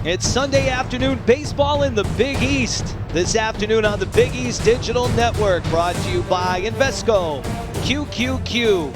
It's Sunday afternoon baseball in the Big East. This afternoon on the Big East Digital Network, brought to you by Invesco, QQQ.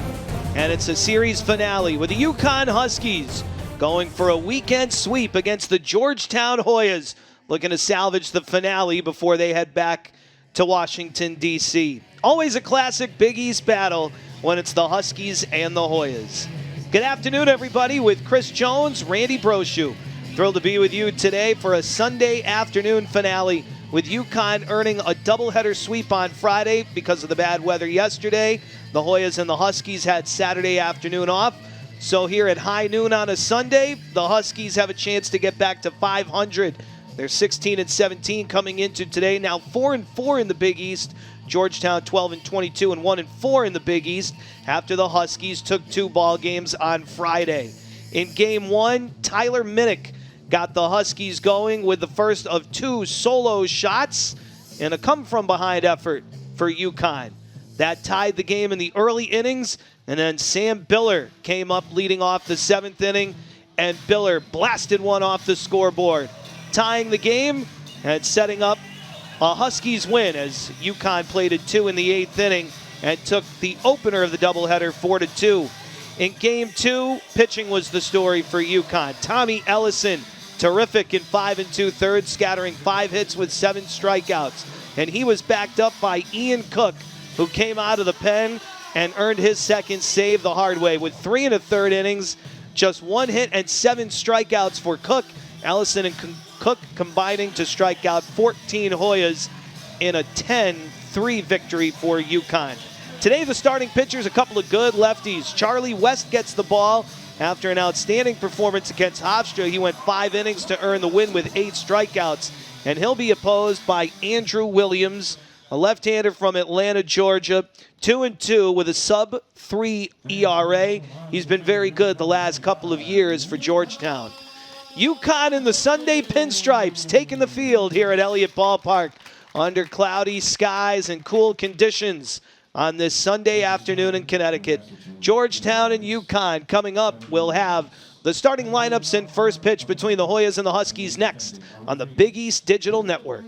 And it's a series finale with the UConn Huskies going for a weekend sweep against the Georgetown Hoyas, looking to salvage the finale before they head back to Washington, D.C. Always a classic Big East battle when it's the Huskies and the Hoyas. Good afternoon, everybody, with Chris Jones, Randy Brochu. Thrilled to be with you today for a Sunday afternoon finale with UConn earning a doubleheader sweep on Friday because of the bad weather yesterday. The Hoyas and the Huskies had Saturday afternoon off. So here at high noon on a Sunday, the Huskies have a chance to get back to 500. They're 16-17 coming into today, now 4-4 in the Big East. Georgetown 12-22 and 1-4 in the Big East after the Huskies took 2 ball games on Friday. In game 1, Tyler Minnick got the Huskies going with the first of 2 solo shots and a come-from-behind effort for UConn. That tied the game in the early innings, and then Sam Biller came up leading off the 7th inning, and Biller blasted one off the scoreboard, tying the game and setting up a Huskies win as UConn played at 2 in the 8th inning and took the opener of the doubleheader 4-2. In game 2, pitching was the story for UConn. Tommy Ellison, terrific in 5 2/3, scattering 5 hits with 7 strikeouts. And he was backed up by Ian Cook, who came out of the pen and earned his second save the hard way with 3 1/3 innings, just 1 hit and 7 strikeouts for Cook. Ellison and Cook combining to strike out 14 Hoyas in a 10-3 victory for UConn. Today, the starting pitchers, a couple of good lefties. Charlie West gets the ball after an outstanding performance against Hofstra. He went 5 innings to earn the win with 8 strikeouts, and he'll be opposed by Andrew Williams, a left-hander from Atlanta, Georgia, 2-2 with a sub-3 ERA. He's been very good the last couple of years for Georgetown. UConn in the Sunday pinstripes taking the field here at Elliott Ballpark under cloudy skies and cool conditions on this Sunday afternoon in Connecticut. Georgetown and UConn coming up. We'll have the starting lineups and first pitch between the Hoyas and the Huskies next on the Big East Digital Network.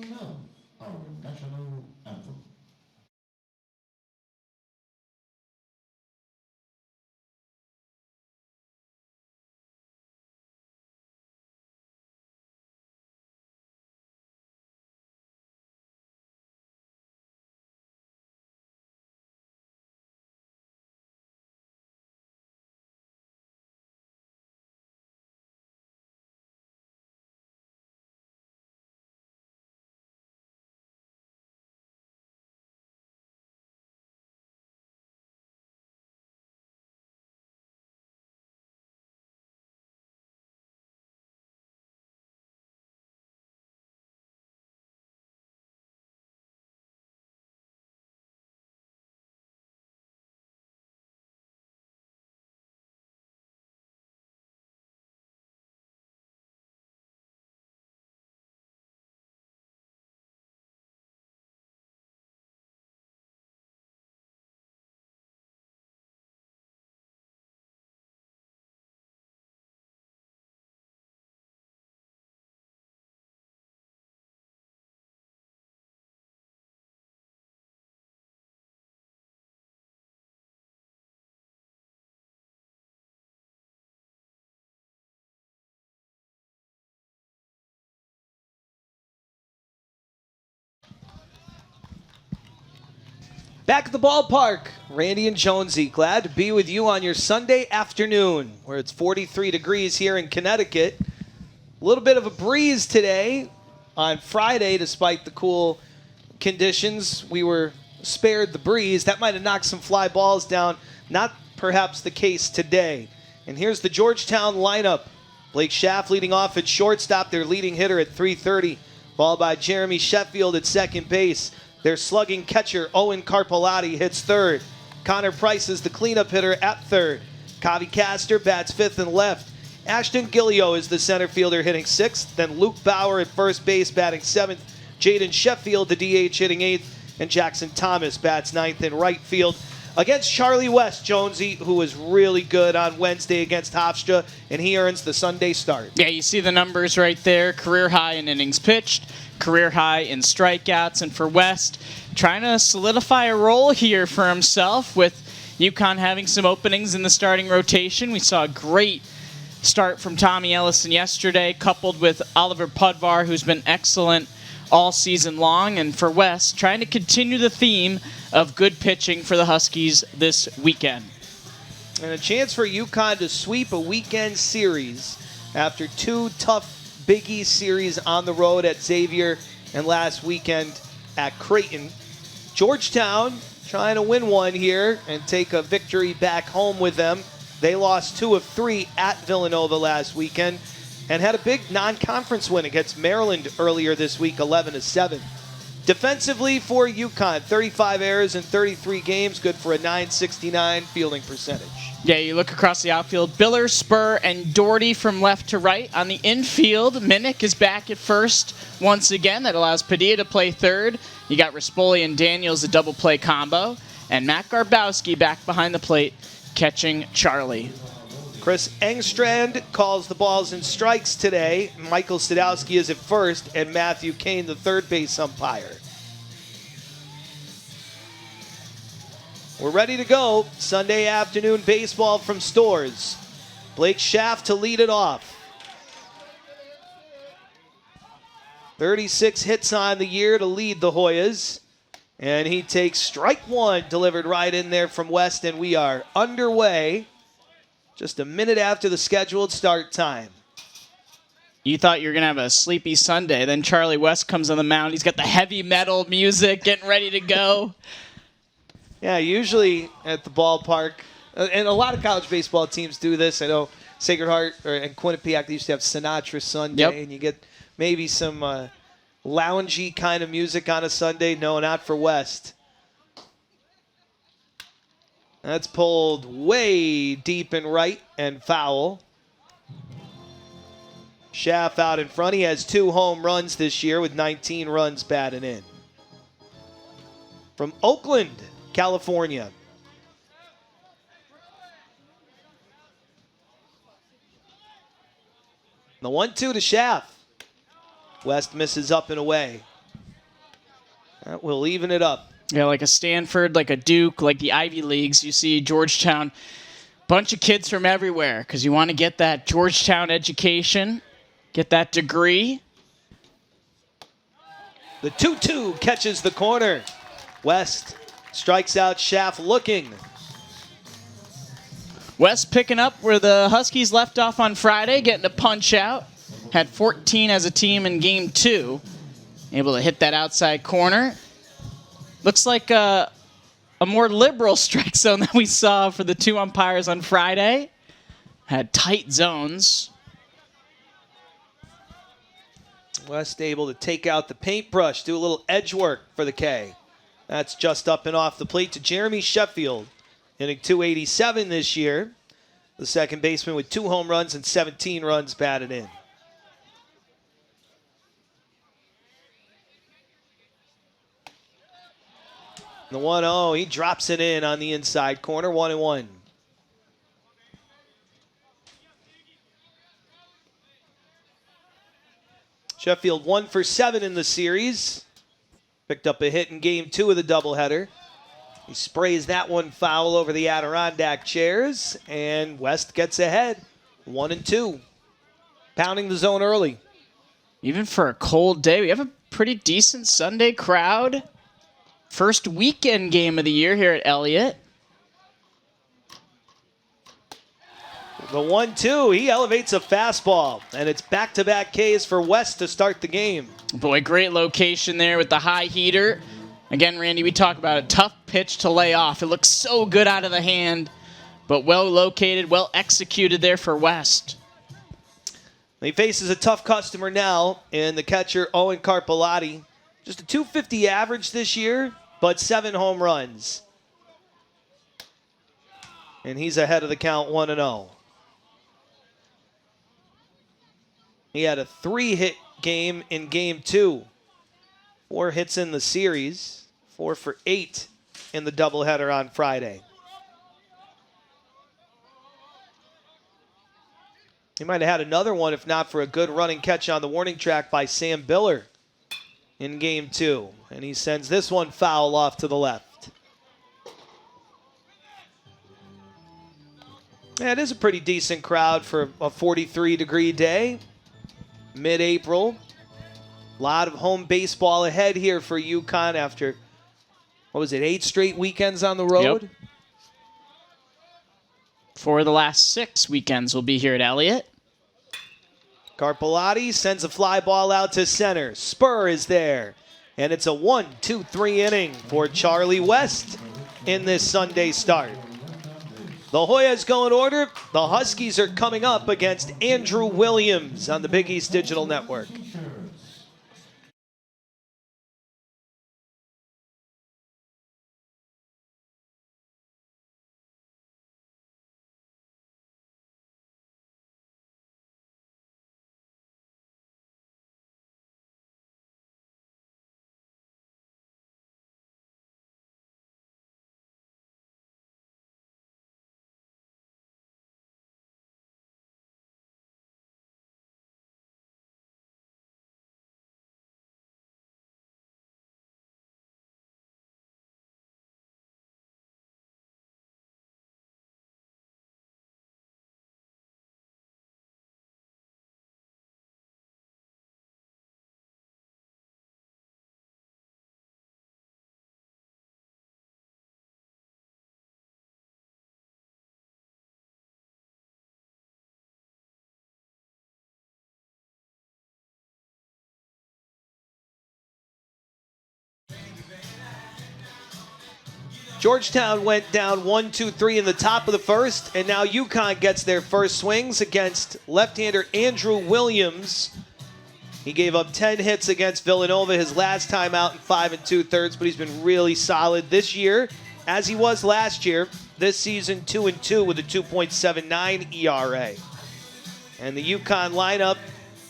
Back at the ballpark, Randy and Jonesy, glad to be with you on your Sunday afternoon, where it's 43 degrees here in Connecticut. A little bit of a breeze today. On Friday, despite the cool conditions, we were spared the breeze. That might have knocked some fly balls down. Not perhaps the case today. And here's the Georgetown lineup. Blake Schaff leading off at shortstop, their leading hitter at .330. Ball by Jeremy Sheffield at second base. Their slugging catcher, Owen Carpellotti, hits third. Connor Price is the cleanup hitter at third. Kavi Castor bats fifth and left. Ashton Gillio is the center fielder hitting sixth. Then Luke Bauer at first base batting seventh. Jaden Sheffield, the DH, hitting eighth. And Jackson Thomas bats ninth in right field. against Charlie West, Jonesy, who was really good on Wednesday against Hofstra, and he earns the Sunday start. Yeah, you see the numbers right there. Career high in innings pitched, career high in strikeouts, and for West, trying to solidify a role here for himself with UConn having some openings in the starting rotation. We saw a great start from Tommy Ellison yesterday, coupled with Oliver Pudvar, who's been excellent all season long. And for West, trying to continue the theme of good pitching for the Huskies this weekend. And a chance for UConn to sweep a weekend series after 2 tough Big East series on the road at Xavier and last weekend at Creighton. Georgetown trying to win one here and take a victory back home with them. They lost 2 of 3 at Villanova last weekend and had a big non-conference win against Maryland earlier this week, 11-7. Defensively for UConn, 35 errors in 33 games, good for a .969 fielding percentage. Yeah, you look across the outfield, Biller, Spur, and Doherty from left to right. On the infield, Minnick is back at first once again. That allows Padilla to play third. You got Rispoli and Daniels, a double play combo. And Matt Garbowski back behind the plate, catching Charlie. Chris Engstrand calls the balls and strikes today. Michael Sadowski is at first, and Matthew Kane, the third base umpire. We're ready to go. Sunday afternoon baseball from Stores. Blake Schaff to lead it off. 36 hits on the year to lead the Hoyas. And he takes strike one, delivered right in there from West, and we are underway just a minute after the scheduled start time. You thought you were going to have a sleepy Sunday. Then Charlie West comes on the mound. He's got the heavy metal music getting ready to go. Yeah, usually at the ballpark, and a lot of college baseball teams do this. I know Sacred Heart and Quinnipiac, they used to have Sinatra Sunday, and you get maybe some loungy kind of music on a Sunday. No, not for West. That's pulled way deep and right and foul. Schaff out in front. He has 2 home runs this year with 19 runs batted in. From Oakland, California. The 1-2 to Schaff. West misses up and away. That will even it up. Yeah, like a Stanford, like a Duke, like the Ivy Leagues. You see Georgetown, bunch of kids from everywhere because you want to get that Georgetown education, get that degree. The 2-2 catches the corner. West strikes out Schaff looking. West picking up where the Huskies left off on Friday, getting a punch out. Had 14 as a team in Game 2. Able to hit that outside corner. Looks like a more liberal strike zone than we saw for the 2 umpires on Friday. Had tight zones. West able to take out the paintbrush, do a little edge work for the K. That's just up and off the plate to Jeremy Sheffield, hitting .287 this year. The second baseman with 2 home runs and 17 runs batted in. The 1-0, he drops it in on the inside corner, 1-1. Sheffield 1 for 7 in the series. Picked up a hit in Game 2 of the doubleheader. He sprays that one foul over the Adirondack chairs, and West gets ahead, 1-2. Pounding the zone early. Even for a cold day, we have a pretty decent Sunday crowd. First weekend game of the year here at Elliott. The 1-2, he elevates a fastball, and it's back-to-back Ks for West to start the game. Boy, great location there with the high heater. Again, Randy, we talk about a tough pitch to lay off. It looks so good out of the hand, but well located, well executed there for West. He faces a tough customer now in the catcher Owen Carpellotti. Just a .250 average this year, but 7 home runs. And he's ahead of the count, 1-0. He had a 3-hit game in Game 2. 4 hits in the series, 4 for 8 in the doubleheader on Friday. He might have had another one if not for a good running catch on the warning track by Sam Biller in game 2. And he sends this one foul off to the left. Yeah, it is a pretty decent crowd for a 43-degree day. Mid-April. A lot of home baseball ahead here for UConn after, 8 straight weekends on the road? Yep. For the last 6 weekends, we'll be here at Elliott. Carpellotti sends a fly ball out to center. Spur is there. And it's a 1-2-3 inning for Charlie West in this Sunday start. The Hoyas go in order. The Huskies are coming up against Andrew Williams on the Big East Digital Network. Georgetown went down 1-2-3 in the top of the first, and now UConn gets their first swings against left-hander Andrew Williams. He gave up 10 hits against Villanova his last time out in 5 2/3, but he's been really solid this year, as he was last year. This season, 2-2 with a 2.79 ERA. And the UConn lineup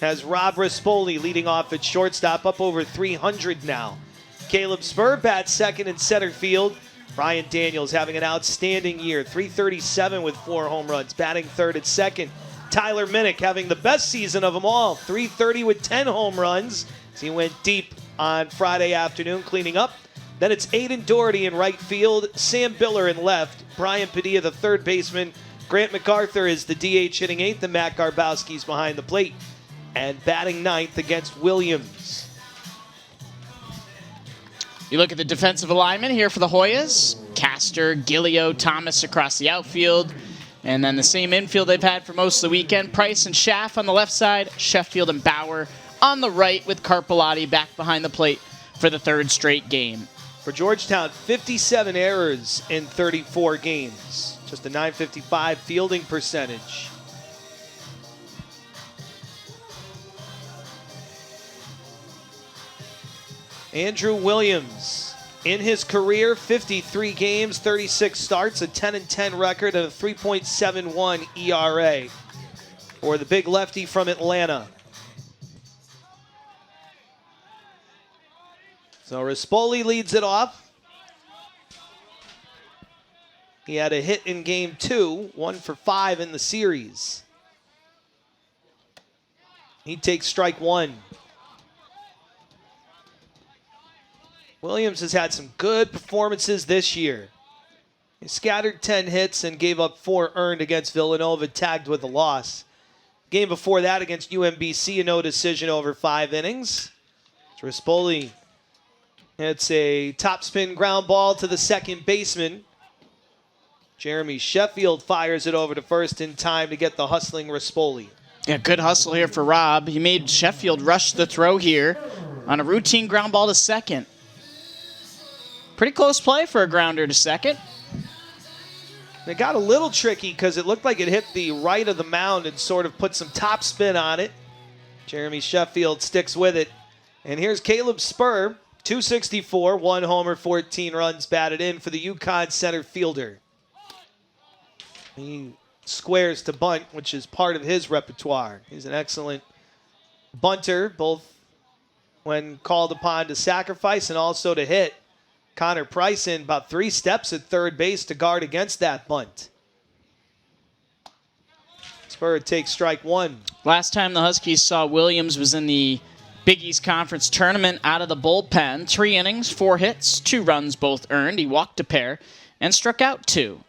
has Rob Rispoli leading off at shortstop, up over 300 now. Caleb Spur bats second in center field. Ryan Daniels having an outstanding year, 337 with 4 home runs, batting third at second. Tyler Minnick having the best season of them all, 330 with 10 home runs. So he went deep on Friday afternoon, cleaning up. Then it's Aiden Doherty in right field, Sam Biller in left, Brian Padilla, the third baseman. Grant MacArthur is the DH hitting 8th, and Matt Garbowski's behind the plate. And batting 9th against Williams. You look at the defensive alignment here for the Hoyas. Castor, Gilio, Thomas across the outfield. And then the same infield they've had for most of the weekend. Price and Schaff on the left side. Sheffield and Bauer on the right, with Carpellotti back behind the plate for the 3rd straight game. For Georgetown, 57 errors in 34 games. Just a .955 fielding percentage. Andrew Williams, in his career, 53 games, 36 starts, a 10-10 record, and a 3.71 ERA for the big lefty from Atlanta. So Rispoli leads it off. He had a hit in game 2, 1 for 5 in the series. He takes strike 1. Williams has had some good performances this year. He scattered 10 hits and gave up 4 earned against Villanova, tagged with a loss. Game before that against UMBC, a no decision over 5 innings. Rispoli, it's a topspin ground ball to the second baseman. Jeremy Sheffield fires it over to first in time to get the hustling Rispoli. Yeah, good hustle here for Rob. He made Sheffield rush the throw here on a routine ground ball to second. Pretty close play for a grounder to second. It got a little tricky because it looked like it hit the right of the mound and sort of put some top spin on it. Jeremy Sheffield sticks with it. And here's Caleb Spur, 264, 1 homer, 14 runs batted in for the UConn center fielder. He squares to bunt, which is part of his repertoire. He's an excellent bunter, both when called upon to sacrifice and also to hit. Connor Price in about 3 steps at third base to guard against that bunt. Spur takes strike 1. Last time the Huskies saw Williams was in the Big East Conference tournament out of the bullpen. 3 innings, 4 hits, 2 runs both earned. He walked a pair and struck out 2.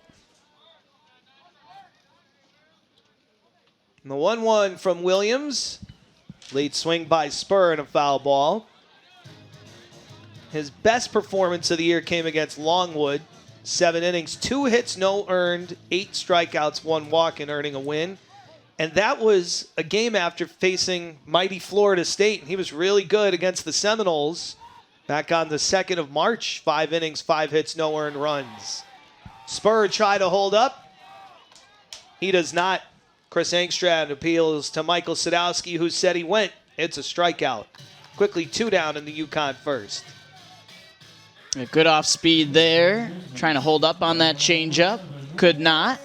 And the 1-1 from Williams. Late swing by Spur and a foul ball. His best performance of the year came against Longwood. 7 innings, 2 hits, no earned, 8 strikeouts, 1 walk, and earning a win. And that was a game after facing mighty Florida State. And he was really good against the Seminoles back on the 2nd of March. 5 innings, 5 hits, no earned runs. Spur try to hold up. He does not. Chris Angstrad appeals to Michael Sadowski, who said he went. It's a strikeout. Quickly 2 down in the UConn first. A good off speed there. Trying to hold up on that changeup. Could not.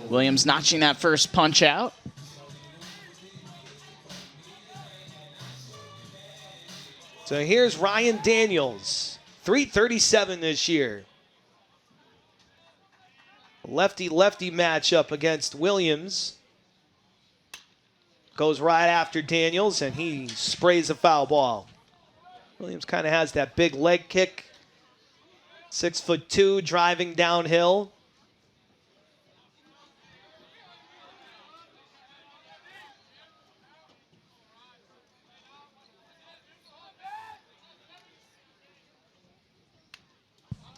Williams notching that first punch out. So here's Ryan Daniels. .337 this year. Lefty-lefty matchup against Williams. Goes right after Daniels, and he sprays a foul ball. Williams kind of has that big leg kick. 6'2", driving downhill.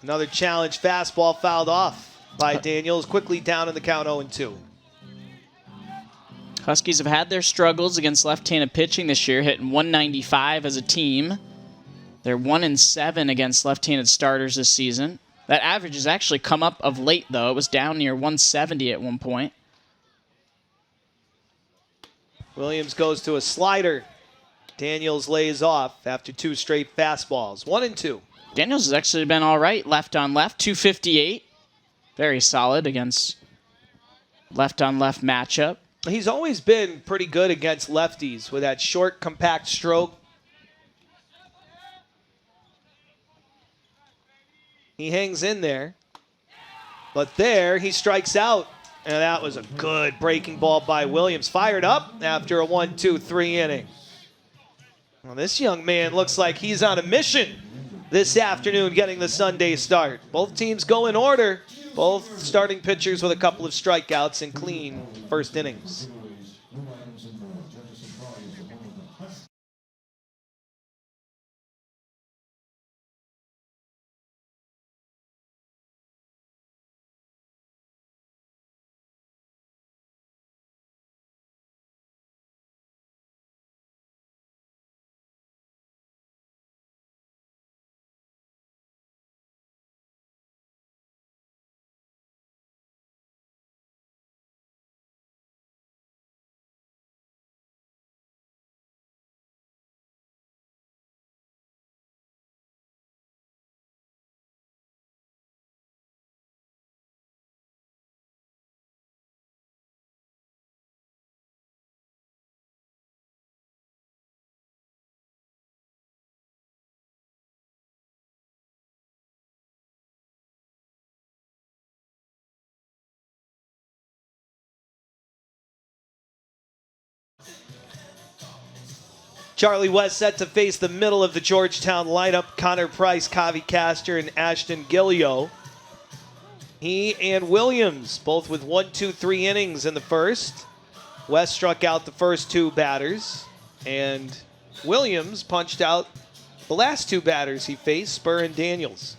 Another challenge fastball fouled off by Daniels. Quickly down in the count 0-2. Huskies have had their struggles against left-handed pitching this year, hitting 195 as a team. They're 1-7 against left-handed starters this season. That average has actually come up of late, though. It was down near 170 at one point. Williams goes to a slider. Daniels lays off after 2 straight fastballs. 1-2. Daniels has actually been all right left on left, 258. Very solid against left on left matchup. He's always been pretty good against lefties with that short, compact stroke. He hangs in there. But there, he strikes out. And that was a good breaking ball by Williams. Fired up after a 1-2-3 inning. Well, this young man looks like he's on a mission this afternoon, getting the Sunday start. Both teams go in order. Both starting pitchers with a couple of strikeouts and clean first innings. Charlie West set to face the middle of the Georgetown lineup. Connor Price, Kavi Castor, and Ashton Gillio. He and Williams, both with 1-2-3 innings in the first. West struck out the first 2 batters. And Williams punched out the last 2 batters he faced, Spur and Daniels.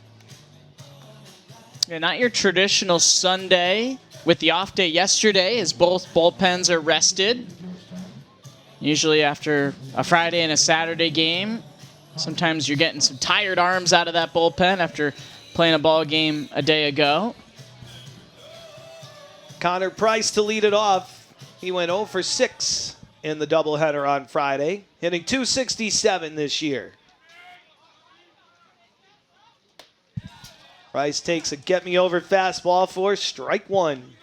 Yeah, not your traditional Sunday with the off day yesterday, as both bullpens are rested. Usually after a Friday and a Saturday game, sometimes you're getting some tired arms out of that bullpen after playing a ball game a day ago. Connor Price to lead it off. He went 0 for 6 in the doubleheader on Friday, hitting .267 this year. Price takes a get-me-over fastball for strike 1.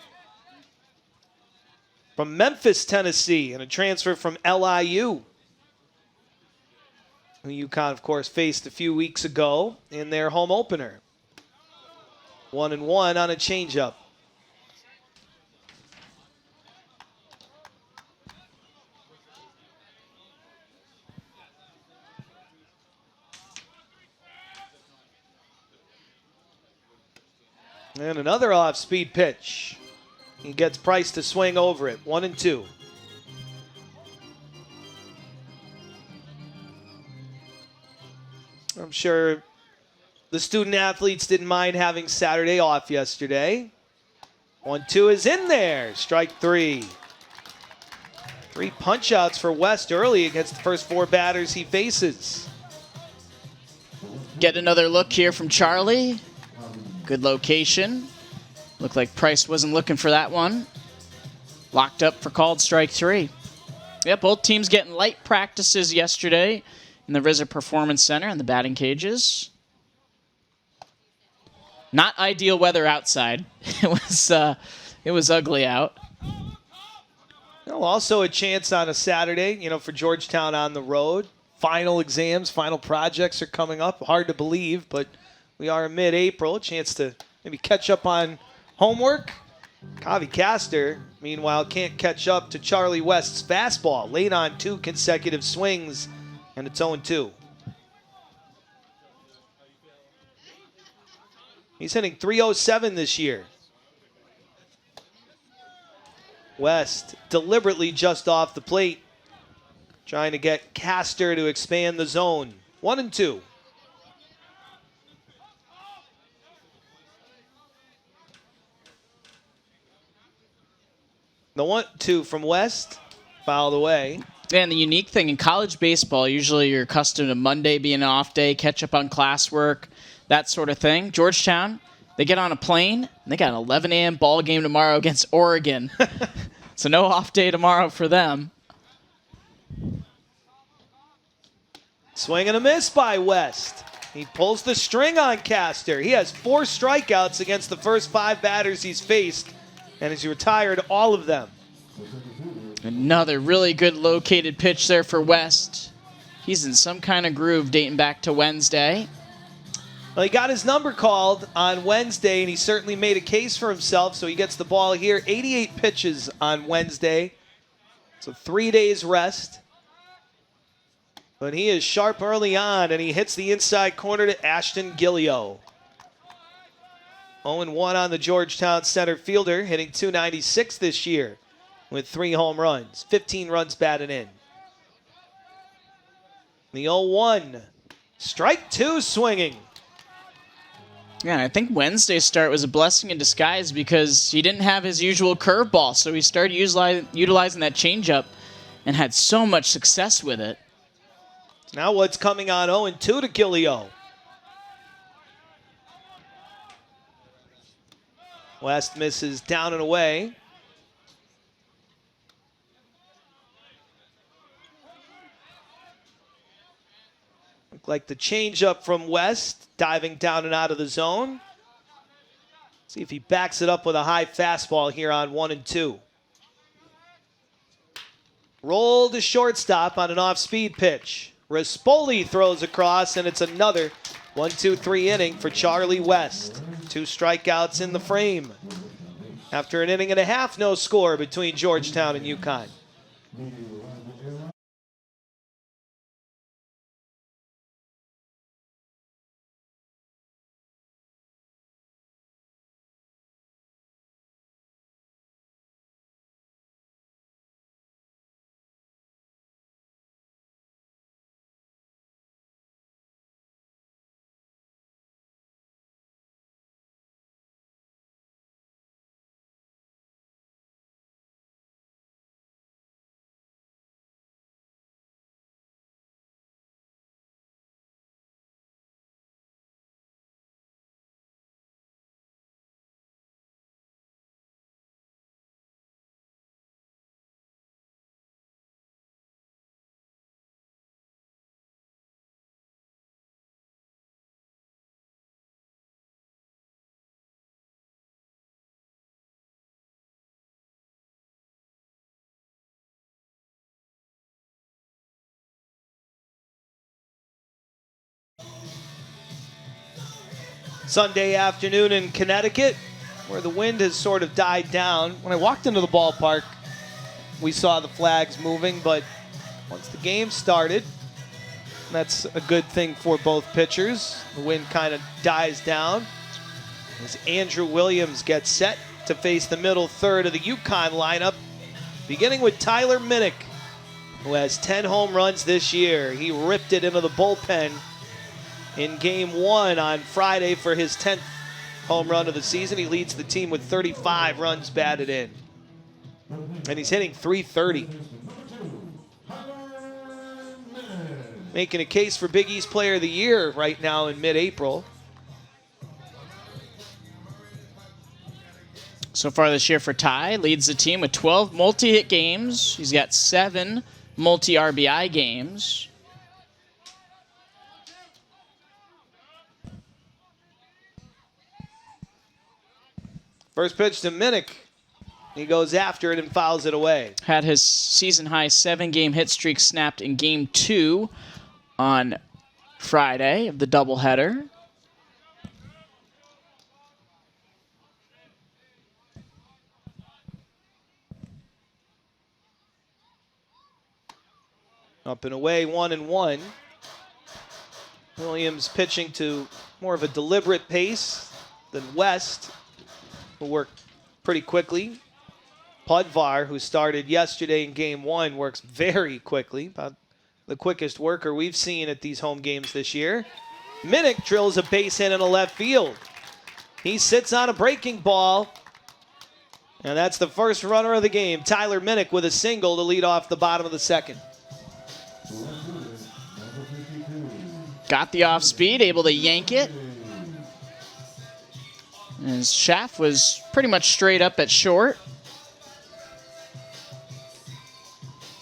From Memphis, Tennessee, and a transfer from LIU. who UConn, of course, faced a few weeks ago in their home opener. 1-1 on a changeup. And another off-speed pitch. He gets Price to swing over it. 1-2. I'm sure the student athletes didn't mind having Saturday off yesterday. 1-2 is in there. Strike 3. 3 punch-outs for West early against the first 4 batters he faces. Get another look here from Charlie. Good location. Looked like Price wasn't looking for that one. Locked up for called strike 3. Yep, both teams getting light practices yesterday in the RZA Performance Center and the batting cages. Not ideal weather outside. It was ugly out. Also a chance on a Saturday, for Georgetown on the road. Final exams, final projects are coming up. Hard to believe, but we are in mid-April. A chance to maybe catch up on homework. Kavi Castor, meanwhile, can't catch up to Charlie West's fastball. Late on 2 consecutive swings, and it's 0-2. He's hitting .307 this year. West deliberately just off the plate, trying to get Castor to expand the zone. 1-2. The 1-2 from West, fouled away. And the unique thing in college baseball, usually you're accustomed to Monday being an off day, catch up on classwork, that sort of thing. Georgetown, they get on a plane, and they got an 11 a.m. ball game tomorrow against Oregon. So no off day tomorrow for them. Swing and a miss by West. He pulls the string on Castor. He has 4 strikeouts against the first 5 batters he's faced, and he's retired all of them. Another really good located pitch there for West. He's in some kind of groove dating back to Wednesday. Well, he got his number called on Wednesday, and he certainly made a case for himself, so he gets the ball here. 88 pitches on Wednesday, so 3 days rest. But he is sharp early on, and he hits the inside corner to Ashton Gillio. 0-1 on the Georgetown center fielder, hitting .296 this year with 3 home runs, 15 runs batted in. The 0-1, strike 2 swinging. Yeah, I think Wednesday's start was a blessing in disguise because he didn't have his usual curveball, so he started utilizing that changeup and had so much success with it. Now what's coming on 0-2 to Gillio. West misses down and away. Looked like the changeup from West, diving down and out of the zone. See if he backs it up with a high fastball here on 1-2. Roll to shortstop on an off-speed pitch. Rispoli throws across, and it's another 1-2-3 inning for Charlie West. 2 strikeouts in the frame. After an inning and a half, no score between Georgetown and UConn. Sunday afternoon in Connecticut, where the wind has sort of died down. When I walked into the ballpark, we saw the flags moving, but once the game started, that's a good thing for both pitchers. The wind kind of dies down as Andrew Williams gets set to face the middle third of the UConn lineup, beginning with Tyler Minnick, who has 10 home runs this year. He ripped it into the bullpen in Game 1 on Friday for his 10th home run of the season. He leads the team with 35 runs batted in. And he's hitting .330. Making a case for Big East Player of the Year right now in mid-April. So far this year for Ty, leads the team with 12 multi-hit games. He's got 7 multi-RBI games. First pitch to Minnick. He goes after it and fouls it away. Had his season-high 7-game hit streak snapped in Game 2 on Friday of the doubleheader. Up and away, 1-1. Williams pitching to more of a deliberate pace than West, who worked pretty quickly. Pudvar, who started yesterday in Game 1, works very quickly, about the quickest worker we've seen at these home games this year. Minnick drills a base hit in a left field. He sits on a breaking ball, and that's the first runner of the game. Tyler Minnick with a single to lead off the bottom of the second. Got the off speed, able to yank it. And his shaft was pretty much straight up at short.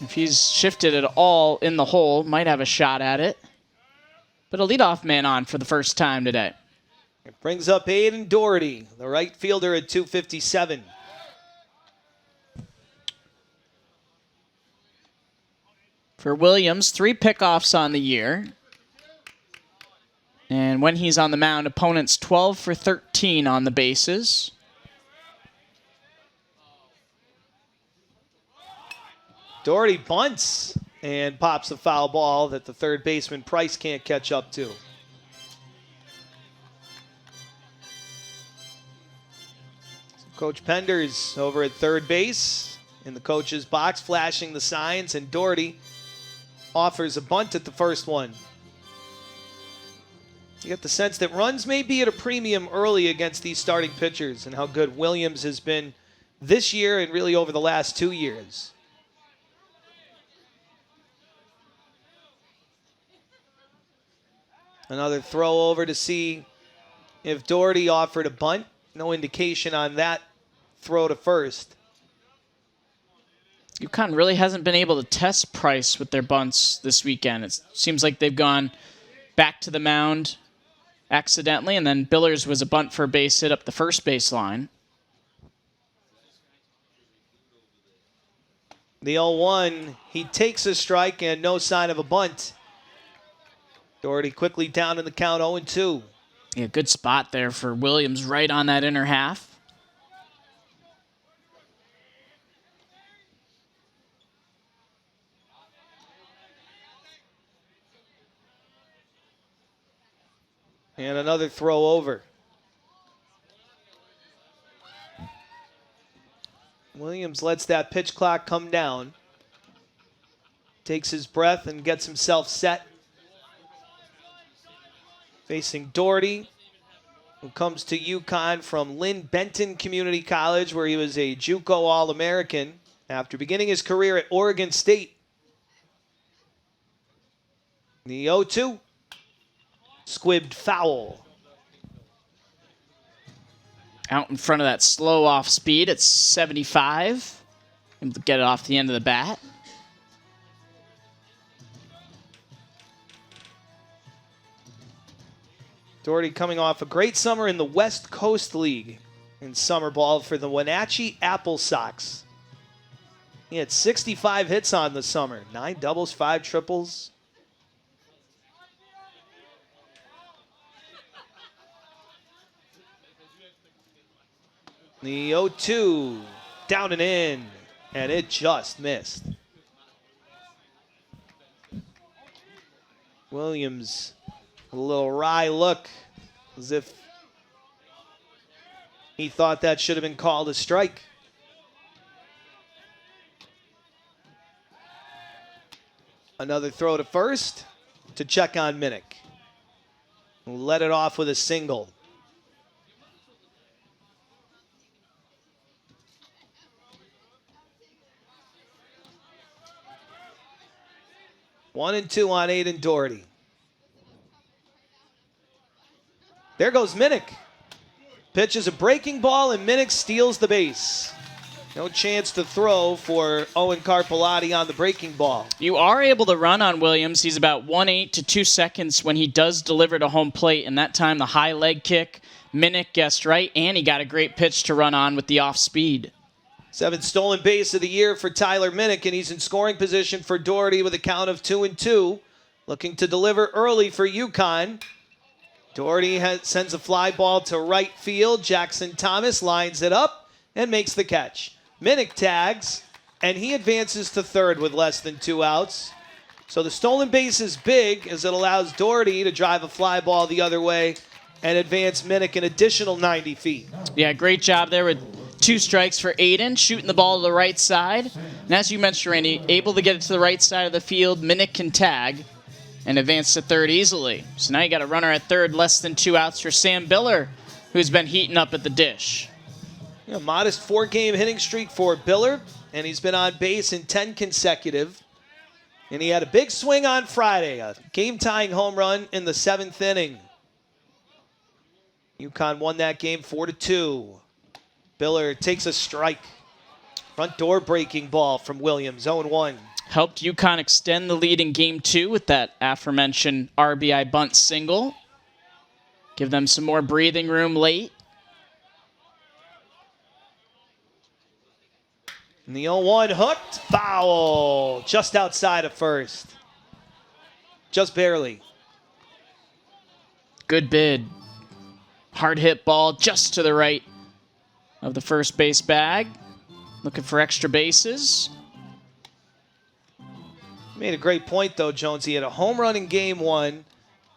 If he's shifted at all in the hole, might have a shot at it. But a leadoff man on for the first time today. It brings up Aiden Doherty, the right fielder at 257. For Williams, 3 pickoffs on the year. And when he's on the mound, opponents 12 for 13 on the bases. Doherty bunts and pops a foul ball that the third baseman Price can't catch up to. Coach Pender's over at third base in the coach's box, flashing the signs, and Doherty offers a bunt at the first one. You get the sense that runs may be at a premium early against these starting pitchers and how good Williams has been this year and really over the last 2 years. Another throw over to see if Doherty offered a bunt. No indication on that throw to first. UConn really hasn't been able to test Price with their bunts this weekend. It seems like they've gone back to the mound accidentally, and then Billers was a bunt for a base hit up the first baseline. The 0-1, he takes a strike and no sign of a bunt. Doherty quickly down in the count, 0-2. Yeah, good spot there for Williams right on that inner half. And another throw over. Williams lets that pitch clock come down. Takes his breath and gets himself set. Facing Doherty, who comes to UConn from Lynn Benton Community College, where he was a JUCO All-American after beginning his career at Oregon State. The 0-2, squibbed foul. Out in front of that slow off speed at 75. Able to get it off the end of the bat. Doherty coming off a great summer in the West Coast League in summer ball for the Wenatchee Apple Sox. He had 65 hits on the summer, 9 doubles, 5 triples. The 0-2, down and in, and it just missed. Williams, a little wry look, as if he thought that should have been called a strike. Another throw to first to check on Minnick, who led it off with a single. One and two on Aiden Doherty. There goes Minnick. Pitches a breaking ball and Minnick steals the base. No chance to throw for Owen Carpellotti on the breaking ball. You are able to run on Williams. He's about 1/8 to 2 seconds when he does deliver to home plate. And that time, the high leg kick, Minnick guessed right, and he got a great pitch to run on with the off speed. 7th stolen base of the year for Tyler Minnick, and he's in scoring position for Doherty with a count of 2-2. Looking to deliver early for UConn. Doherty sends a fly ball to right field. Jackson Thomas lines it up and makes the catch. Minnick tags, and he advances to third with less than 2 outs. So the stolen base is big, as it allows Doherty to drive a fly ball the other way and advance Minnick an additional 90 feet. Yeah, great job there with 2 strikes for Aiden, shooting the ball to the right side. And as you mentioned, Randy, able to get it to the right side of the field. Minnick can tag and advance to third easily. So now you got a runner at third, less than 2 outs for Sam Biller, who's been heating up at the dish. A modest 4-game hitting streak for Biller, and he's been on base in 10 consecutive. And he had a big swing on Friday, a game-tying home run in the 7th inning. UConn won that game 4-2. Biller takes a strike. Front door breaking ball from Williams, 0-1. Helped UConn extend the lead in Game 2 with that aforementioned RBI bunt single. Give them some more breathing room late. And the 0-1 hooked, foul, just outside of first. Just barely. Good bid. Hard hit ball just to the right of the first base bag. Looking for extra bases. Made a great point, though, Jones. He had a home run in Game 1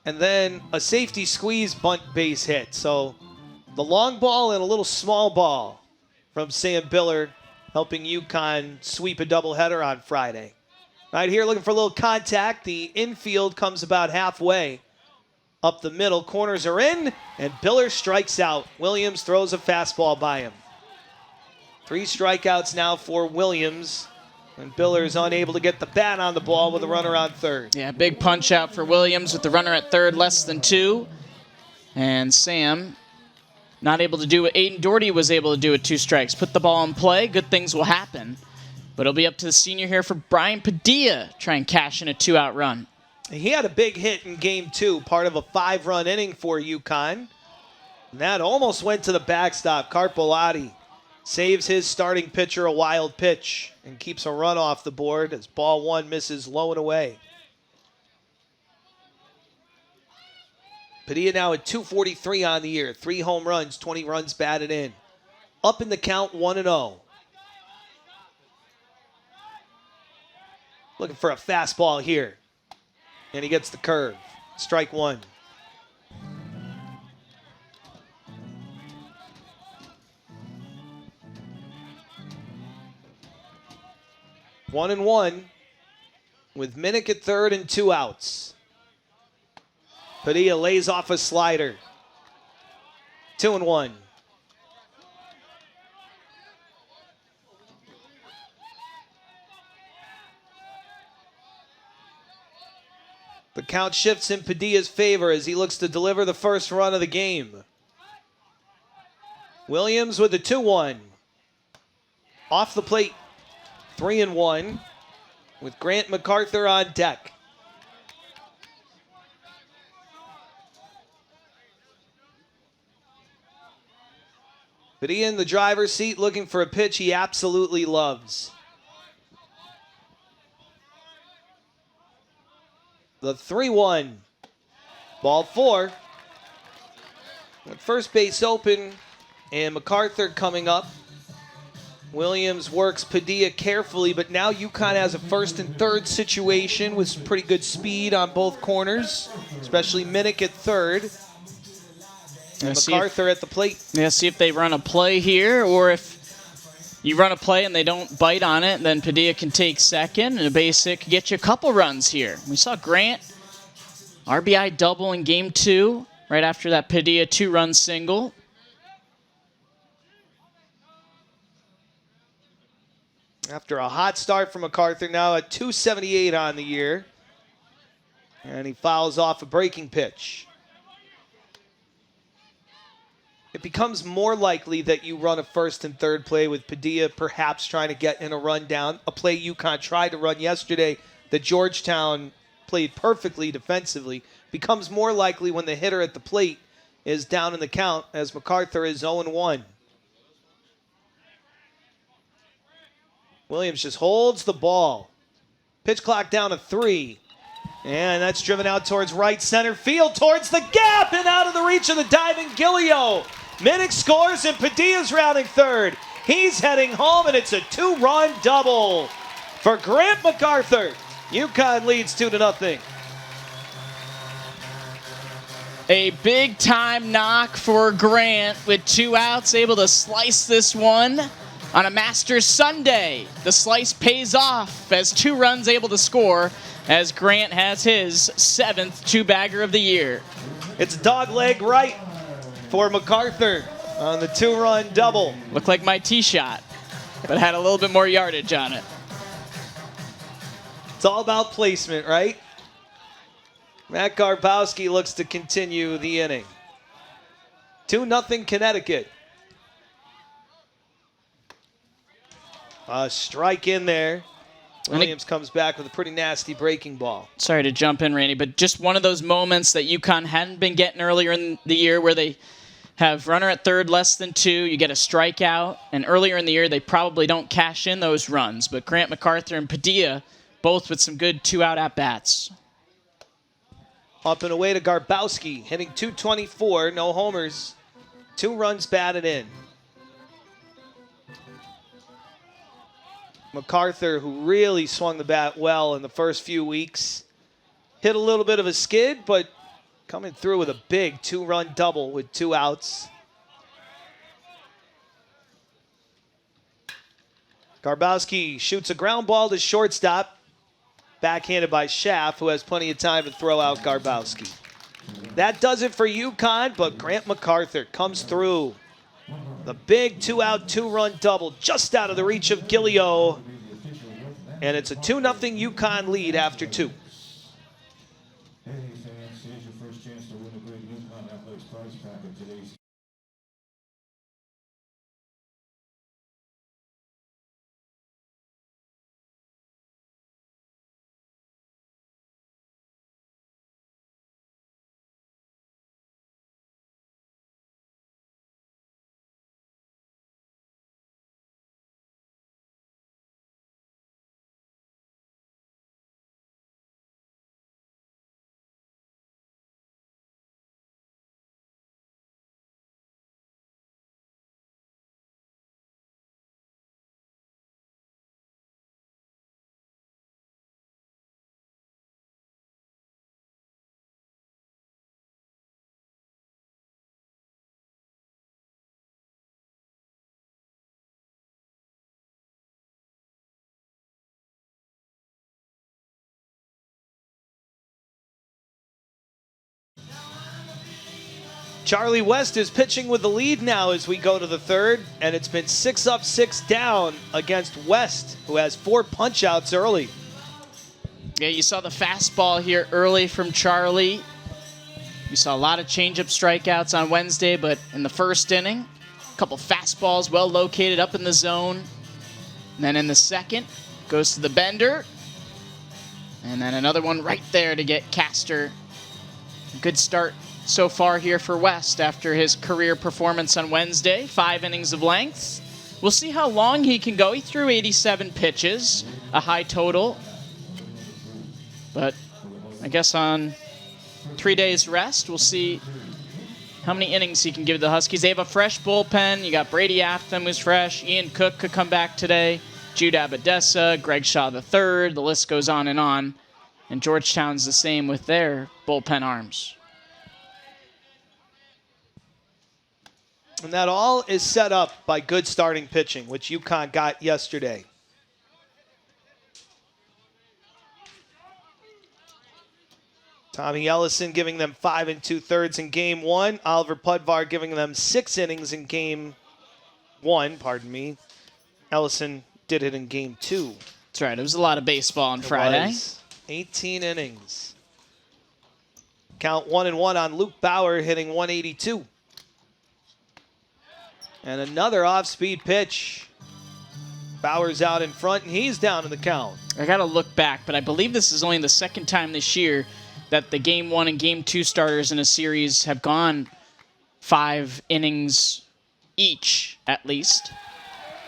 and then a safety squeeze bunt base hit. So the long ball and a little small ball from Sam Biller, helping UConn sweep a doubleheader on Friday. Right here, looking for a little contact. The infield comes about halfway up the middle. Corners are in, and Biller strikes out. Williams throws a fastball by him. 3 strikeouts now for Williams, and Biller is unable to get the bat on the ball with a runner on third. Yeah, big punch out for Williams with the runner at third, less than 2. And Sam not able to do what Aiden Doherty was able to do with 2 strikes. Put the ball in play, good things will happen. But it'll be up to the senior here for Brian Padilla, try and cash in a 2-out run. He had a big hit in Game 2, part of a 5-run inning for UConn. And that almost went to the backstop. Carpellotti saves his starting pitcher a wild pitch and keeps a run off the board as ball 1 misses low and away. Padilla now at 243 on the year. 3 home runs, 20 runs batted in. Up in the count, 1-0. Looking for a fastball here. And he gets the curve. Strike 1. One and one with Minnick at third and 2 outs. Padilla lays off a slider. 2-1. The count shifts in Padilla's favor as he looks to deliver the first run of the game. Williams with the 2-1. Off the plate, 3-1 with Grant MacArthur on deck. Padilla in the driver's seat looking for a pitch he absolutely loves. The 3-1. Ball 4. With first base open, and MacArthur coming up. Williams works Padilla carefully, but now UConn has a first and third situation with some pretty good speed on both corners, especially Minnick at third. And MacArthur at the plate. Yeah, see if they run a play here, or if you run a play and they don't bite on it, then Padilla can take second, and a base hit could get you a couple runs here. We saw Grant RBI double in game 2, right after that Padilla 2-run single. After a hot start from MacArthur, now at 278 on the year. And he fouls off a breaking pitch. It becomes more likely that you run a first and third play with Padilla perhaps trying to get in a run down. A play UConn tried to run yesterday that Georgetown played perfectly defensively. Becomes more likely when the hitter at the plate is down in the count, as MacArthur is 0-1. Williams just holds the ball. Pitch clock down to 3. And that's driven out towards right center field, towards the gap, and out of the reach of the diving Gilio. Minnick scores, and Padilla's rounding third. He's heading home, and it's a 2-run double for Grant MacArthur. UConn leads 2-0. A big-time knock for Grant with 2 outs, able to slice this one on a Masters Sunday. The slice pays off as 2 runs able to score, as Grant has his 7th 2-bagger of the year. It's dog leg right for MacArthur on the 2-run double. Looked like my tee shot, but had a little bit more yardage on it. It's all about placement, right? Matt Garbowski looks to continue the inning. 2-0 Connecticut. A strike in there. Williams comes back with a pretty nasty breaking ball. Sorry to jump in, Randy, but just one of those moments that UConn hadn't been getting earlier in the year where they have runner at third less than 2, you get a strikeout, and earlier in the year they probably don't cash in those runs, but Grant MacArthur and Padilla both with some good 2-out at-bats. Up and away to Garbowski, hitting .224, no homers, 2 runs batted in. MacArthur, who really swung the bat well in the first few weeks, hit a little bit of a skid, but coming through with a big 2-run double with 2 outs. Garbowski shoots a ground ball to shortstop, backhanded by Schaff, who has plenty of time to throw out Garbowski. That does it for UConn, but Grant MacArthur comes through. The big 2-out, 2-run double just out of the reach of Gilio. And it's a 2-0 UConn lead after 2. Hey fans, here's your first chance to win a great UConn Athletics prize pack of today's Charlie West is pitching with the lead now as we go to the third, and it's been 6 up, 6 down against West, who has 4 punch-outs early. Yeah, you saw the fastball here early from Charlie. You saw a lot of changeup strikeouts on Wednesday, but in the first inning, a couple fastballs well located up in the zone. And then in the second, goes to the bender. And then another one right there to get Castor. Good start so far here for West after his career performance on Wednesday. 5 innings of length. We'll see how long he can go. He threw 87 pitches, a high total. But I guess on 3 days rest, we'll see how many innings he can give the Huskies. They have a fresh bullpen. You got Brady Afton, who's fresh. Ian Cook could come back today. Jude Abadessa, Greg Shaw III. The list goes on. And Georgetown's the same with their bullpen arms. And that all is set up by good starting pitching, which UConn got yesterday. Tommy Ellison giving them 5 2/3 in game 1. Oliver Pudvar giving them 6 innings in game 1, pardon me. Ellison did it in game 2. That's right. It was a lot of baseball on Friday. 18 innings. Count 1-1 on Luke Bauer hitting 182. And another off-speed pitch. Bauer's out in front, and he's down in the count. I got to look back, but I believe this is only the second time this year that the Game 1 and Game 2 starters in a series have gone 5 innings each, at least.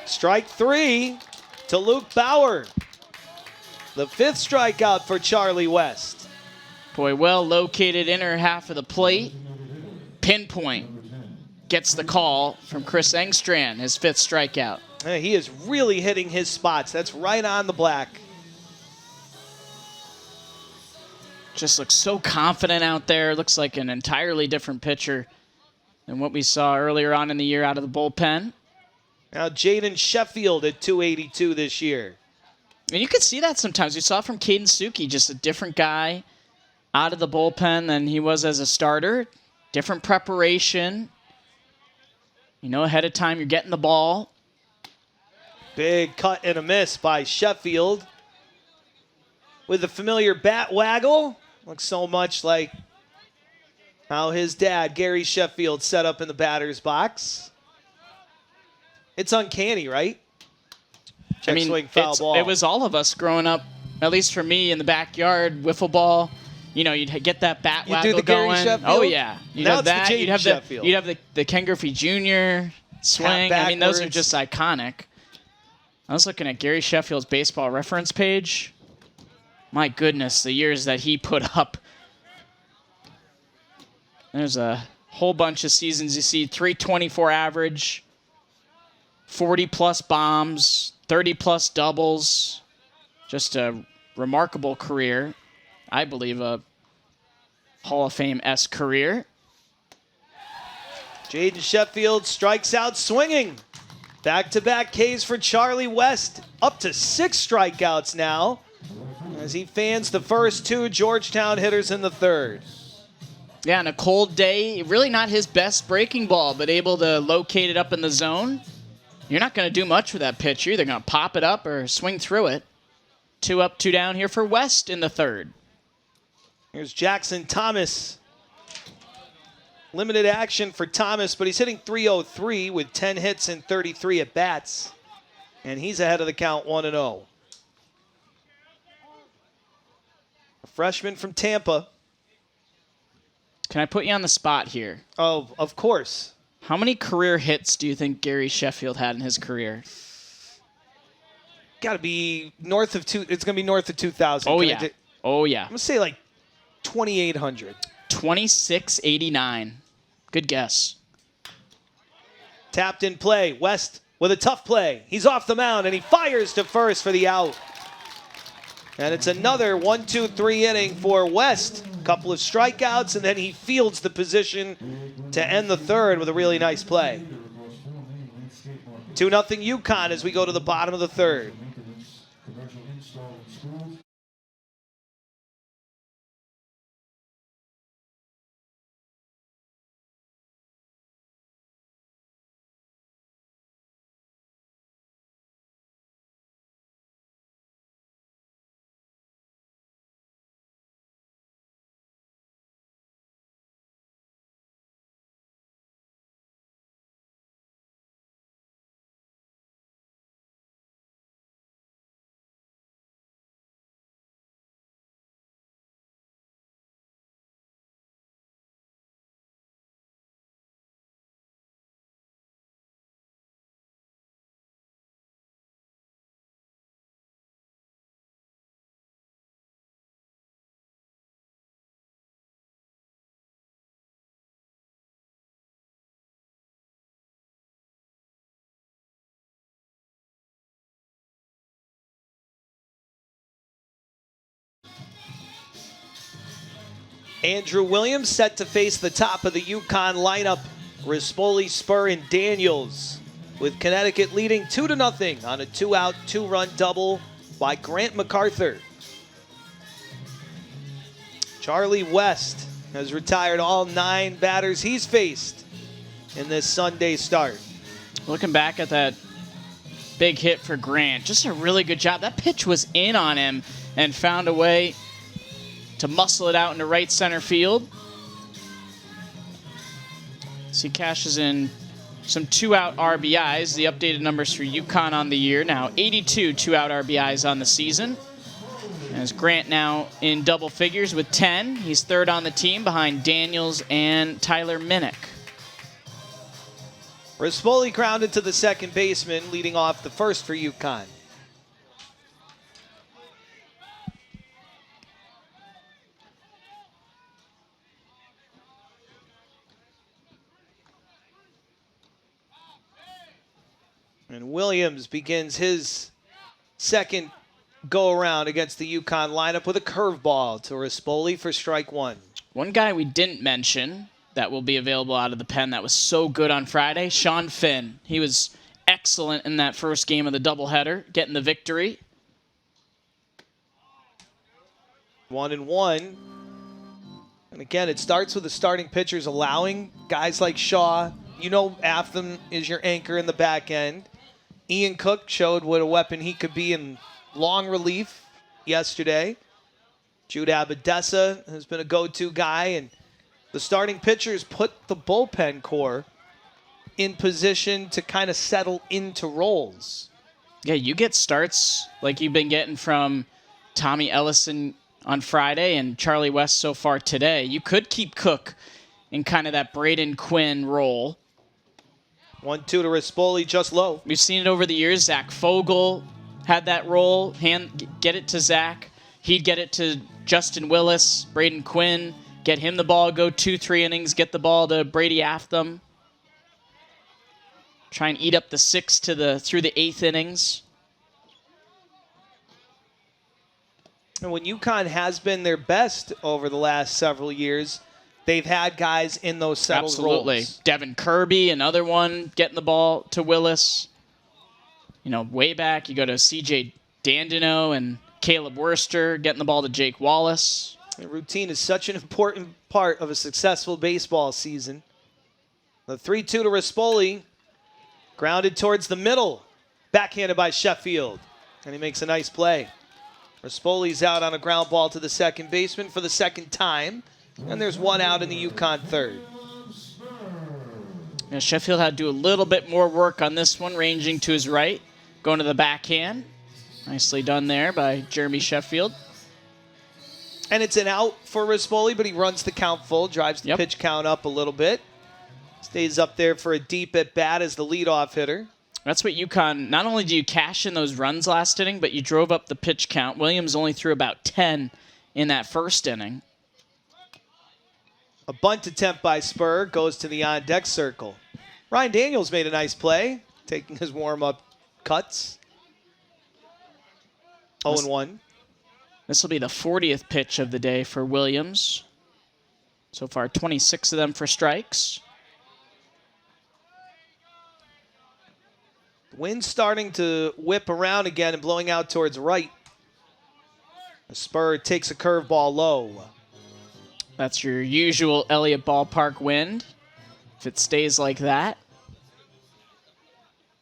Strike 3 to Luke Bauer. The 5th strikeout for Charlie West. Boy, well located inner half of the plate. Pinpoint gets the call from Chris Engstrand, his 5th strikeout. He is really hitting his spots. That's right on the black. Just looks so confident out there. Looks like an entirely different pitcher than what we saw earlier on in the year out of the bullpen. Now Jaden Sheffield at 282 this year. And you could see that sometimes. We saw from Caden Suki, just a different guy out of the bullpen than he was as a starter. Different preparation. You know, ahead of time, you're getting the ball. Big cut and a miss by Sheffield. With the familiar bat waggle. Looks so much like how his dad, Gary Sheffield, set up in the batter's box. It's uncanny, right? Check swing, foul ball. It was all of us growing up, at least for me, in the backyard, wiffle ball. You know, you'd get that bat waggle do the Gary going. Sheffield? Oh, yeah. You'd Now have it's the that. Jaden You'd have the Ken Griffey Jr. swing. I mean, those are just iconic. I was looking at Gary Sheffield's baseball reference page. My goodness, the years that he put up. There's a whole bunch of seasons. You see 324 average, 40-plus bombs, 30-plus doubles. Just a remarkable career. I believe a Hall of Fame-esque career. Jaden Sheffield strikes out swinging. Back-to-back Ks for Charlie West. Up to 6 strikeouts now as he fans the first 2 Georgetown hitters in the 3rd. Yeah, on a cold day, really not his best breaking ball, but able to locate it up in the zone. You're not going to do much with that pitch. You're either going to pop it up or swing through it. 2 up, 2 down here for West in the 3rd. Here's Jackson Thomas. Limited action for Thomas, but he's hitting .303 with 10 hits and 33 at-bats. And he's ahead of the count 1-0. A freshman from Tampa. Can I put you on the spot here? Oh, of course. How many career hits do you think Gary Sheffield had in his career? Got to be north of it's going to be north of 2,000. Oh, yeah. Oh, yeah. I'm going to say like 2,800. 2689. Good guess. Tapped in play. West with a tough play. He's off the mound, and he fires to first for the out. And it's another 1-2-3 inning for West. Couple of strikeouts, and then he fields the position to end the 3rd with a really nice play. 2-0 UConn as we go to the bottom of the 3rd. Andrew Williams set to face the top of the UConn lineup. Rispoli, Spur, and Daniels, with Connecticut leading 2-0 on a 2-out, 2-run double by Grant MacArthur. Charlie West has retired all 9 batters he's faced in this Sunday start. Looking back at that big hit for Grant, just a really good job. That pitch was in on him and found a way to muscle it out into right center field. So he cashes in some 2-out RBIs. The updated numbers for UConn on the year now 82 2-out RBIs on the season. As Grant now in double figures with 10. He's third on the team behind Daniels and Tyler Minnick. Rispoli grounded to the second baseman, leading off the first for UConn. And Williams begins his second go-around against the UConn lineup with a curveball to Rispoli for strike 1. One guy we didn't mention that will be available out of the pen that was so good on Friday, Sean Finn. He was excellent in that first game of the doubleheader, getting the victory. 1-1. And again, it starts with the starting pitchers allowing guys like Shaw. You know Atham is your anchor in the back end. Ian Cook showed what a weapon he could be in long relief yesterday. Jude Abadessa has been a go-to guy, and the starting pitchers put the bullpen core in position to kind of settle into roles. Yeah, you get starts like you've been getting from Tommy Ellison on Friday and Charlie West so far today. You could keep Cook in kind of that Braden Quinn role. 1-2 to Rispoli, just low. We've seen it over the years. Zach Fogel had that role. Get it to Zach. He'd get it to Justin Willis, Braden Quinn. Get him the ball, go 2-3 innings, get the ball to Brady Atham. Try and eat up the 6 through the 8th innings. And when UConn has been their best over the last several years, they've had guys in those settled roles. Devin Kirby, another one, getting the ball to Willis. You know, way back, you go to C.J. Dandino and Caleb Worster, getting the ball to Jake Wallace. The routine is such an important part of a successful baseball season. The 3-2 to Rispoli, grounded towards the middle, backhanded by Sheffield, and he makes a nice play. Rispoli's out on a ground ball to the second baseman for the second time, and there's 1 out in the UConn third. Yeah, Sheffield had to do a little bit more work on this one, ranging to his right, going to the backhand. Nicely done there by Jeremy Sheffield. And it's an out for Rispoli, but he runs the count full, drives the pitch count up a little bit. Stays up there for a deep at bat as the leadoff hitter. That's what UConn, not only do you cash in those runs last inning, but you drove up the pitch count. Williams only threw about 10 in that first inning. A bunt attempt by Spur goes to the on-deck circle. Ryan Daniels made a nice play, taking his warm-up cuts. 0-1. This will be the 40th pitch of the day for Williams. So far, 26 of them for strikes. The wind's starting to whip around again and blowing out towards right. The Spur takes a curveball low. That's your usual Elliott Ballpark wind. If it stays like that.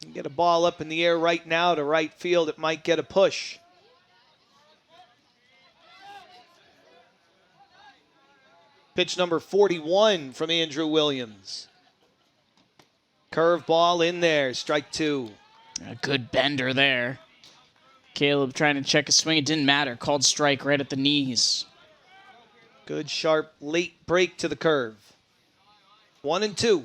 You get a ball up in the air right now to right field, it might get a push. Pitch number 41 from Andrew Williams. Curveball in there, strike 2. A good bender there. Caleb trying to check a swing. It didn't matter. Called strike right at the knees. Good, sharp, late break to the curve. 1-2.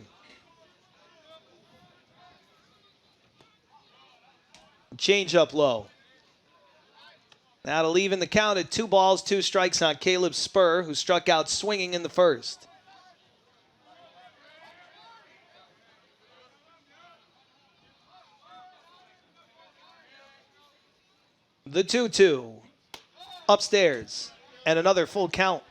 Change up low. That'll even the count at 2 balls, 2 strikes on Caleb Spur, who struck out swinging in the first. The 2-2. Upstairs. And another full count.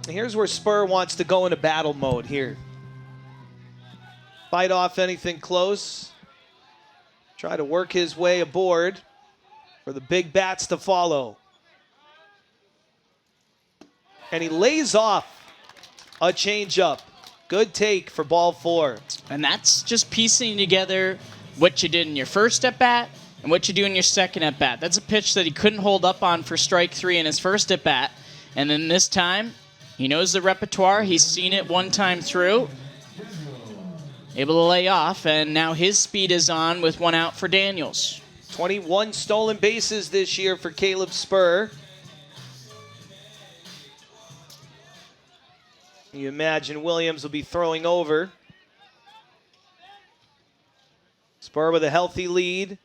Here's where Spur wants to go into battle mode here. Fight off anything close. Try to work his way aboard for the big bats to follow. And he lays off a changeup. Good take for ball 4. And that's just piecing together what you did in your first at-bat and what you do in your second at-bat. That's a pitch that he couldn't hold up on for strike 3 in his first at-bat. And then this time, he knows the repertoire. He's seen it one time through. Able to lay off, and now his speed is on with 1 out for Daniels. 21 stolen bases this year for Caleb Spur. You imagine Williams will be throwing over. Spur with a healthy lead.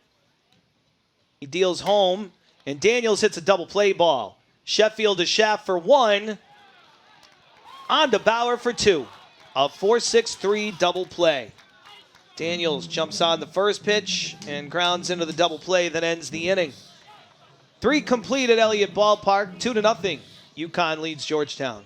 He deals home, and Daniels hits a double play ball. Sheffield to Schaff for 1. On to Bauer for 2. A 4-6-3 double play. Daniels jumps on the first pitch and grounds into the double play that ends the inning. 3 complete at Elliott Ballpark, 2-0. UConn leads Georgetown.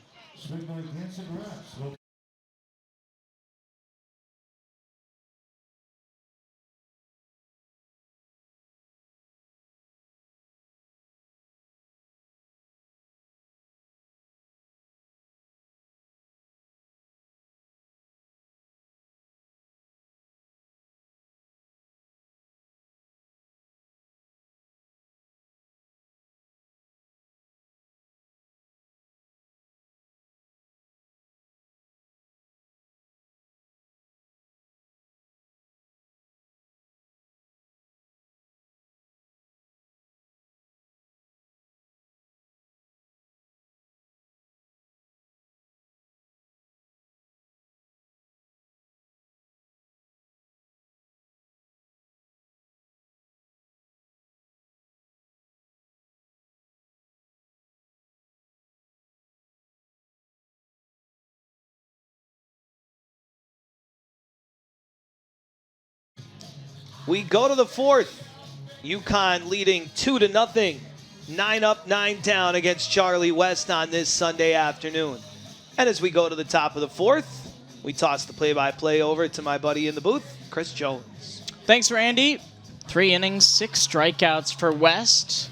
We go to the 4th. UConn leading 2-0. 9 up, 9 down against Charlie West on this Sunday afternoon. And as we go to the top of the 4th, we toss the play-by-play over to my buddy in the booth, Chris Jones. Thanks, Randy. 3 innings, 6 strikeouts for West.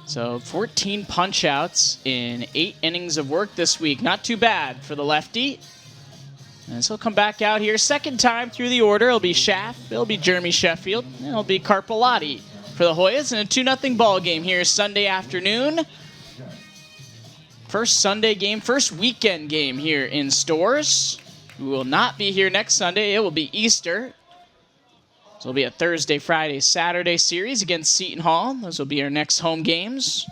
So 14 punch-outs in 8 innings of work this week. Not too bad for the lefty. And so he'll come back out here. Second time through the order. It'll be Schaff. It'll be Jeremy Sheffield. And it'll be Carpellotti for the Hoyas in a 2-0 ball game here Sunday afternoon. First Sunday game, first weekend game here in Stores. We will not be here next Sunday. It will be Easter. So it'll be a Thursday, Friday, Saturday series against Seton Hall. Those will be our next home games.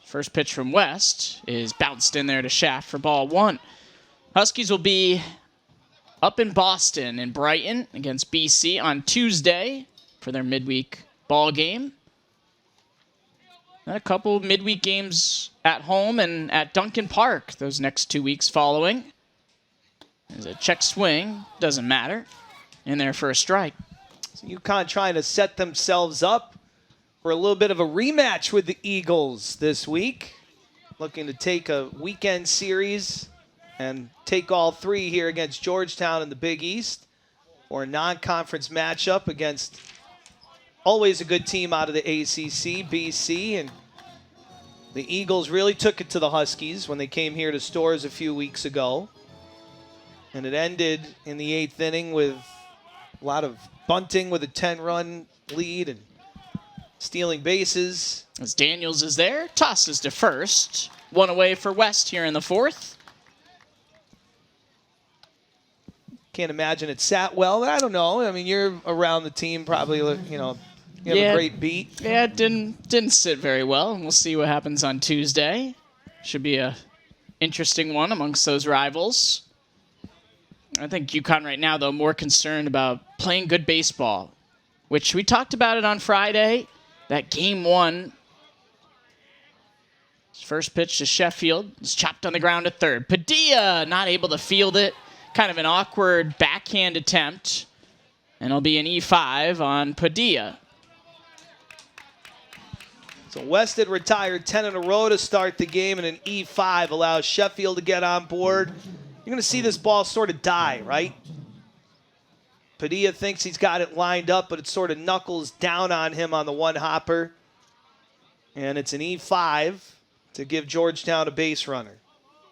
First pitch from West is bounced in there to Schaff for ball 1. Huskies will be up in Boston and Brighton against BC on Tuesday for their midweek ball game. And a couple midweek games at home and at Duncan Park those next 2 weeks following. There's a check swing, doesn't matter, in there for a strike. So UConn trying to set themselves up for a little bit of a rematch with the Eagles this week. Looking to take a weekend series and take all 3 here against Georgetown in the Big East for a non-conference matchup against always a good team out of the ACC, BC. And the Eagles really took it to the Huskies when they came here to Stores a few weeks ago. And it ended in the 8th inning with a lot of bunting with a 10-run lead and stealing bases. As Daniels is there, tosses to first. 1 away for West here in the 4th. Can't imagine it sat well, but I don't know. I mean, you're around the team, probably, you know, you have a great beat. Yeah, it didn't sit very well, and we'll see what happens on Tuesday. Should be a interesting one amongst those rivals. I think UConn right now, though, more concerned about playing good baseball, which we talked about it on Friday. That game 1, first pitch to Sheffield is chopped on the ground at third. Padilla not able to field it. Kind of an awkward backhand attempt. And it'll be an E5 on Padilla. So West had retired 10 in a row to start the game, and an E5 allows Sheffield to get on board. You're going to see this ball sort of die, right? Padilla thinks he's got it lined up, but it sort of knuckles down on him on the one hopper. And it's an E5 to give Georgetown a base runner.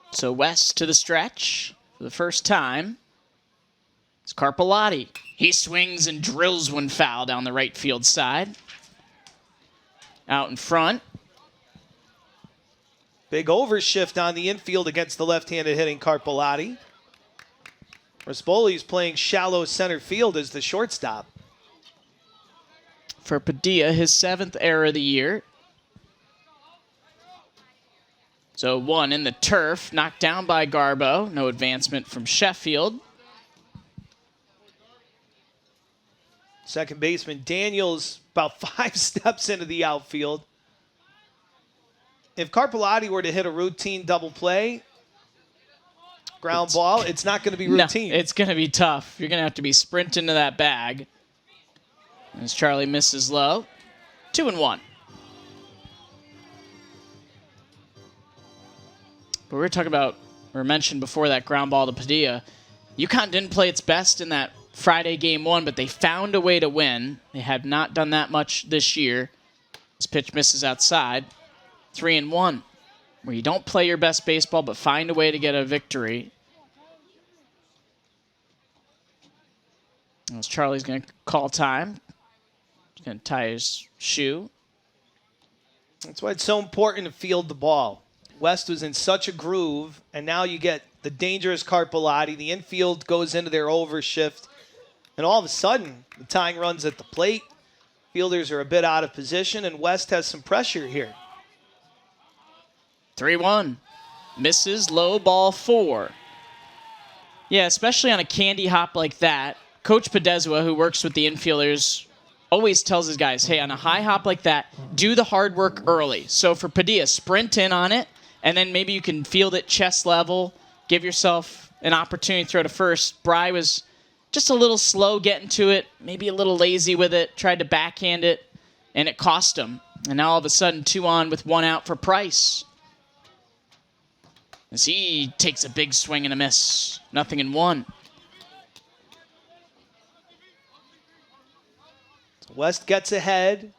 So West to the stretch for the first time. It's Carpellotti. He swings and drills one foul down the right field side. Out in front. Big overshift on the infield against the left-handed hitting Carpellotti. Rispoli's playing shallow center field as the shortstop. For Padilla, his 7th error of the year. So 1 in the turf, knocked down by Garbo. No advancement from Sheffield. Second baseman Daniels about 5 steps into the outfield. If Carpellotti were to hit a routine double play, ground ball, it's not going to be routine. No, it's going to be tough. You're going to have to be sprinting to that bag. As Charlie misses low. 2-1. But we were talking about, or mentioned before that ground ball to Padilla. UConn didn't play its best in that Friday game 1, but they found a way to win. They have not done that much this year. This pitch misses outside. 3-1, where you don't play your best baseball, but find a way to get a victory. As Charlie's going to call time. He's going to tie his shoe. That's why it's so important to field the ball. West was in such a groove, and now you get the dangerous Carpellotti. The infield goes into their overshift, and all of a sudden, the tying runs at the plate. Fielders are a bit out of position, and West has some pressure here. 3-1. Misses, low, ball 4. Yeah, especially on a candy hop like that. Coach Podeswa, who works with the infielders, always tells his guys, hey, on a high hop like that, do the hard work early. So for Padilla, sprint in on it, and then maybe you can field it chest level, give yourself an opportunity to throw to first. Bry was just a little slow getting to it, maybe a little lazy with it, tried to backhand it, and it cost him. And now all of a sudden, 2 on with 1 out for Price. As he takes a big swing and a miss. 0-1. So West gets ahead.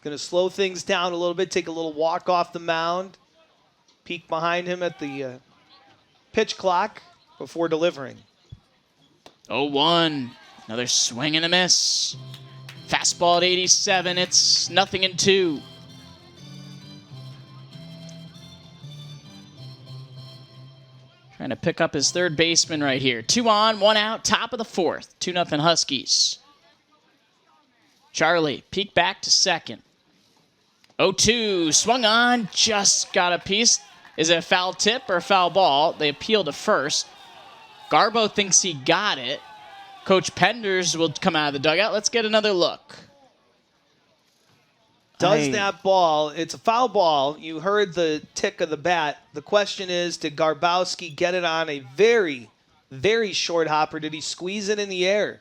Going to slow things down a little bit, take a little walk off the mound. Peek behind him at the pitch clock before delivering. 0-1. Another swing and a miss. Fastball at 87. It's 0-2. Trying to pick up his third baseman right here. 2 on, 1 out, top of the 4th. 2-0 Huskies. Charlie, peek back to second. 0-2, swung on, just got a piece. Is it a foul tip or a foul ball? They appeal to first. Garbo thinks he got it. Coach Penders will come out of the dugout. Let's get another look. Does that ball, it's a foul ball. You heard the tick of the bat. The question is, did Garbowski get it on a very, very short hopper? Did he squeeze it in the air?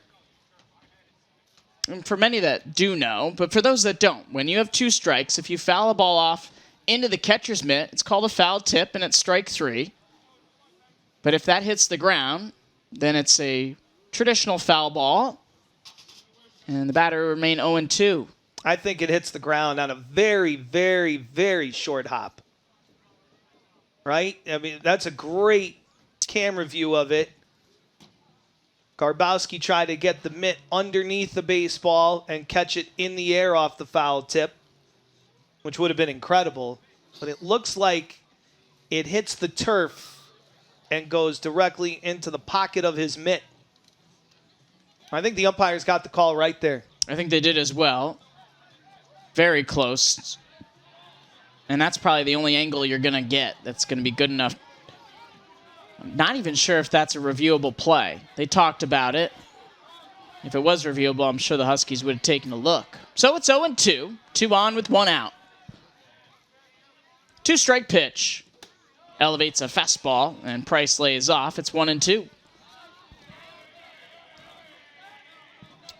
And for many that do know, but for those that don't, when you have 2 strikes, if you foul a ball off into the catcher's mitt, it's called a foul tip, and it's strike 3. But if that hits the ground, then it's a traditional foul ball, and the batter will remain 0-2. I think it hits the ground on a very, very, very short hop. Right? I mean, that's a great camera view of it. Garbowski tried to get the mitt underneath the baseball and catch it in the air off the foul tip, which would have been incredible. But it looks like it hits the turf and goes directly into the pocket of his mitt. I think the umpires got the call right there. I think they did as well. Very close. And that's probably the only angle you're going to get that's going to be good enough. I'm not even sure if that's a reviewable play. They talked about it. If it was reviewable, I'm sure the Huskies would have taken a look. So it's 0-2. 2 on with 1 out. 2-strike pitch. Elevates a fastball, and Price lays off. It's 1-2.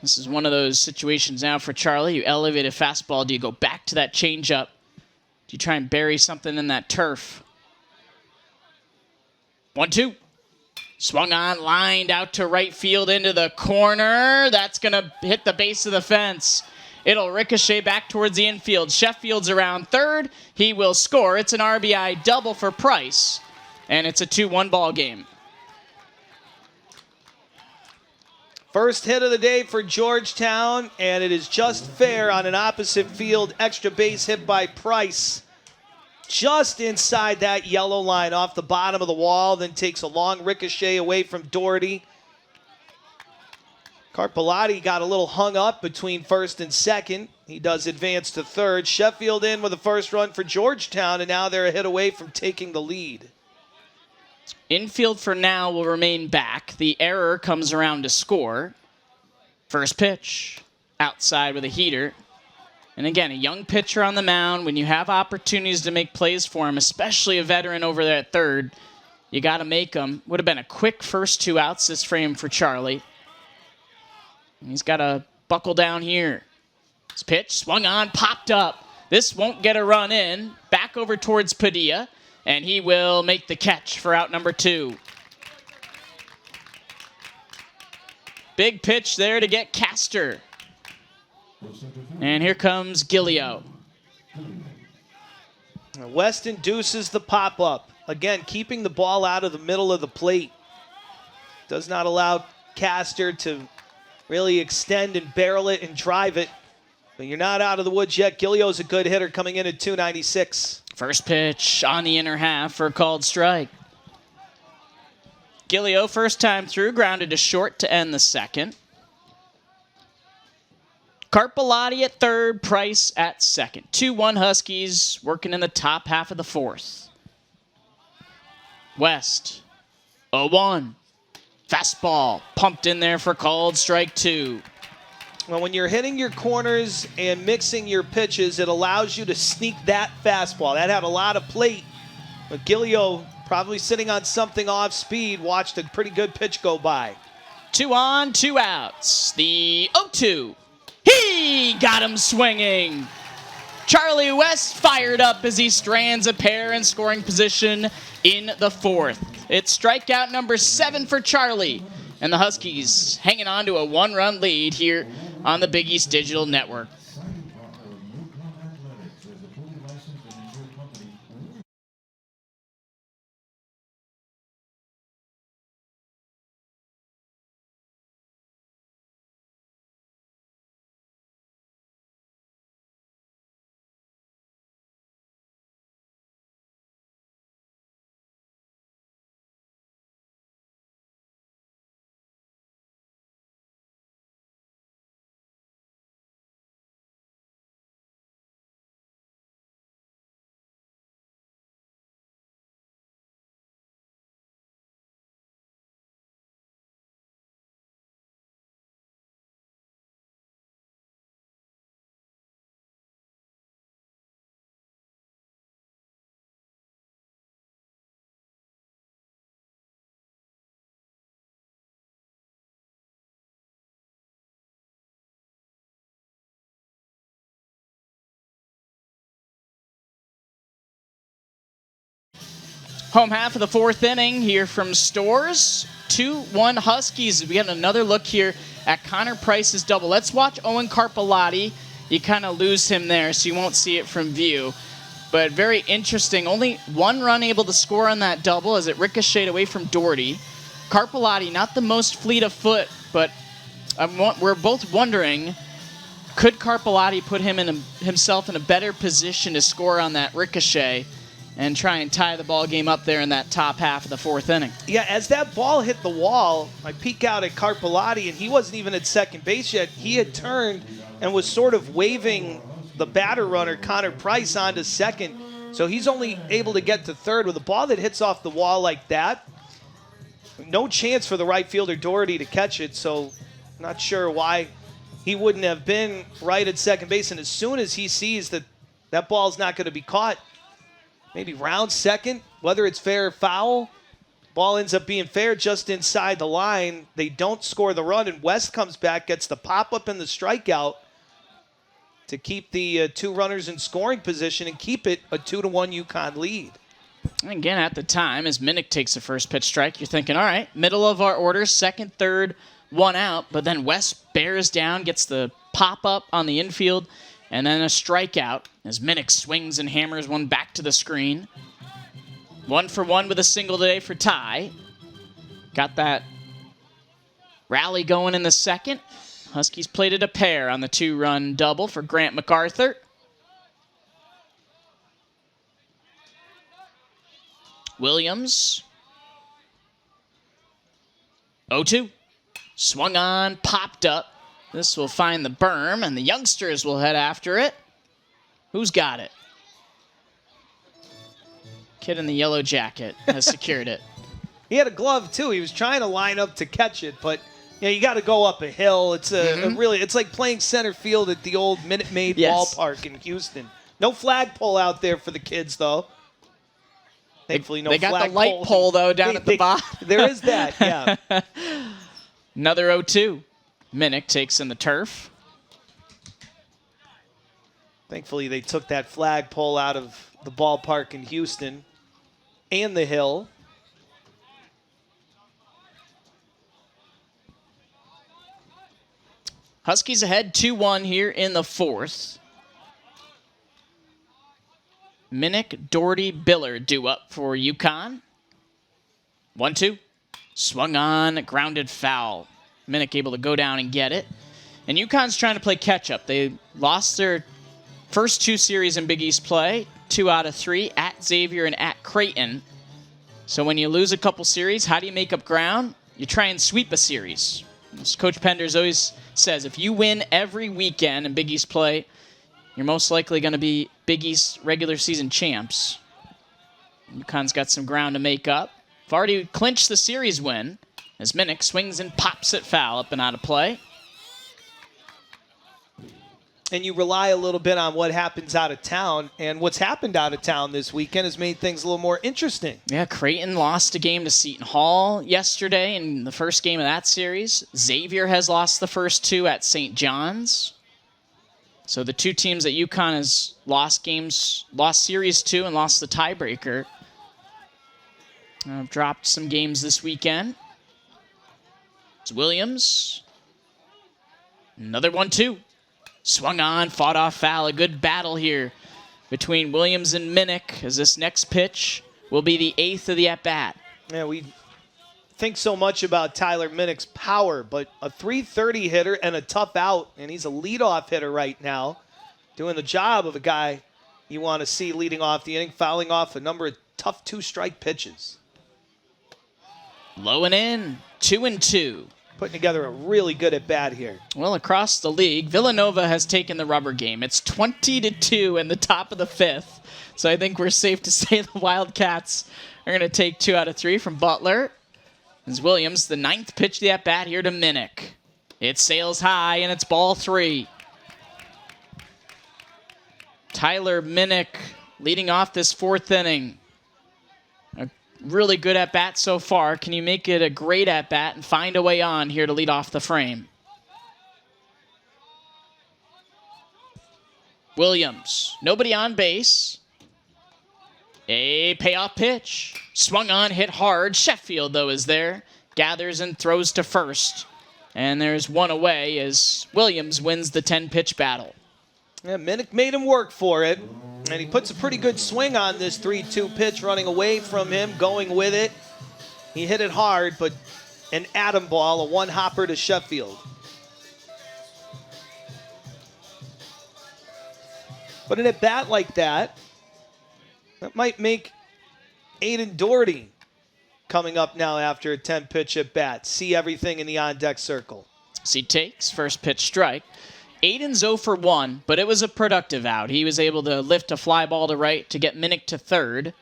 This is one of those situations now for Charlie. You elevate a fastball. Do you go back to that changeup Do you try and bury something in that turf? 1-2. Swung on, lined out to right field into the corner. That's going to hit the base of the fence. It'll ricochet back towards the infield. Sheffield's around third. He will score. It's an RBI double for Price, and it's a 2-1 ball game. First hit of the day for Georgetown, and it is just fair on an opposite field extra base hit by Price. Just inside that yellow line off the bottom of the wall, then takes a long ricochet away from Doherty. Carpellotti got a little hung up between first and second. He does advance to third. Sheffield in with the first run for Georgetown, and now they're a hit away from taking the lead. Infield for now will remain back. The error comes around to score. First pitch, outside with a heater. And again, a young pitcher on the mound, when you have opportunities to make plays for him, especially a veteran over there at third, you got to make them. Would have been a quick first 2 outs this frame for Charlie. And he's got to buckle down here. His pitch swung on, popped up. This won't get a run in. Back over towards Padilla, and he will make the catch for out number 2. Big pitch there to get Castor. And here comes Gilio. West induces the pop-up. Again, keeping the ball out of the middle of the plate. Does not allow Castor to really extend and barrel it and drive it. But you're not out of the woods yet. Gilio's a good hitter coming in at 296. First pitch on the inner half for a called strike. Gilio, first time through, grounded to short to end the second. Carpellotti at third, Price at second. 2-1 Huskies working in the top half of the fourth. West, 0-1. Fastball pumped in there for called strike 2. Well, when you're hitting your corners and mixing your pitches, it allows you to sneak that fastball. That had a lot of plate, but Gilio, probably sitting on something off speed, watched a pretty good pitch go by. 2 on, 2 outs. The 0-2. He got him swinging. Charlie West fired up as he strands a pair in scoring position in the fourth. It's strikeout number 7 for Charlie. And the Huskies hanging on to a 1-run lead here on the Big East Digital Network. Home half of the fourth inning here from Stores. 2-1 Huskies. We got another look here at Connor Price's double. Let's watch Owen Carpellotti. You kind of lose him there, so you won't see it from view. But very interesting. Only 1 run able to score on that double as it ricocheted away from Doherty. Carpellotti, not the most fleet of foot, but we're both wondering, could Carpellotti put himself in a better position to score on that ricochet and try and tie the ball game up there in that top half of the fourth inning? Yeah, as that ball hit the wall, I peek out at Carpellotti, and he wasn't even at second base yet. He had turned and was sort of waving the batter runner, Connor Price, onto second. So he's only able to get to third. With a ball that hits off the wall like that, no chance for the right fielder Doherty to catch it. So not sure why he wouldn't have been right at second base. And as soon as he sees that that ball's not going to be caught, maybe round second, whether it's fair or foul. Ball ends up being fair just inside the line. They don't score the run, and West comes back, gets the pop-up and the strikeout. to keep the 2 runners in scoring position and keep it a 2-1 UConn lead. Again, at the time, as Minnick takes the first pitch strike, you're thinking, all right, middle of our order, second, third, 1 out. But then West bears down, gets the pop-up on the infield, and then a strikeout as Minnick swings and hammers one back to the screen. 1 for 1 with a single today for Ty. Got that rally going in the second. Huskies plated a pair on the 2-run double for Grant MacArthur. Williams. 0-2. Swung on, popped up. This will find the berm, and the youngsters will head after it. Who's got it? Kid in the yellow jacket has secured it. He had a glove, too. He was trying to line up to catch it, but you got to go up a hill. It's it's like playing center field at the old Minute Maid ballpark in Houston. No flagpole out there for the kids, though. Thankfully, no flagpole. They got the light pole, though, down at the bottom. There is that, yeah. Another 0-2. Minnick takes in the turf. Thankfully, they took that flagpole out of the ballpark in Houston and the hill. Huskies ahead 2-1 here in the 4th. Minnick, Doherty, Billard due up for UConn. 1-2. Swung on, grounded foul. Minnick able to go down and get it. And UConn's trying to play catch-up. They lost their first 2 series in Big East play, 2 out of 3, at Xavier and at Creighton. So when you lose a couple series, how do you make up ground? You try and sweep a series. As Coach Penders always says, if you win every weekend in Big East play, you're most likely going to be Big East regular season champs. UConn's got some ground to make up. They've already clinched the series win as Minnick swings and pops it foul up and out of play. And you rely a little bit on what happens out of town. And what's happened out of town this weekend has made things a little more interesting. Yeah, Creighton lost a game to Seton Hall yesterday in the first game of that series. Xavier has lost the first 2 at St. John's. So the 2 teams that UConn has lost series to and lost the tiebreaker. I've dropped some games this weekend. It's Williams. Another 1-2. Swung on, fought off foul. A good battle here between Williams and Minnick as this next pitch will be the 8th of the at-bat. Yeah, we think so much about Tyler Minnick's power, but a .330 hitter and a tough out, and he's a leadoff hitter right now, doing the job of a guy you want to see leading off the inning, fouling off a number of tough 2-strike pitches. Low and in, 2-2. Putting together a really good at-bat here. Well, across the league, Villanova has taken the rubber game. It's 20-2 in the top of the 5th. So I think we're safe to say the Wildcats are going to take 2 out of 3 from Butler. As Williams, the 9th pitch of the at-bat here to Minnick. It sails high, and it's ball 3. Tyler Minnick leading off this 4th inning. A really good at-bat so far. Can you make it a great at-bat and find a way on here to lead off the frame? Williams, nobody on base. A payoff pitch. Swung on, hit hard. Sheffield, though, is there. Gathers and throws to first. And there's one away as Williams wins the 10-pitch battle. Yeah, Minnick made him work for it. And he puts a pretty good swing on this 3-2 pitch, running away from him, going with it. He hit it hard, but an atom ball, a one-hopper to Sheffield. But an at-bat like that might make Aiden Doherty coming up now after a 10-pitch at-bat. See everything in the on-deck circle. So he takes first pitch strike. Aiden's 0 for 1, but it was a productive out. He was able to lift a fly ball to right to get Minnick to third.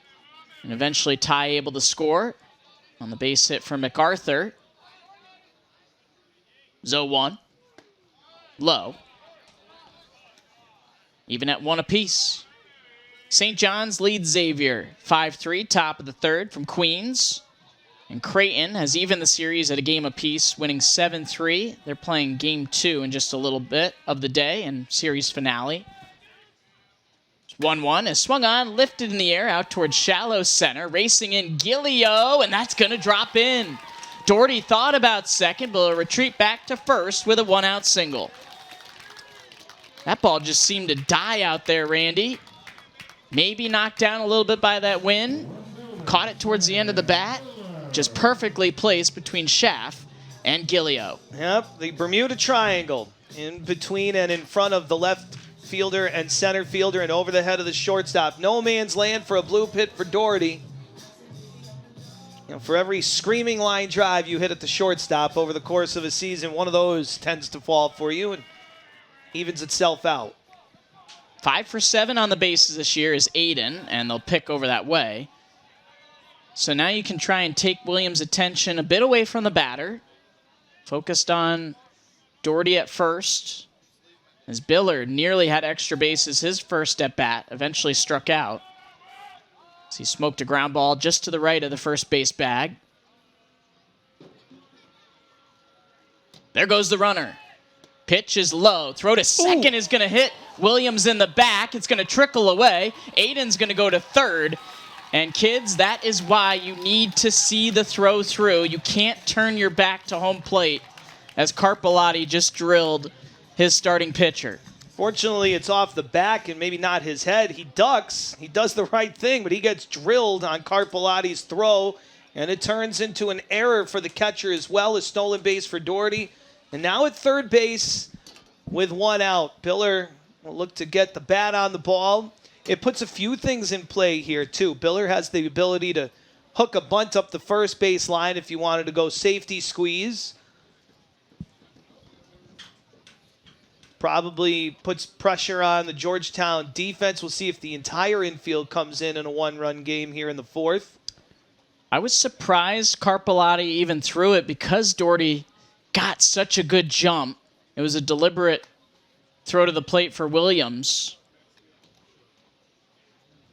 And eventually Ty able to score on the base hit from MacArthur. 0-1. Low. Even at 1 apiece. St. John's leads Xavier. 5-3, top of the 3rd from Queens. And Creighton has evened the series at a game apiece, winning 7-3. They're playing game 2 in just a little bit of the day and series finale. 1-1 is swung on, lifted in the air out towards shallow center. Racing in Gilio, and that's going to drop in. Doherty thought about second, but will retreat back to first with a 1-out single. That ball just seemed to die out there, Randy. Maybe knocked down a little bit by that wind. Caught it towards the end of the bat. Just perfectly placed between Schaff and Gilio. Yep, the Bermuda Triangle in between and in front of the left fielder and center fielder and over the head of the shortstop. No man's land for a blue pit for Doherty. You know, for every screaming line drive you hit at the shortstop over the course of a season, one of those tends to fall for you and evens itself out. 5 for 7 on the bases this year is Aiden, and they'll pick over that way. So now you can try and take Williams' attention a bit away from the batter. Focused on Doherty at first. As Biller nearly had extra bases his first at bat, eventually struck out. As he smoked a ground ball just to the right of the first base bag. There goes the runner. Pitch is low. Throw to second is going to hit Williams in the back. It's going to trickle away. Aiden's going to go to third. And kids, that is why you need to see the throw through. You can't turn your back to home plate as Carpellotti just drilled his starting pitcher. Fortunately, it's off the back and maybe not his head. He ducks. He does the right thing, but he gets drilled on Carpellotti's throw, and it turns into an error for the catcher as well, a stolen base for Doherty. And now at third base with 1 out. Biller will look to get the bat on the ball. It puts a few things in play here, too. Biller has the ability to hook a bunt up the first base line if you wanted to go safety squeeze. Probably puts pressure on the Georgetown defense. We'll see if the entire infield comes in a 1-run game here in the 4th. I was surprised Carpellotti even threw it because Doherty got such a good jump. It was a deliberate throw to the plate for Williams.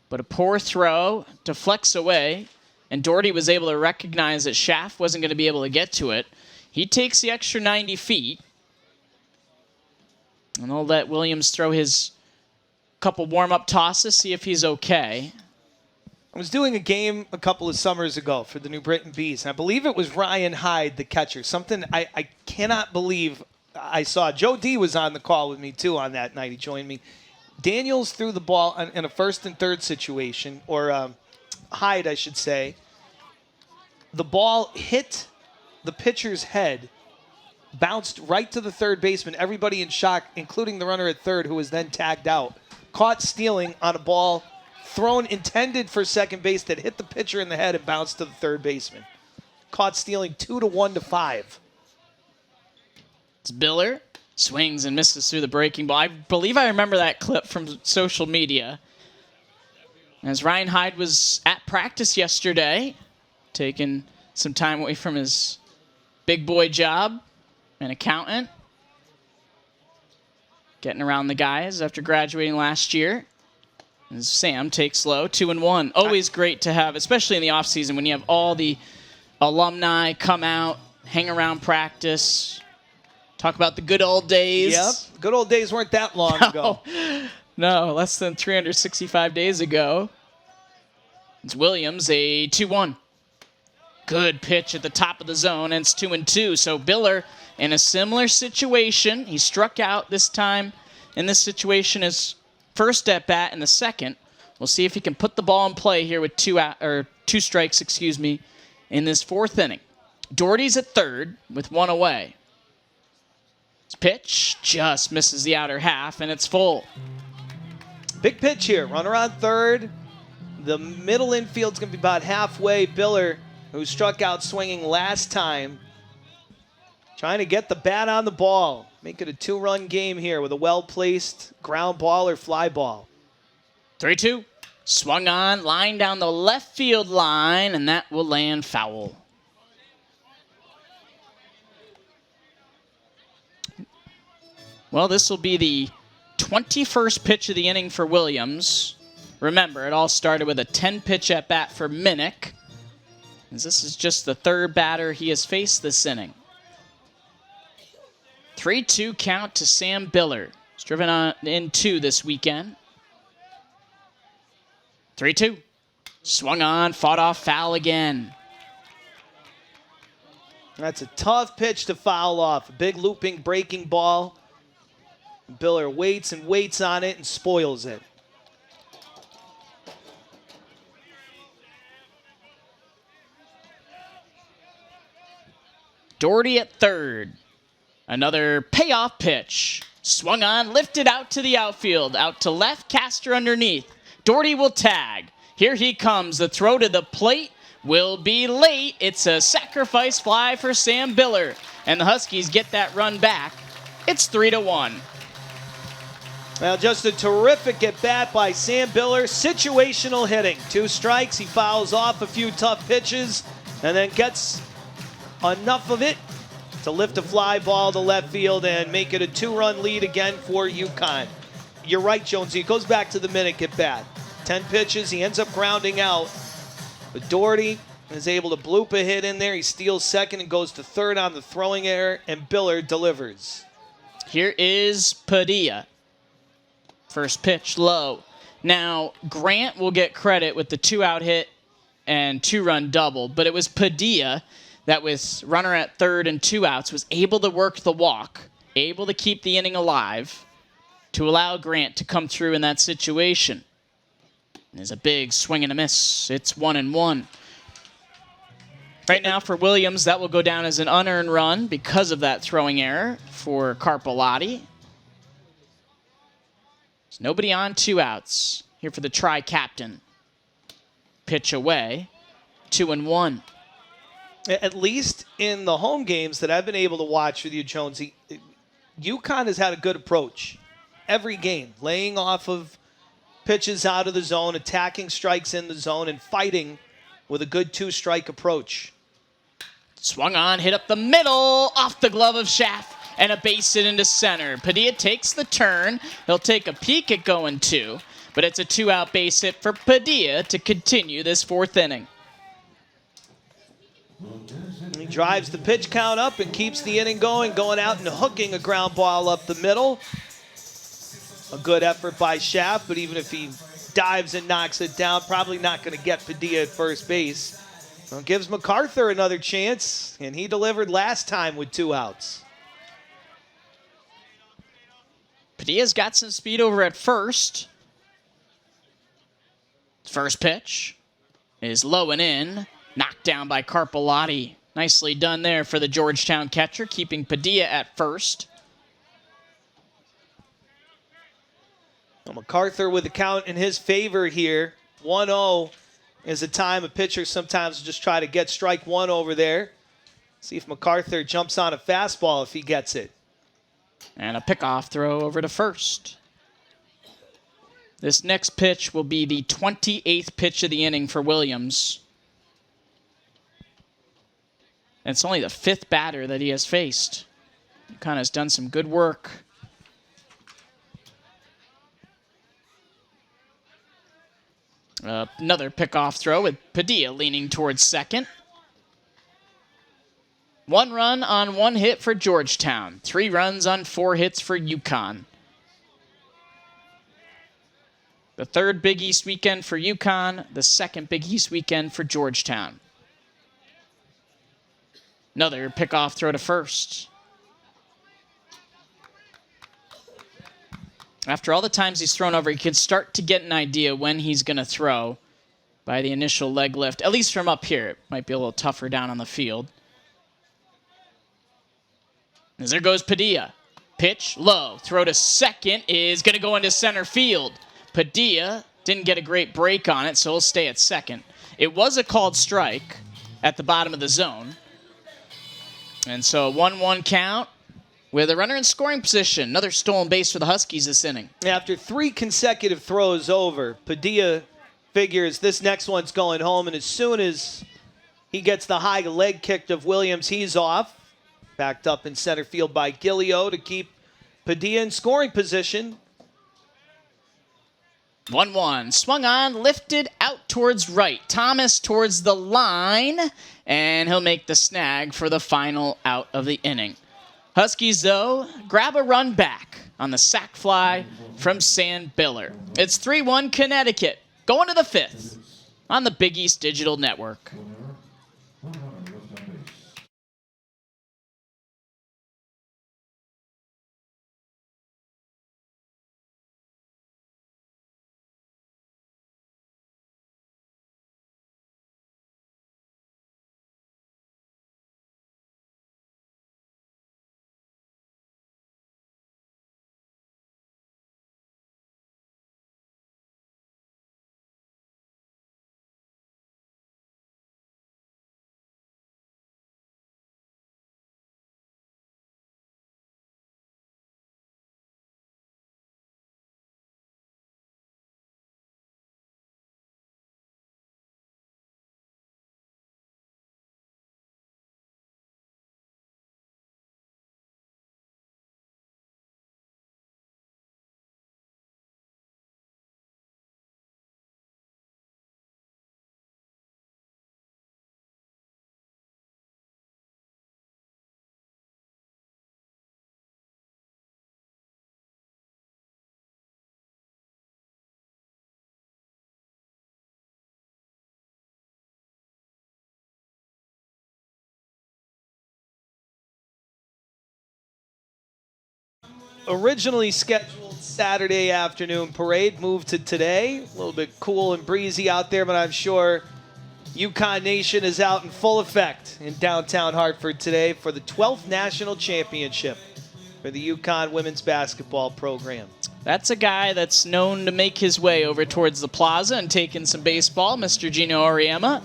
But a poor throw deflects away, and Doherty was able to recognize that Schaff wasn't going to be able to get to it. He takes the extra 90 feet. And they'll let Williams throw his couple warm-up tosses, see if he's okay. I was doing a game a couple of summers ago for the New Britain Bees, and I believe it was Ryan Hyde, the catcher. Something I cannot believe I saw. Joe D was on the call with me, too, on that night. He joined me. Daniels threw the ball in a first and third situation, or Hyde, I should say. The ball hit the pitcher's head, bounced right to the third baseman. Everybody in shock, including the runner at third, who was then tagged out. Caught stealing on a ball thrown intended for second base that hit the pitcher in the head and bounced to the third baseman. Caught stealing 2-1 to 5. It's Biller. Swings and misses through the breaking ball. I believe I remember that clip from social media. As Ryan Hyde was at practice yesterday, taking some time away from his big boy job, an accountant, getting around the guys after graduating last year. As Sam takes low, 2-1. Always great to have, especially in the offseason when you have all the alumni come out, hang around practice, talk about the good old days. Yep, good old days weren't that long ago. No, less than 365 days ago. It's Williams, a 2-1. Good pitch at the top of the zone, and it's 2-2. So Biller in a similar situation. He struck out this time. In this situation, his first at bat and the second. We'll see if he can put the ball in play here with two strikes, in this 4th inning. Doherty's at third with 1 away. His pitch just misses the outer half, and it's full. Big pitch here. Runner on third. The middle infield's going to be about halfway. Biller, who struck out swinging last time, trying to get the bat on the ball. Make it a 2-run game here with a well-placed ground ball or fly ball. 3-2. Swung on, line down the left field line, and that will land foul. Well, this will be the 21st pitch of the inning for Williams. Remember, it all started with a 10-pitch at-bat for Minnick. as this is just the third batter he has faced this inning. 3-2 count to Sam Biller. He's driven on in 2 this weekend. 3-2. Swung on, fought off, foul again. That's a tough pitch to foul off. A big looping, breaking ball. Biller waits and waits on it and spoils it. Doherty at third. Another payoff pitch. Swung on, lifted out to the outfield. Out to left, Castor underneath. Doherty will tag. Here he comes. The throw to the plate will be late. It's a sacrifice fly for Sam Biller. And the Huskies get that run back. It's 3-1. Well, just a terrific at-bat by Sam Biller. Situational hitting. 2 strikes. He fouls off a few tough pitches and then gets enough of it to lift a fly ball to left field and make it a 2-run lead again for UConn. You're right, Jonesy. It goes back to the minute at bat. 10 pitches. He ends up grounding out. But Doherty is able to bloop a hit in there. He steals second and goes to third on the throwing error, and Biller delivers. Here is Padilla. First pitch low. Now, Grant will get credit with the 2-out hit and 2-run double, but it was Padilla that, with runner at third and 2 outs, was able to work the walk, able to keep the inning alive to allow Grant to come through in that situation. There's a big swing and a miss. It's 1-1. Right now for Williams, that will go down as an unearned run because of that throwing error for Carpellotti. There's nobody on, 2 outs. Here for the tri-captain. Pitch away. 2-1. At least in the home games that I've been able to watch with you, Jonesy, UConn has had a good approach every game, laying off of pitches out of the zone, attacking strikes in the zone, and fighting with a good 2-strike approach. Swung on, hit up the middle, off the glove of Schaff, and a base hit into center. Padilla takes the turn. He'll take a peek at going 2, but it's a 2-out base hit for Padilla to continue this 4th inning. He drives the pitch count up and keeps the inning going out and hooking a ground ball up the middle. A good effort by Schaff, but even if he dives and knocks it down, probably not going to get Padilla at first base. Well, gives MacArthur another chance, and he delivered last time with 2 outs. Padilla's got some speed over at first. First pitch is low and in. Knocked down by Carpellotti. Nicely done there for the Georgetown catcher, keeping Padilla at first. Well, MacArthur with the count in his favor here. 1-0 is a time a pitcher sometimes just try to get strike 1 over there. See if MacArthur jumps on a fastball if he gets it. And a pickoff throw over to first. This next pitch will be the 28th pitch of the inning for Williams. And it's only the 5th batter that he has faced. UConn has done some good work. Another pickoff throw with Padilla leaning towards second. 1 run on 1 hit for Georgetown. 3 runs on 4 hits for UConn. The 3rd Big East weekend for UConn. The 2nd Big East weekend for Georgetown. Another pickoff throw to first. After all the times he's thrown over, he can start to get an idea when he's going to throw by the initial leg lift, at least from up here. It might be a little tougher down on the field. As there goes Padilla. Pitch low. Throw to second is going to go into center field. Padilla didn't get a great break on it, so he'll stay at second. It was a called strike at the bottom of the zone. And so a 1-1 count with a runner in scoring position. Another stolen base for the Huskies this inning. After 3 consecutive throws over, Padilla figures this next one's going home, and as soon as he gets the high leg kick of Williams, he's off. Backed up in center field by Gilio to keep Padilla in scoring position. 1-1. Swung on, lifted out towards right. Thomas towards the line, and he'll make the snag for the final out of the inning. Huskies, though, grab a run back on the sac fly from Sam Biller. It's 3-1 Connecticut, going to the 5th on the Big East Digital Network. Originally scheduled Saturday afternoon parade moved to today. A little bit cool and breezy out there, but I'm sure UConn Nation is out in full effect in downtown Hartford today for the 12th national championship for the UConn women's basketball program. That's a guy that's known to make his way over towards the plaza and take in some baseball, Mr. Gino Auriemma.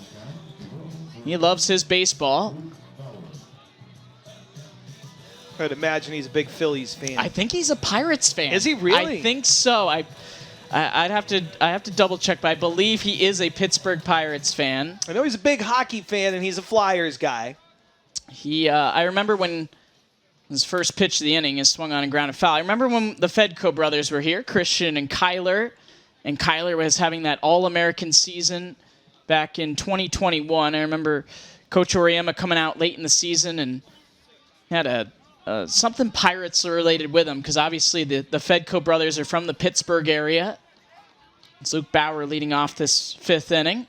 He loves his baseball. I'd imagine he's a big Phillies fan. I think he's a Pirates fan. Is he really? I think so. I'd have to double check, but I believe he is a Pittsburgh Pirates fan. I know he's a big hockey fan, and he's a Flyers guy. I remember when his first pitch of the inning is swung on and grounded foul. I remember when the Fedco brothers were here, Christian and Kyler was having that All-American season back in 2021. I remember Coach Auriemma coming out late in the season and had something Pirates related with him, because obviously the Fedco brothers are from the Pittsburgh area. It's Luke Bauer leading off this 5th inning.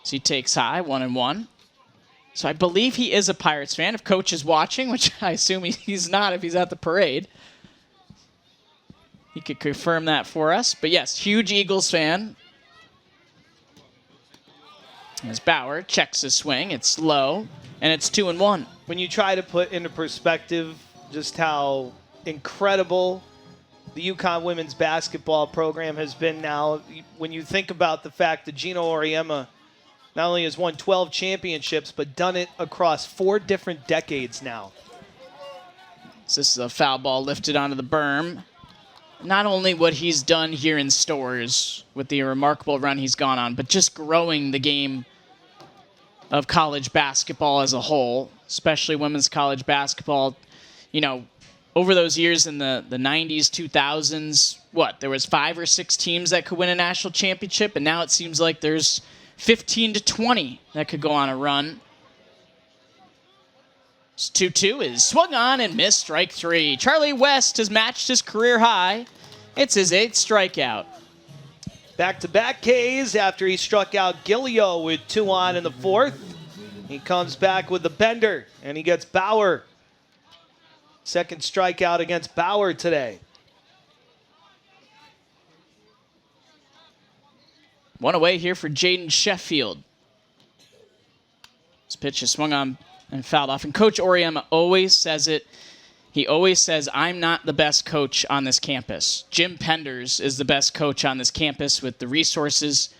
So he takes high, 1-1. So I believe he is a Pirates fan. If Coach is watching, which I assume he's not if he's at the parade, he could confirm that for us. But yes, huge Eagles fan. As Bauer checks his swing, it's low, and it's 2-1. When you try to put into perspective just how incredible the UConn women's basketball program has been now, when you think about the fact that Gino Auriemma not only has won 12 championships, but done it across 4 different decades now. So this is a foul ball lifted onto the berm. Not only what he's done here in Storrs with the remarkable run he's gone on, but just growing the game of college basketball as a whole, especially women's college basketball. You know, over those years in the 90s, 2000s, there was 5 or 6 teams that could win a national championship, and now it seems like there's 15 to 20 that could go on a run. 2-2 is swung on and missed, strike 3. Charlie West has matched his career high. It's his 8th strikeout. Back-to-back Ks after he struck out Gilio with 2 on in the 4th. He comes back with the bender, and he gets Bauer. Second strikeout against Bauer today. 1 away here for Jaden Sheffield. This pitch is swung on and fouled off. And Coach Auriemma always says it. He always says, I'm not the best coach on this campus. Jim Penders is the best coach on this campus with the resources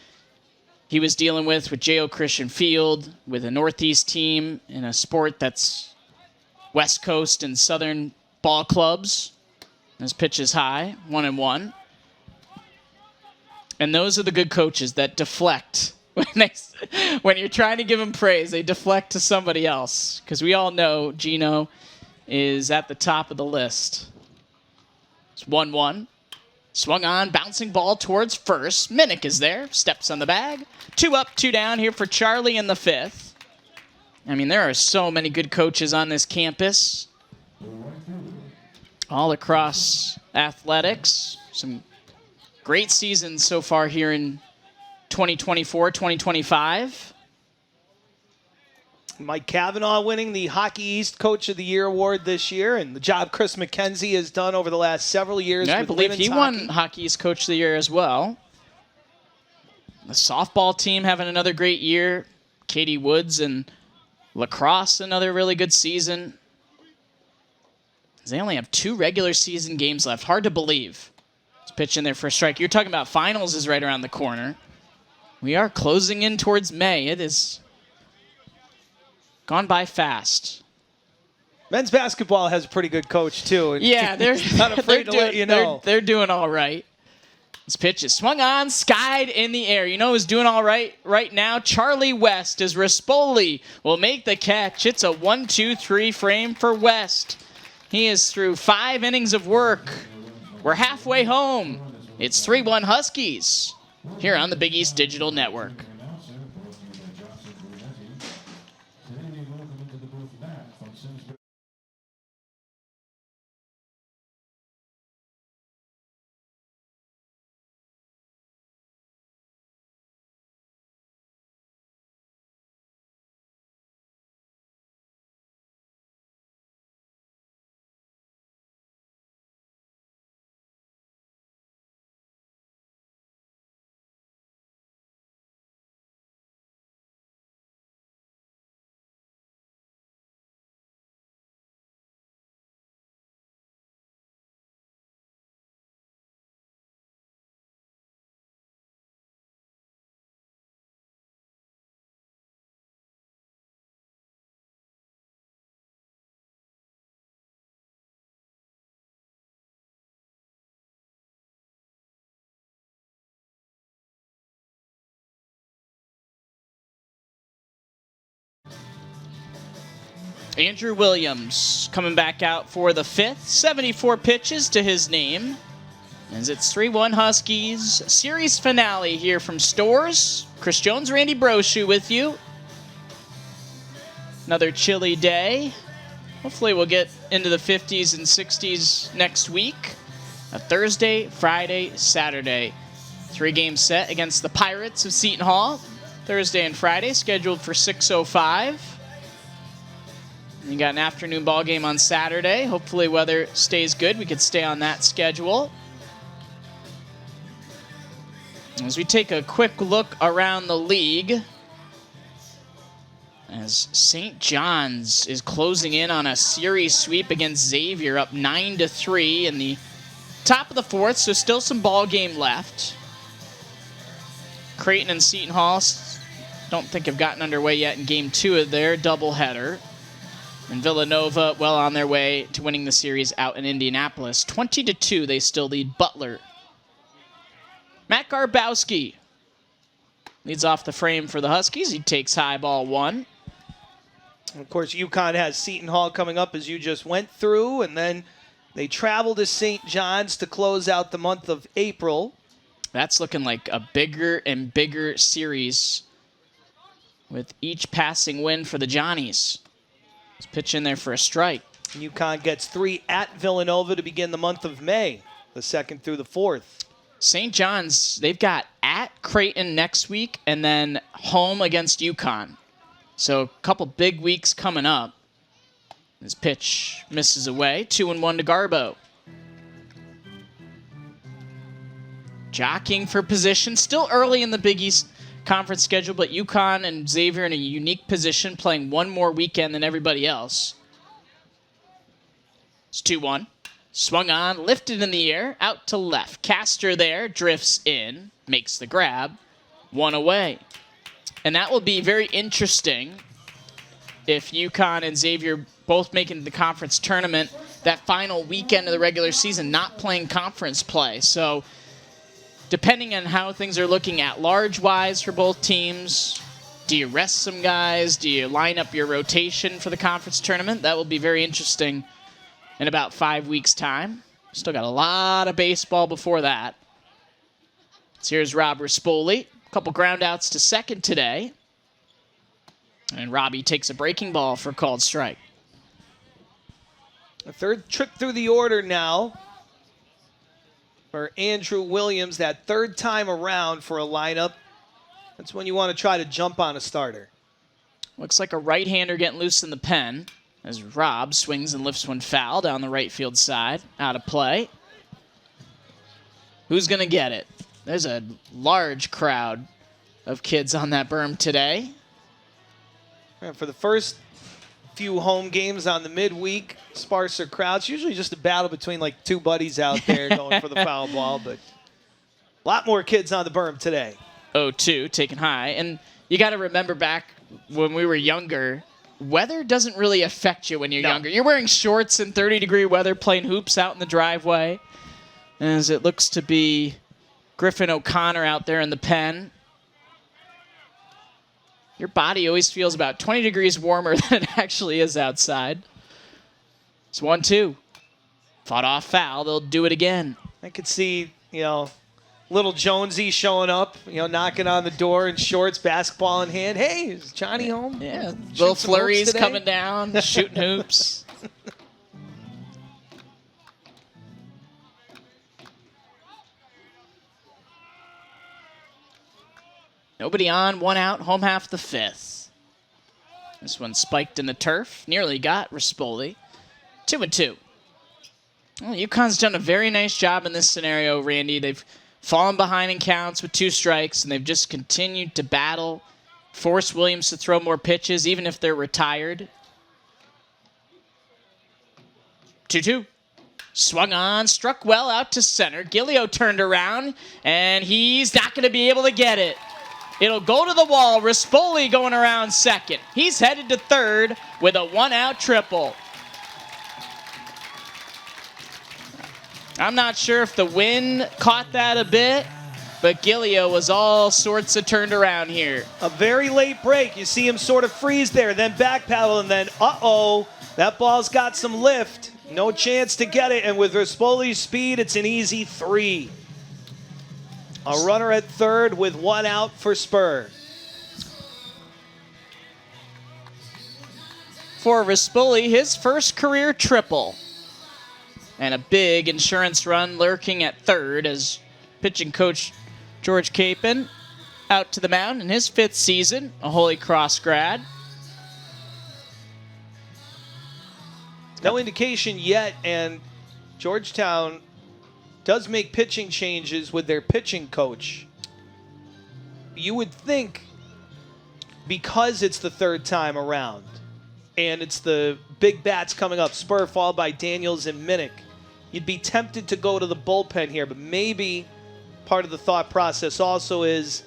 he was dealing with J.O. Christian Field, with a Northeast team in a sport that's West Coast and Southern ball clubs. This pitch is high, 1-1. And those are the good coaches that deflect. When you're trying to give them praise, they deflect to somebody else. Because we all know Gino is at the top of the list. It's 1-1. Swung on, bouncing ball towards first. Minnick is there, steps on the bag. 2 up, 2 down here for Charlie in the 5th. I mean, there are so many good coaches on this campus. All across athletics. Some great seasons so far here in 2024, 2025. Mike Cavanaugh winning the Hockey East Coach of the Year award this year, and the job Chris McKenzie has done over the last several years. Yeah, I with believe he hockey. won Hockey East Coach of the Year as well. The softball team having another great year. Katie Woods and lacrosse, another really good season. They only have 2 regular season games left. Hard to believe. It's pitch in there for a strike. You're talking about finals is right around the corner. We are closing in towards May. It is gone by fast. Men's basketball has a pretty good coach, too. And Yeah, they're not afraid to let you know. They're doing all right. This pitch is swung on, skied in the air. You know who's doing all right now? Charlie West, as Rispoli will make the catch. It's a 1-2-3 frame for West. He is through 5 innings of work. We're halfway home. It's 3-1 Huskies here on the Big East Digital Network. Andrew Williams coming back out for the 5th. 74 pitches to his name. As it's 3-1 Huskies. Series finale here from Storrs. Chris Jones, Randy Brochu with you. Another chilly day. Hopefully we'll get into the 50s and 60s next week. A Thursday, Friday, Saturday. 3-game set against the Pirates of Seton Hall. Thursday and Friday scheduled for 6:05. You got an afternoon ball game on Saturday. Hopefully weather stays good. We could stay on that schedule. As we take a quick look around the league, as St. John's is closing in on a series sweep against Xavier, up 9-3 in the top of the 4th, so still some ball game left. Creighton and Seton Hall don't think have gotten underway yet in game 2 of their doubleheader. And Villanova well on their way to winning the series out in Indianapolis. 20-2, they still lead Butler. Matt Garbowski leads off the frame for the Huskies. He takes high ball 1. Of course, UConn has Seton Hall coming up, as you just went through, and then they travel to St. John's to close out the month of April. That's looking like a bigger and bigger series with each passing win for the Johnnies. Let's pitch in there for a strike. UConn gets 3 at Villanova to begin the month of May, the 2nd through the 4th. St. John's, they've got at Creighton next week and then home against UConn. So a couple big weeks coming up. This pitch misses away. 2-1 to Garbo. Jockeying for position. Still early in the Big East Conference schedule, but UConn and Xavier in a unique position, playing one more weekend than everybody else. It's 2-1. Swung on, lifted in the air, out to left. Castor there, drifts in, makes the grab. 1 away. And that will be very interesting if UConn and Xavier both make it to the conference tournament that final weekend of the regular season, not playing conference play. So depending on how things are looking at large-wise for both teams, do you rest some guys? Do you line up your rotation for the conference tournament? That will be very interesting in about 5 weeks' time. Still got a lot of baseball before that. So here's Rob Rispoli. A couple ground outs to second today. And Robbie takes a breaking ball for a called strike. A third trip through the order now for Andrew Williams. That third time around for a lineup. That's when you want to try to jump on a starter. Looks like a right-hander getting loose in the pen as Rob swings and lifts one foul down the right field side. Out of play. Who's going to get it? There's a large crowd of kids on that berm today. And for the first few home games on the midweek, sparser crowds. Usually just a battle between like two buddies out there going for the foul ball, but a lot more kids on the berm today. 0-2, taken high. And you got to remember back when we were younger, weather doesn't really affect you when you're younger. You're wearing shorts in 30-degree weather, playing hoops out in the driveway. As it looks to be Griffin O'Connor out there in the pen. Your body always feels about 20 degrees warmer than it actually is outside. It's 1-2. Fought off foul. They'll do it again. I could see, little Jonesy showing up, knocking on the door in shorts, basketball in hand. Hey, is Johnny home? Yeah, little flurries coming down, shooting hoops. Nobody on, one out, home half the fifth. This one spiked in the turf. Nearly got Rispoli. 2-2. Well, UConn's done a very nice job in this scenario, Randy. They've fallen behind in counts with 2 strikes, and they've just continued to battle, force Williams to throw more pitches, even if they're retired. 2-2. Swung on, struck well out to center. Gilio turned around, and he's not going to be able to get it. It'll go to the wall. Rispoli going around second. He's headed to third with a 1-out triple. I'm not sure if the wind caught that a bit, but Gilio was all sorts of turned around here. A very late break. You see him sort of freeze there, then backpedal, and then, that ball's got some lift. No chance to get it, and with Rispoli's speed, it's an easy 3. A runner at third with 1 out for Spur. For Rispoli, his first career triple. And a big insurance run lurking at third as pitching coach George Capon out to the mound in his 5th season, a Holy Cross grad. No indication yet, and Georgetown does make pitching changes with their pitching coach. You would think because it's the 3rd time around and it's the big bats coming up, Spur followed by Daniels and Minnick, you'd be tempted to go to the bullpen here, but maybe part of the thought process also is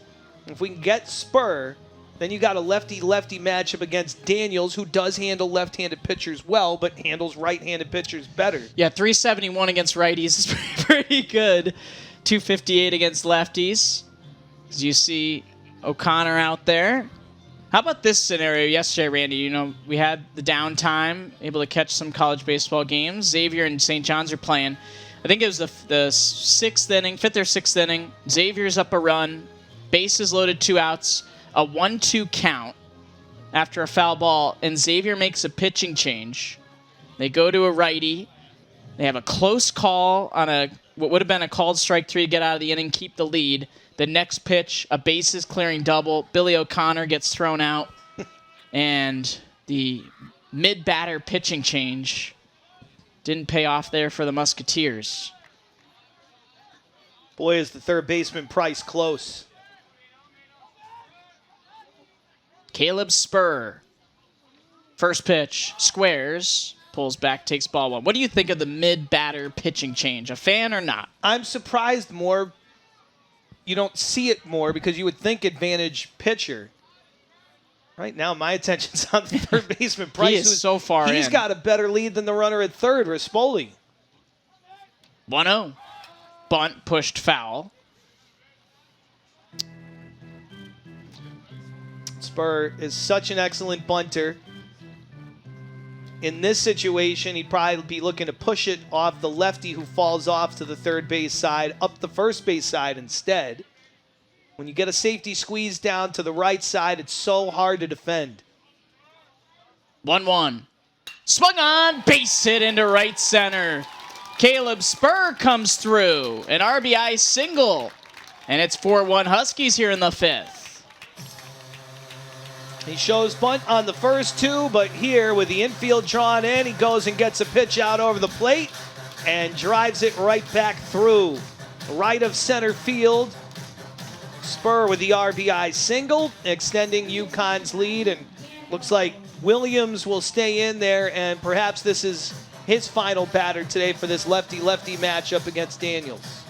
if we can get Spur, then you got a lefty-lefty matchup against Daniels, who does handle left-handed pitchers well, but handles right-handed pitchers better. Yeah, 371 against righties is pretty good. 258 against lefties. As you see O'Connor out there. How about this scenario yesterday, Randy? We had the downtime, able to catch some college baseball games. Xavier and St. John's are playing. I think it was the 6th inning, 5th or 6th inning. Xavier's up a run, bases loaded, 2 outs. A 1-2 count after a foul ball, and Xavier makes a pitching change. They go to a righty. They have a close call on what would have been a called strike 3 to get out of the inning, keep the lead. The next pitch, a bases clearing double. Billy O'Connor gets thrown out, and the mid-batter pitching change didn't pay off there for the Musketeers. Boy, is the third baseman Price close. Caleb Spur. First pitch, squares, pulls back, takes ball 1. What do you think of the mid-batter pitching change? A fan or not? I'm surprised more. You don't see it more because you would think advantage pitcher. Right now, my attention's on the third baseman Price. He is so far in. He's got a better lead than the runner at third, Rispoli. 1-0. Bunt pushed foul. Spur is such an excellent bunter. In this situation, he'd probably be looking to push it off the lefty who falls off to the third base side, up the first base side instead. When you get a safety squeeze down to the right side, it's so hard to defend. 1-1. Swung on, base hit into right center. Caleb Spur comes through, an RBI single. And it's 4-1 Huskies here in the fifth. He shows bunt on the first two, but here with the infield drawn in, he goes and gets a pitch out over the plate and drives it right back through. Right of center field. Spur with the RBI single, extending UConn's lead, and looks like Williams will stay in there, and perhaps this is his final batter today for this lefty-lefty matchup against Daniels.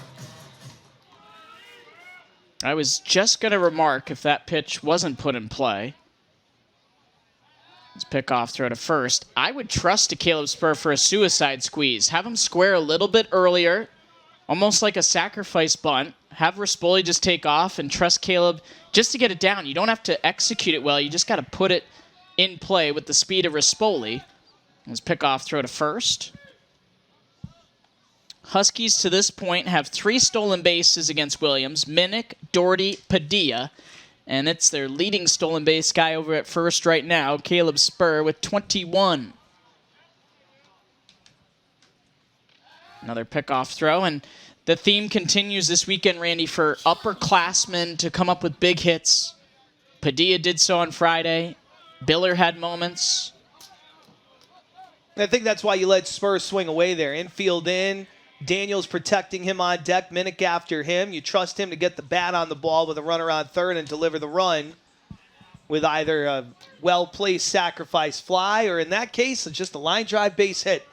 I was just going to remark if that pitch wasn't put in play. Let's pick off throw to first. I would trust to Caleb Spur for a suicide squeeze. Have him square a little bit earlier, almost like a sacrifice bunt. Have Rispoli just take off and trust Caleb just to get it down. You don't have to execute it well. You just got to put it in play with the speed of Rispoli. Let's pick off throw to first. Huskies to this point have 3 stolen bases against Williams. Minnick, Doherty, Padilla. And it's their leading stolen base guy over at first right now, Caleb Spur, with 21. Another pickoff throw, and the theme continues this weekend, Randy, for upperclassmen to come up with big hits. Padilla did so on Friday. Biller had moments. I think that's why you let Spur swing away there. Infield in. Daniels protecting him on deck. Minnick after him. You trust him to get the bat on the ball with a runner on third and deliver the run with either a well-placed sacrifice fly or, in that case, just a line drive base hit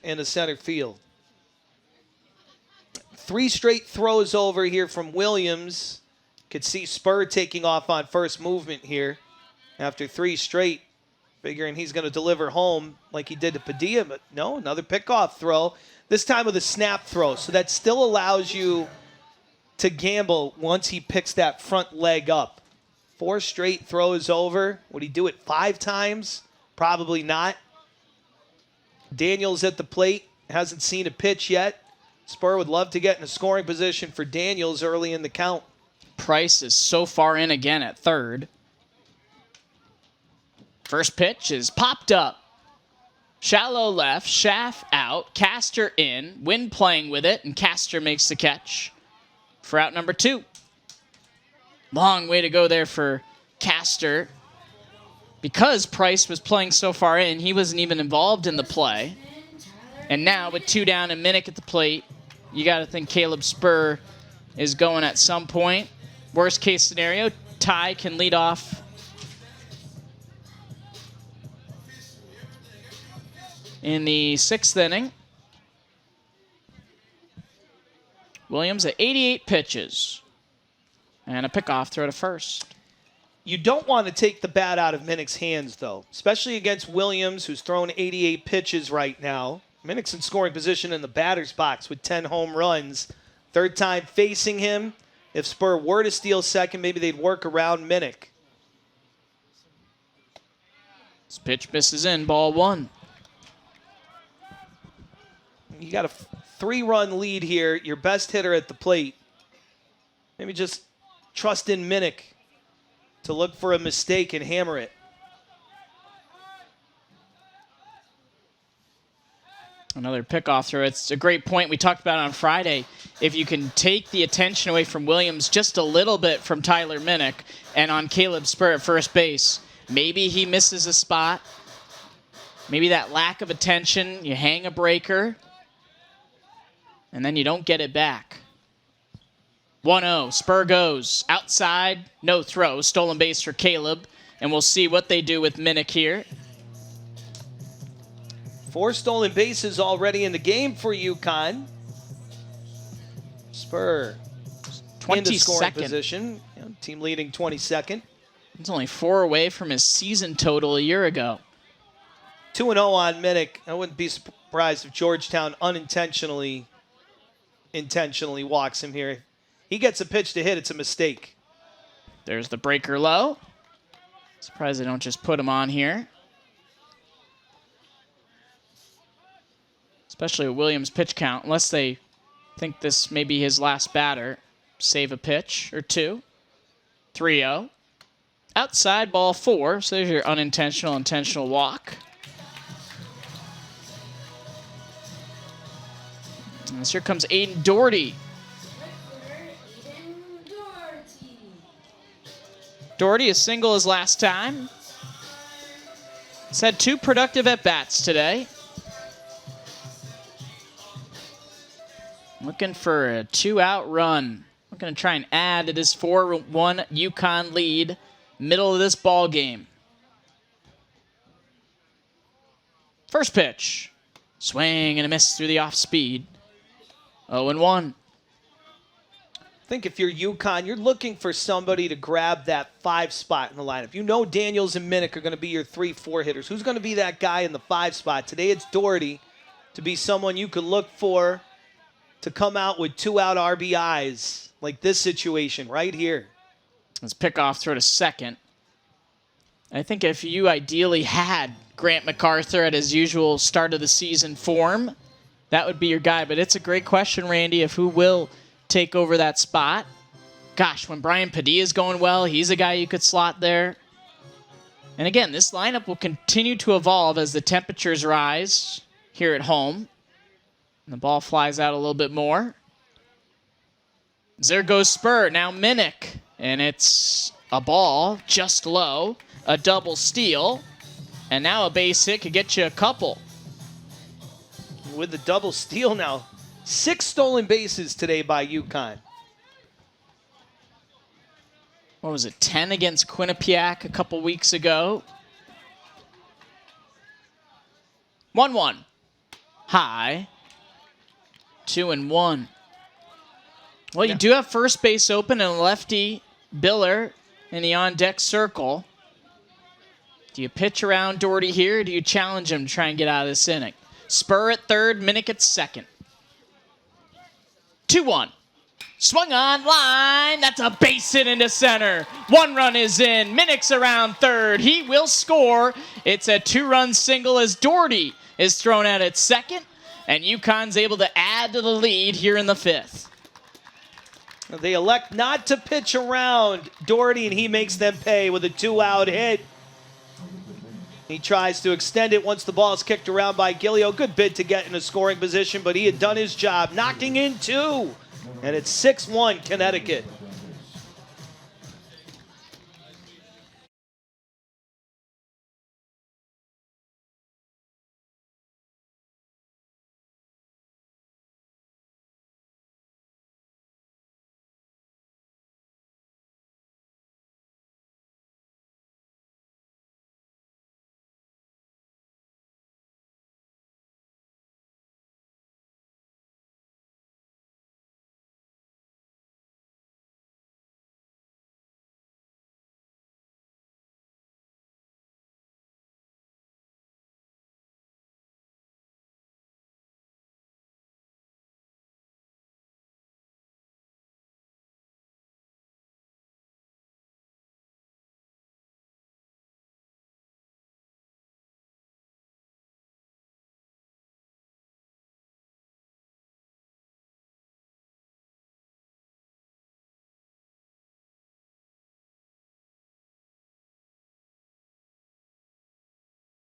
in the center field. 3 straight throws over here from Williams. Could see Spur taking off on first movement here after 3 straight, figuring he's going to deliver home like he did to Padilla, but no, another pickoff throw. This time with a snap throw, so that still allows you to gamble once he picks that front leg up. 4 straight throws over. Would he do it 5 times? Probably not. Daniels at the plate. Hasn't seen a pitch yet. Spur would love to get in a scoring position for Daniels early in the count. Price is so far in again at third. First pitch is popped up. Shallow left, Schaff out, Castor in, Wynn playing with it, and Castor makes the catch for out number 2. Long way to go there for Castor. Because Price was playing so far in, he wasn't even involved in the play. And now with 2 down and Minnick at the plate, you got to think Caleb Spur is going at some point. Worst case scenario, Ty can lead off in the 6th inning. Williams at 88 pitches. And a pickoff throw to first. You don't want to take the bat out of Minnick's hands, though, especially against Williams, who's thrown 88 pitches right now. Minnick's in scoring position in the batter's box with 10 home runs. Third time facing him. If Spur were to steal second, maybe they'd work around Minnick. This pitch misses in, ball 1. You got a 3-run lead here. Your best hitter at the plate. Maybe just trust in Minnick to look for a mistake and hammer it. Another pickoff throw. It's a great point we talked about on Friday. If you can take the attention away from Williams just a little bit from Tyler Minnick and on Caleb Spur at first base, maybe he misses a spot. Maybe that lack of attention, you hang a breaker, and then you don't get it back. 1-0, Spur goes outside, no throw, stolen base for Caleb, and we'll see what they do with Minnick here. 4 stolen bases already in the game for UConn. Spur into scoring position. Team leading 22nd. He's only 4 away from his season total a year ago. 2-0 on Minnick. I wouldn't be surprised if Georgetown intentionally walks him here. He gets a pitch to hit, it's a mistake. There's the breaker low. Surprised they don't just put him on here. especially a Williams pitch count, unless they think this may be his last batter. Save a pitch or two. 3-0. Outside, ball 4. So there's your unintentional, intentional walk. And here comes Aiden Doherty. Doherty, a single his last time. He's had 2 productive at-bats today. Looking for a 2-out run. We're going to try and add to this 4-1 UConn lead. Middle of this ball game. First pitch. Swing and a miss through the off speed. 0-1. I think if you're UConn, you're looking for somebody to grab that 5 spot in the lineup. You know Daniels and Minnick are going to be your 3-4 hitters. Who's going to be that guy in the 5 spot? Today it's Doherty to be someone you could look for to come out with 2-out RBIs like this situation right here. Let's pick off, throw to second. I think if you ideally had Grant MacArthur at his usual start of the season form, that would be your guy. But it's a great question, Randy, of who will take over that spot. Gosh, when Brian Padilla is going well, he's a guy you could slot there. And again, this lineup will continue to evolve as the temperatures rise here at home. And the ball flies out a little bit more. There goes Spur. Now Minnick. And it's a ball just low. A double steal. And now a base hit could get you a couple. With the double steal now. 6 stolen bases today by UConn. What was it, 10 against Quinnipiac a couple weeks ago? 1-1. High. 2-1. Well, you do have first base open and a lefty Biller in the on-deck circle. Do you pitch around Doherty here, or do you challenge him to try and get out of this inning? Spur at third, Minnick at second. 2-1. Swung on line. That's a base hit into center. 1 run is in. Minnick's around third. He will score. It's a 2-run single as Doherty is thrown out at second. And UConn's able to add to the lead here in the 5th. They elect not to pitch around Doherty, and he makes them pay with a 2-out hit. He tries to extend it once the ball is kicked around by Gilio. Good bid to get in a scoring position, but he had done his job, knocking in 2. And it's 6-1 Connecticut.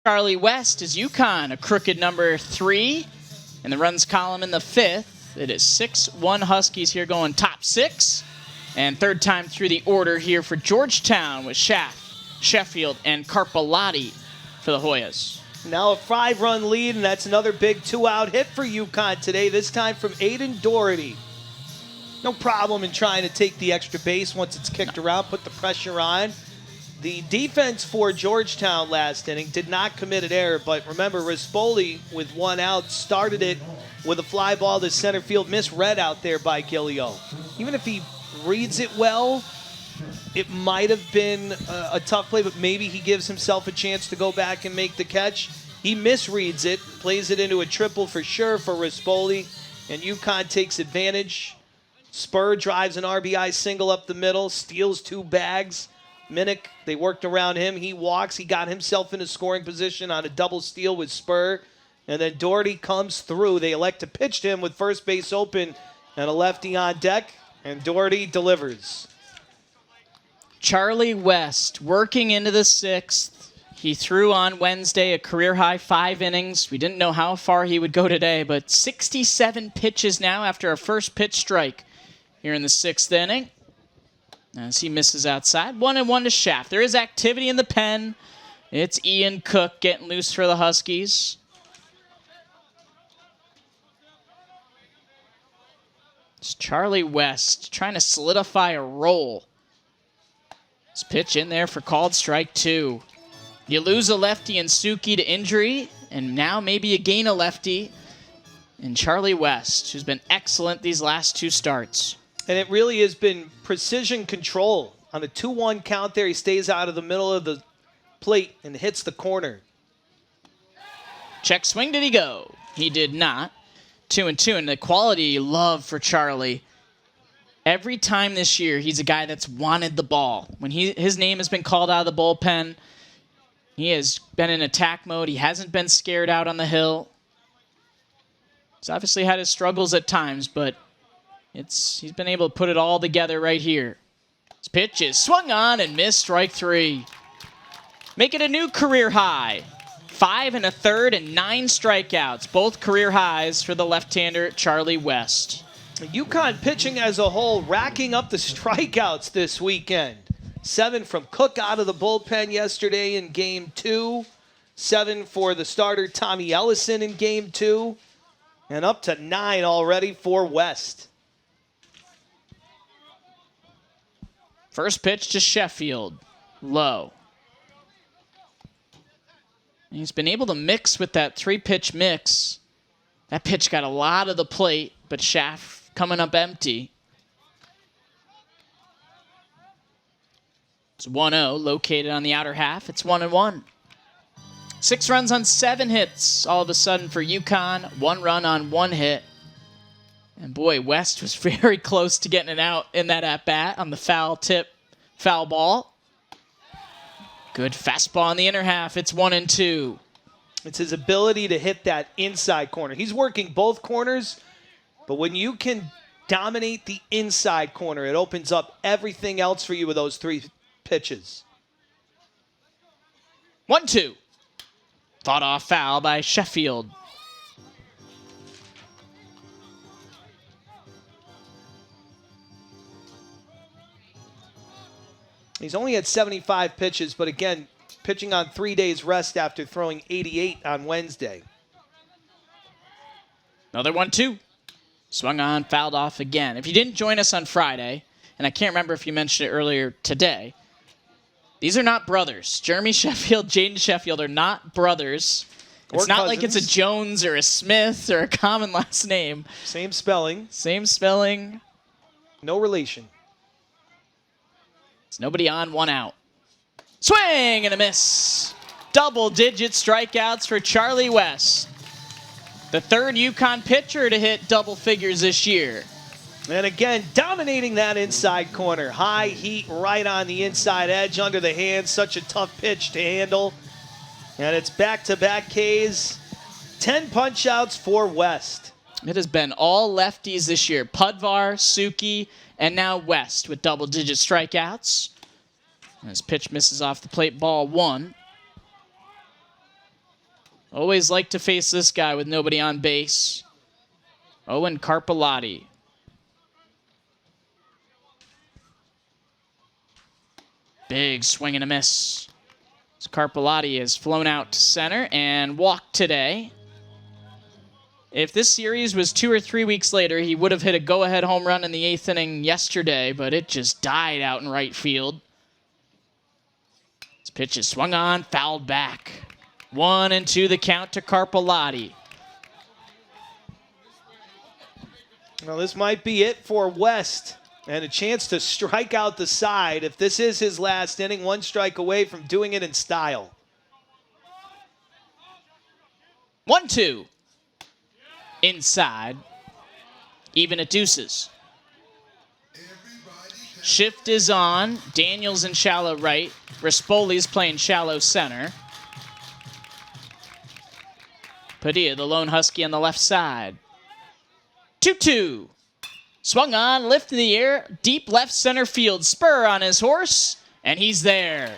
Charlie West is UConn, a crooked number 3 in the runs column in the 5th. It is 6-1 Huskies here going top 6. And third time through the order here for Georgetown with Schaff, Sheffield, and Carpellotti for the Hoyas. Now a 5-run lead, and that's another big 2-out hit for UConn today, this time from Aiden Doherty. No problem in trying to take the extra base once it's kicked around, put the pressure on. The defense for Georgetown last inning did not commit an error, but remember, Rispoli, with 1 out, started it with a fly ball to center field, misread out there by Gilio. Even if he reads it well, it might have been a tough play, but maybe he gives himself a chance to go back and make the catch. He misreads it, plays it into a triple for sure for Rispoli, and UConn takes advantage. Spur drives an RBI single up the middle, steals 2 bags. Minnick, they worked around him. He walks. He got himself in a scoring position on a double steal with Spur. And then Doherty comes through. They elect to pitch to him with first base open and a lefty on deck. And Doherty delivers. Charlie West working into the 6th. He threw on Wednesday a career-high 5 innings. We didn't know how far he would go today, but 67 pitches now after a first pitch strike here in the 6th inning. As he misses outside. 1-1 to Schaff. There is activity in the pen. It's Ian Cook getting loose for the Huskies. It's Charlie West trying to solidify a roll. This pitch in there for called strike 2. You lose a lefty in Suki to injury, and now maybe you gain a lefty in Charlie West, who's been excellent these last 2 starts. And it really has been precision control. On a 2-1 count there, he stays out of the middle of the plate and hits the corner. Check swing, did he go? He did not. 2-2, and the quality you love for Charlie. Every time this year, he's a guy that's wanted the ball. When his name has been called out of the bullpen, he has been in attack mode. He hasn't been scared out on the hill. He's obviously had his struggles at times, but he's been able to put it all together right here. His pitch is swung on and missed, strike 3. Make it a new career high. 5 1/3 and 9 strikeouts, both career highs for the left-hander Charlie West. UConn pitching as a whole racking up the strikeouts this weekend. 7 from Cook out of the bullpen yesterday in Game 2. 7 for the starter Tommy Ellison in Game 2. And up to 9 already for West. First pitch to Sheffield. Low. And he's been able to mix with that 3-pitch mix. That pitch got a lot of the plate, but Schaff coming up empty. It's 1-0, located on the outer half. It's 1-1. 6 runs on 7 hits all of a sudden for UConn. 1 run on 1 hit. And boy, West was very close to getting it out in that at-bat on the foul ball. Good fastball in the inner half. It's 1-2. It's his ability to hit that inside corner. He's working both corners, but when you can dominate the inside corner, it opens up everything else for you with those 3 pitches. 1-2. Fought off foul by Sheffield. He's only had 75 pitches, but again, pitching on 3 days rest after throwing 88 on Wednesday. Another 1-2. Swung on, fouled off again. If you didn't join us on Friday, and I can't remember if you mentioned it earlier today, these are not brothers. Jeremy Sheffield, Jaden Sheffield are not brothers. It's not like it's a Jones or a Smith or a common last name. Same spelling. Same spelling. No relation. It's nobody on, 1 out. Swing and a miss. Double-digit strikeouts for Charlie West. The 3rd UConn pitcher to hit double figures this year. And again, dominating that inside corner. High heat right on the inside edge under the hand. Such a tough pitch to handle. And it's back-to-back Ks. 10 punch-outs for West. It has been all lefties this year. Pudvar, Suki, and now West with double-digit strikeouts. And his pitch misses off the plate, ball 1. Always like to face this guy with nobody on base. Owen Carpellotti. Big swing and a miss. So Carpellotti has flown out to center and walked today. If this series was 2 or 3 weeks later, he would have hit a go-ahead home run in the 8th inning yesterday, but it just died out in right field. This pitch is swung on, fouled back. 1-2 the count to Carpellotti. Well, this might be it for West. And a chance to strike out the side. If this is his last inning, 1 strike away from doing it in style. 1-2. Inside. Even at deuces. Shift is on. Daniels in shallow right. Rispoli's playing shallow center. Padilla, the lone Husky on the left side. 2-2. Swung on, lift in the air, deep left center field. Spur on his horse, and he's there.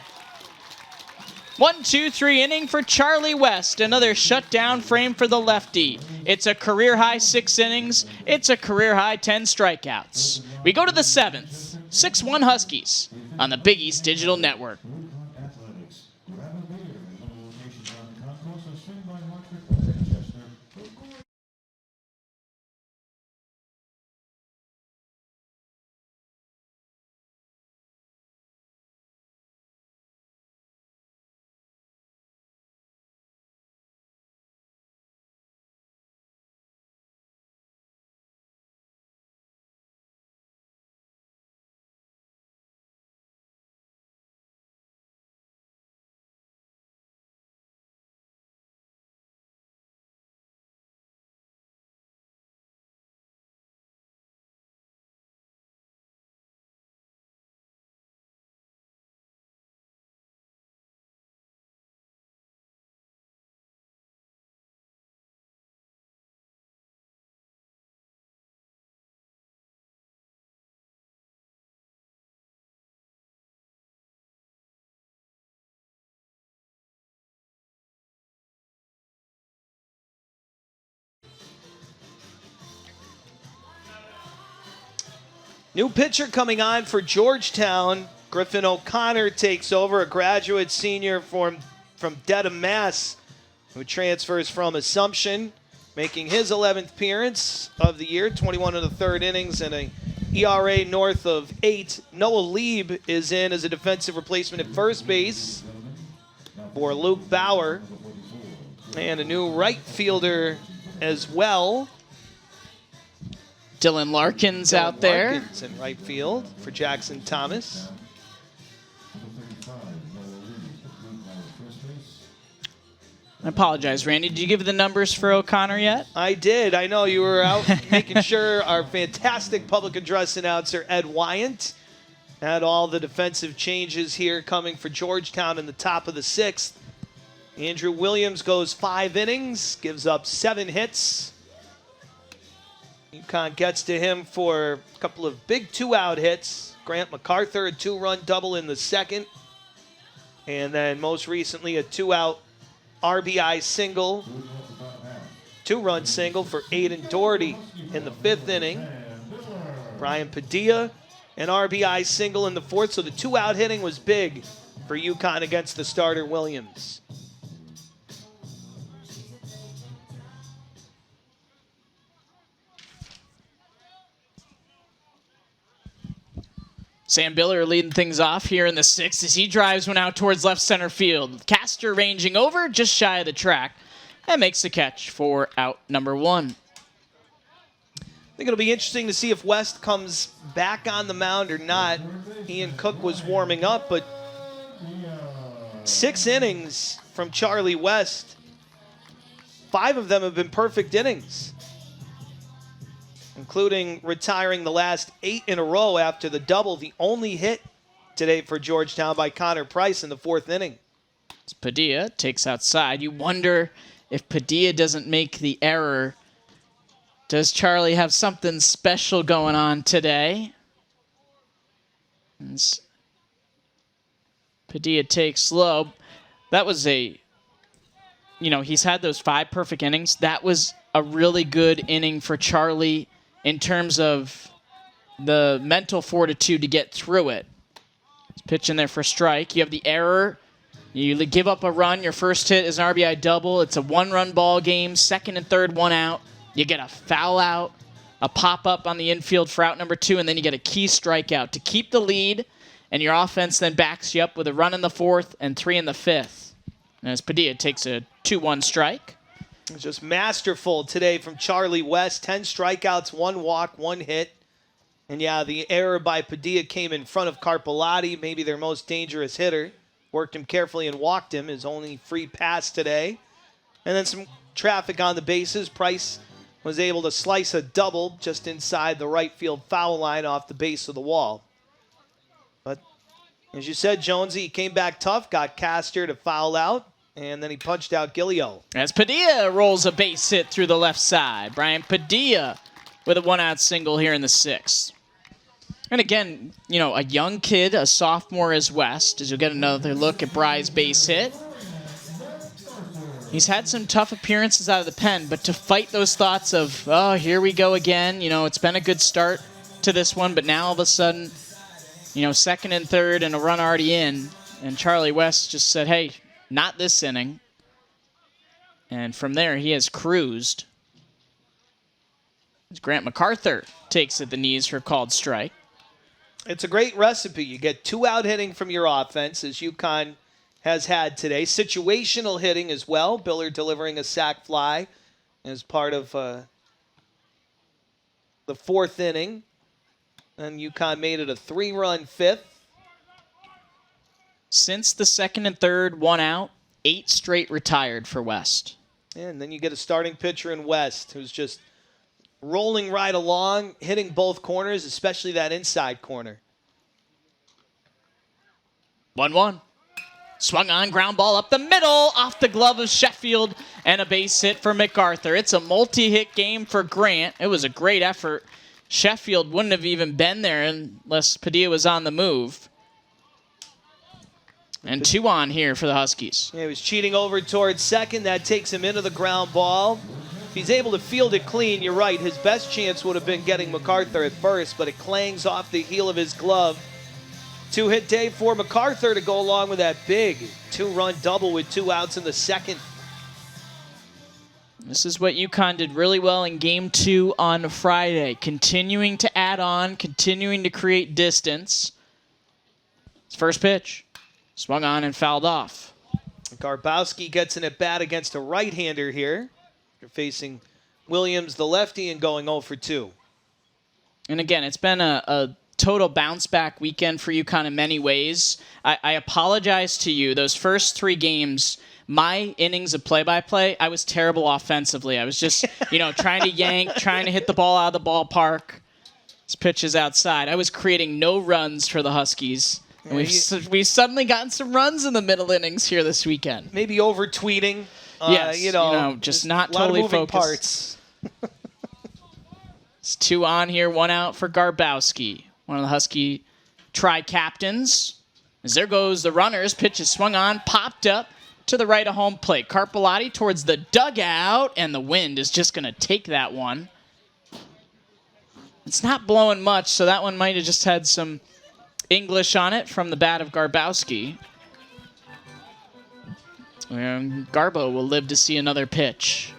1-2-3 inning for Charlie West. Another shutdown frame for the lefty. It's a career-high 6 innings. It's a career-high 10 strikeouts. We go to the 7th. 6-1 Huskies on the Big East Digital Network. New pitcher coming on for Georgetown. Griffin O'Connor takes over, a graduate senior from Dedham, Mass, who transfers from Assumption, making his 11th appearance of the year, 21 in the third innings and a ERA north of 8. Noah Lieb is in as a defensive replacement at first base for Luke Bauer. And a new right fielder as well. Dylan Larkins out there. Larkins in right field for Jackson Thomas. I apologize, Randy. Did you give the numbers for O'Connor yet? I did. I know you were out making sure our fantastic public address announcer, Ed Wyant, had all the defensive changes here coming for Georgetown in the top of the 6th. Andrew Williams goes 5 innings, gives up 7 hits. UConn gets to him for a couple of big 2-out hits. Grant MacArthur, a 2-run double in the 2nd. And then most recently a 2-out RBI single, 2-run single for Aiden Doherty in the 5th inning. Brian Padilla, an RBI single in the 4th. So the 2-out hitting was big for UConn against the starter Williams. Sam Biller leading things off here in the 6th as he drives one out towards left center field. Castor ranging over just shy of the track and makes the catch for out number 1. I think it'll be interesting to see if West comes back on the mound or not. Ian Cook was warming up, but 6 innings from Charlie West. 5 of them have been perfect innings, including retiring the last 8 in a row after the double. The only hit today for Georgetown by Connor Price in the 4th inning. Padilla takes outside. You wonder if Padilla doesn't make the error. Does Charlie have something special going on today? As Padilla takes low. That was he's had those 5 perfect innings. That was a really good inning for Charlie in terms of the mental fortitude to get through it. He's pitching there for strike. You have the error. You give up a run. Your first hit is an RBI double. It's a 1-run ball game. 2nd and 3rd, 1 out. You get a foul out, a pop-up on the infield for out number 2, and then you get a key strikeout to keep the lead, and your offense then backs you up with a run in the 4th and 3 in the 5th. And as Padilla takes a 2-1 strike. It was just masterful today from Charlie West. 10 strikeouts, 1 walk, 1 hit. And yeah, the error by Padilla came in front of Carpellotti, maybe their most dangerous hitter. Worked him carefully and walked him, his only free pass today. And then some traffic on the bases. Price was able to slice a double just inside the right field foul line off the base of the wall. But as you said, Jonesy, he came back tough, got Castor to foul out. And then he punched out Gilio. As Padilla rolls a base hit through the left side. Brian Padilla with a 1-out single here in the 6th. And again, you know, a young kid, a sophomore as West, as you'll get another look at Bry's base hit. He's had some tough appearances out of the pen, but to fight those thoughts of, oh, here we go again. You know, it's been a good start to this one, but now all of a sudden, you know, 2nd and 3rd and a run already in. And Charlie West just said, hey, not this inning. And from there, he has cruised. As Grant MacArthur takes at the knees for a called strike. It's a great recipe. You get 2-out hitting from your offense, as UConn has had today. Situational hitting as well. Biller delivering a sac fly as part of the 4th inning. And UConn made it a 3-run 5th. Since the 2nd and 3rd, 1 out, 8 straight retired for West. And then you get a starting pitcher in West who's just rolling right along, hitting both corners, especially that inside corner. 1-1. Swung on, ground ball up the middle, off the glove of Sheffield, and a base hit for MacArthur. It's a multi-hit game for Grant. It was a great effort. Sheffield wouldn't have even been there unless Padilla was on the move. And 2 on here for the Huskies. Yeah, he was cheating over towards second. That takes him into the ground ball. If he's able to field it clean, you're right. His best chance would have been getting MacArthur at first, but it clangs off the heel of his glove. 2-hit day for MacArthur to go along with that big 2-run double with 2 outs in the 2nd. This is what UConn did really well in Game 2 on Friday. Continuing to add on, continuing to create distance. It's first pitch. Swung on and fouled off. Garbowski gets an at-bat against a right-hander here. You're facing Williams, the lefty, and going 0 for 2. And again, it's been a total bounce-back weekend for UConn in many ways. I apologize to you. Those first 3 games, my innings of play-by-play, I was terrible offensively. I was just, you know, trying to yank, trying to hit the ball out of the ballpark. This pitch is outside. I was creating no runs for the Huskies. And we've suddenly gotten some runs in the middle innings here this weekend. Maybe over-tweeting. Yes, just not totally focused. Parts. It's 2 on here, 1 out for Garbowski. One of the Husky tri-captains. As there goes the runners. Pitch is swung on, popped up to the right of home plate. Carpellotti towards the dugout, and the wind is just going to take that one. It's not blowing much, so that one might have just had some English on it from the bat of Garbowski. And Garbo will live to see another pitch.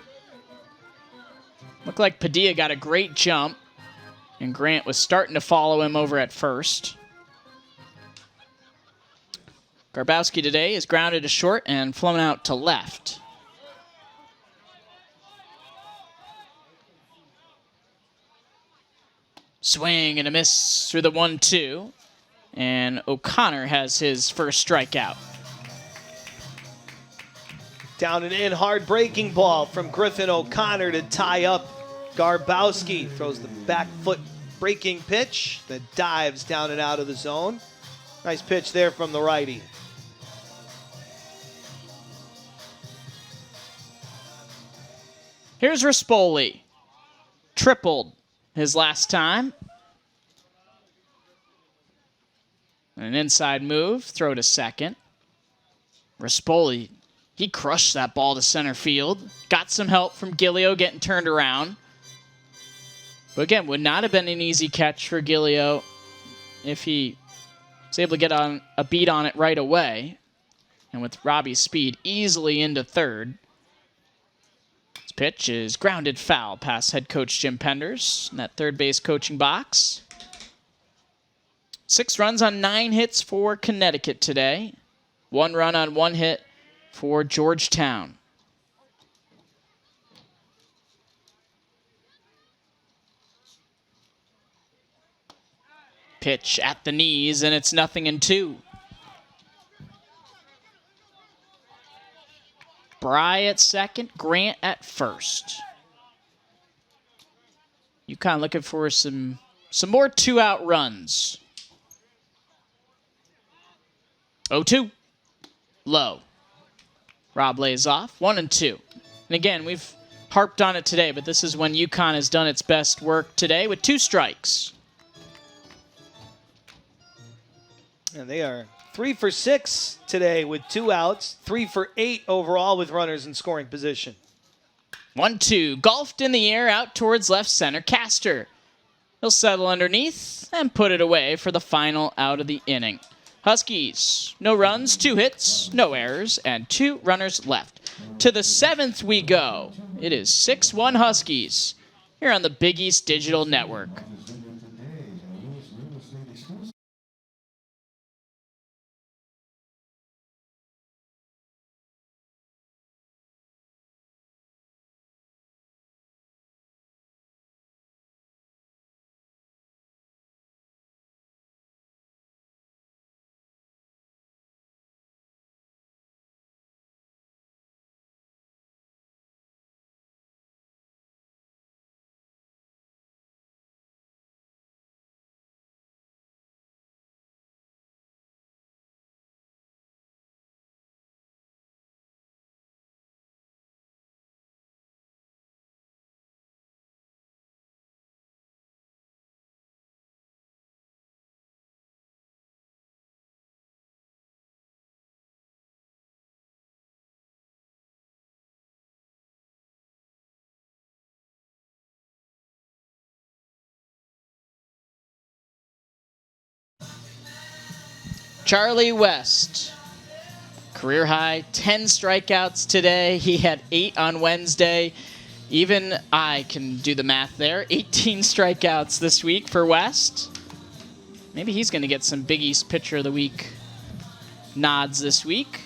Looked like Padilla got a great jump, and Grant was starting to follow him over at first. Garbowski today is grounded to short and flown out to left. Swing and a miss through the 1-2. And O'Connor has his first strikeout. Down and in, hard breaking ball from Griffin O'Connor to tie up Garbowski. Throws the back foot breaking pitch that dives down and out of the zone. Nice pitch there from the righty. Here's Rispoli. Tripled his last time. An inside move, throw to second. Rispoli, he crushed that ball to center field. Got some help from Gilio getting turned around. But again, would not have been an easy catch for Gilio if he was able to get on a beat on it right away. And with Robbie's speed, easily into third. This pitch is grounded foul past head coach Jim Penders in that third base coaching box. 6 runs on 9 hits for Connecticut today. 1 run on 1 hit for Georgetown. Pitch at the knees, and it's 0-2. Bry at second, Grant at first. UConn looking for some more 2-out runs. 0-2. Low. Rob lays off. 1-2. And again, we've harped on it today, but this is when UConn has done its best work today with 2 strikes. And they are 3 for 6 today with 2 outs. 3 for 8 overall with runners in scoring position. 1-2. Golfed in the air out towards left center. Castor. He'll settle underneath and put it away for the final out of the inning. Huskies, no runs, 2 hits, no errors, and 2 runners left. To the 7th we go. It is 6-1 Huskies here on the Big East Digital Network. Charlie West, career high 10 strikeouts today. He had 8 on Wednesday. Even I can do the math there. 18 strikeouts this week for West. Maybe he's going to get some Big East Pitcher of the Week nods this week.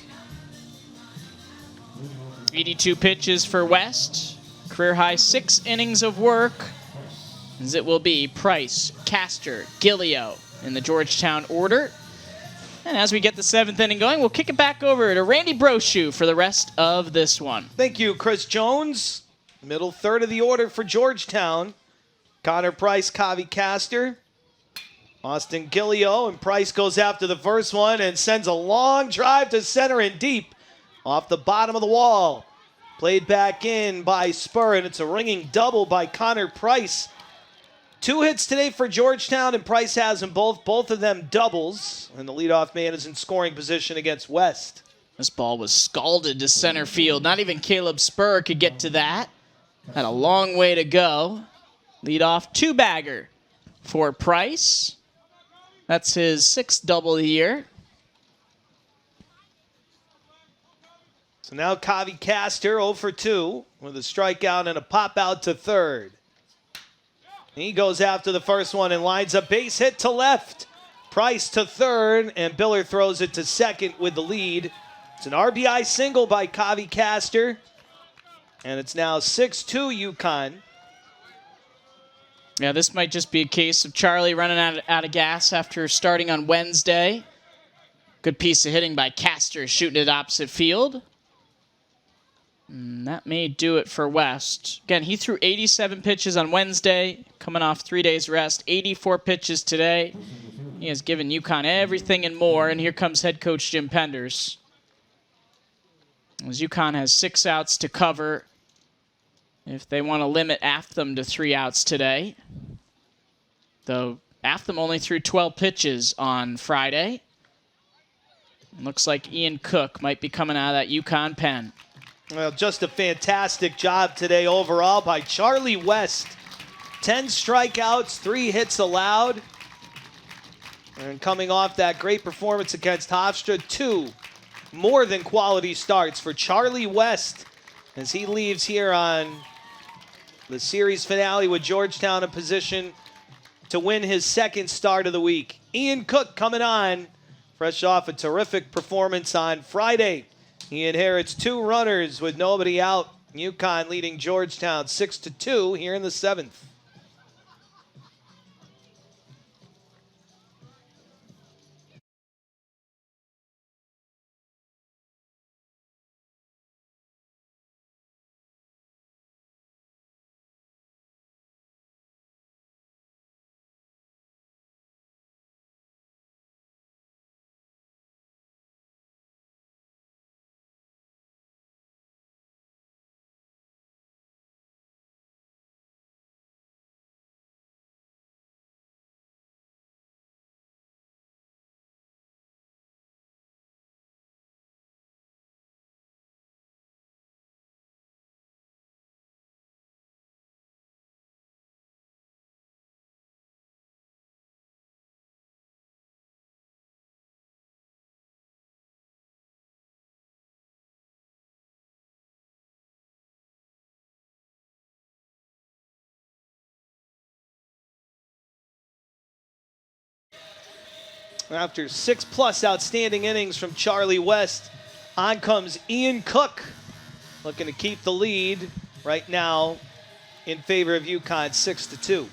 82 pitches for West. Career high 6 innings of work. As it will be Price, Castor, Gillio in the Georgetown order. And as we get the 7th inning going, we'll kick it back over to Randy Brochu for the rest of this one. Thank you, Chris Jones. Middle third of the order for Georgetown. Connor Price, Kavi Castor, Austin Gillio, and Price goes after the first one and sends a long drive to center and deep off the bottom of the wall. Played back in by Spur, and it's a ringing double by Connor Price. 2 hits today for Georgetown, and Price has them both of them doubles. And the leadoff man is in scoring position against West. This ball was scalded to center field. Not even Caleb Spur could get to that. Had a long way to go. Leadoff 2-bagger for Price. That's his 6th double of the year. So now Kavi Castor 0 for 2 with a strikeout and a pop out to third. He goes after the first one and lines a base hit to left. Price to third, and Biller throws it to second with the lead. It's an RBI single by Kavi Castor, and it's now 6-2 UConn. Yeah, this might just be a case of Charlie running out of gas after starting on Wednesday. Good piece of hitting by Castor, shooting it opposite field. And that may do it for West. Again, he threw 87 pitches on Wednesday, coming off 3 days rest. 84 pitches today. He has given UConn everything and more, and here comes head coach Jim Penders. As UConn has 6 outs to cover if they want to limit Atham to 3 outs today. Though Atham only threw 12 pitches on Friday. Looks like Ian Cook might be coming out of that UConn pen. Well, just a fantastic job today overall by Charlie West. 10 strikeouts, 3 hits allowed. And coming off that great performance against Hofstra, 2 more than quality starts for Charlie West as he leaves here on the series finale with Georgetown in position to win his 2nd start of the week. Ian Cook coming on, fresh off a terrific performance on Friday. He inherits 2 runners with nobody out. UConn leading Georgetown 6-2 here in the 7th. After 6+ outstanding innings from Charlie West, on comes Ian Cook, looking to keep the lead right now in favor of UConn, 6-2.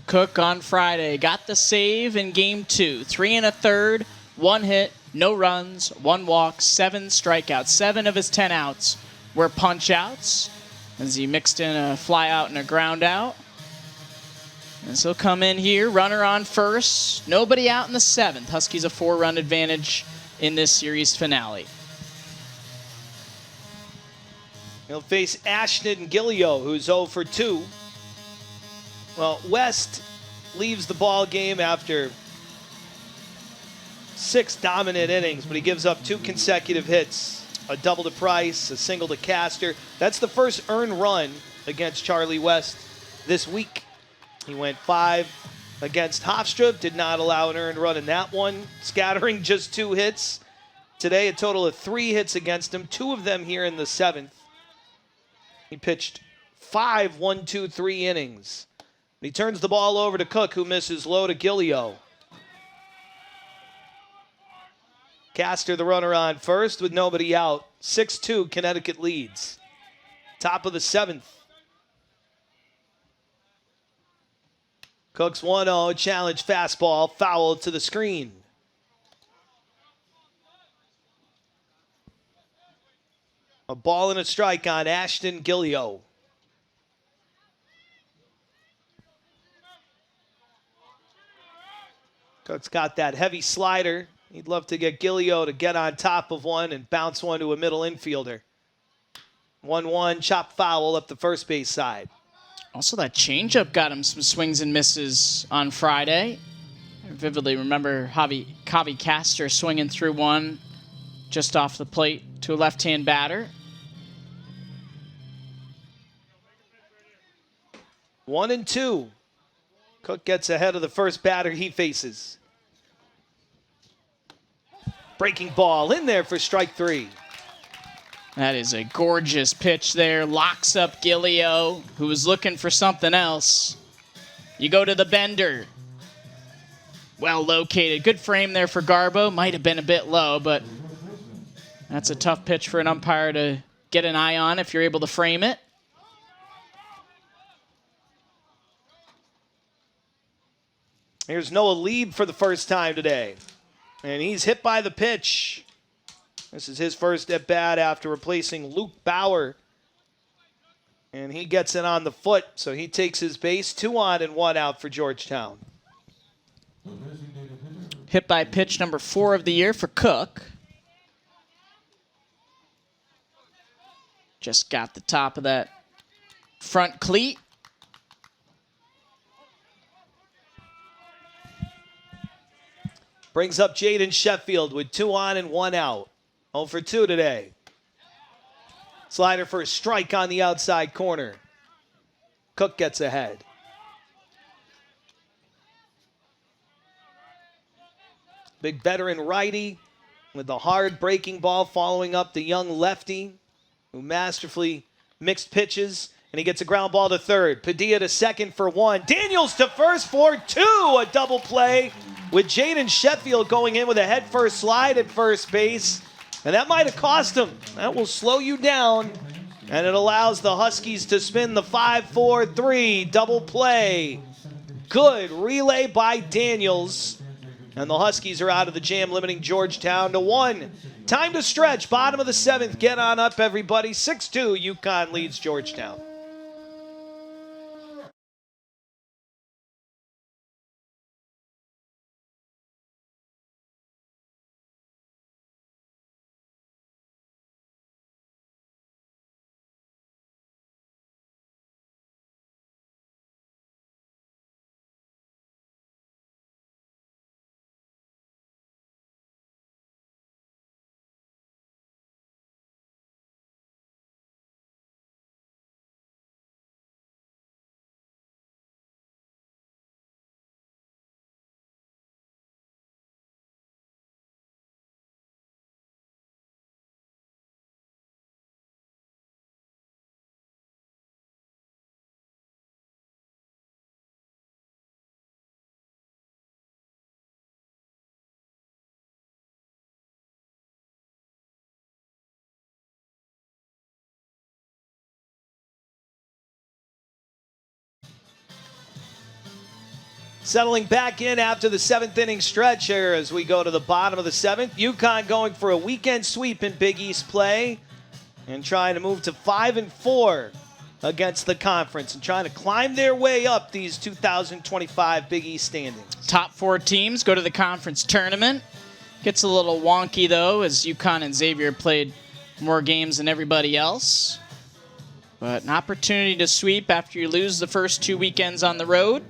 Cook on Friday got the save in game 2. 3 1/3, 1 hit, no runs, 1 walk, 7 strikeouts. 7 of his 10 outs were punch outs as he mixed in a fly out and a ground out. And so he'll come in here, runner on first, nobody out in the 7th. Huskies a 4-run advantage in this series finale. He'll face Ashton Gillio, who's 0 for 2. Well, West leaves the ball game after 6 dominant innings, but he gives up 2 consecutive hits, a double to Price, a single to Castor. That's the first earned run against Charlie West this week. He went 5 against Hofstra, did not allow an earned run in that one, scattering just 2 hits. Today, a total of 3 hits against him, 2 of them here in the 7th. He pitched 5 1-2-3 innings. He turns the ball over to Cook, who misses low to Gillio. Castor, the runner on first with nobody out. 6-2, Connecticut leads. Top of the 7th. Cook's 1-0, challenge fastball, foul to the screen. A ball and a strike on Ashton Gillio. Cook's got that heavy slider. He'd love to get Gillio to get on top of one and bounce one to a middle infielder. 1-1, chop foul up the first base side. Also, that changeup got him some swings and misses on Friday. I vividly remember Javi Castor swinging through one just off the plate to a left-hand batter. 1-2. Cook gets ahead of the first batter he faces. Breaking ball in there for strike 3. That is a gorgeous pitch there. Locks up Gillio, who was looking for something else. You go to the bender. Well located. Good frame there for Garbo. Might have been a bit low, but that's a tough pitch for an umpire to get an eye on if you're able to frame it. Here's Noah Lieb for the first time today. And he's hit by the pitch. This is his first at bat after replacing Luke Bauer. And he gets it on the foot, so he takes his base. 2 on and 1 out for Georgetown. Hit by pitch number 4 of the year for Cook. Just got the top of that front cleat. Brings up Jaden Sheffield with 2 on and 1 out. 0 for 2 today. Slider for a strike on the outside corner. Cook gets ahead. Big veteran righty with the hard breaking ball following up the young lefty who masterfully mixed pitches. And he gets a ground ball to third. Padilla to second for 1. Daniels to first for 2. A double play with Jaden Sheffield going in with a head-first slide at first base. And that might have cost him. That will slow you down. And it allows the Huskies to spin the 5-4-3 double play. Good relay by Daniels. And the Huskies are out of the jam, limiting Georgetown to 1. Time to stretch. Bottom of the 7th. Get on up, everybody. 6-2. UConn leads Georgetown. Settling back in after the 7th inning stretch here as we go to the bottom of the 7th. UConn going for a weekend sweep in Big East play and trying to move to 5-4 against the conference and trying to climb their way up these 2025 Big East standings. Top 4 teams go to the conference tournament. Gets a little wonky, though, as UConn and Xavier played more games than everybody else. But an opportunity to sweep after you lose the first 2 weekends on the road.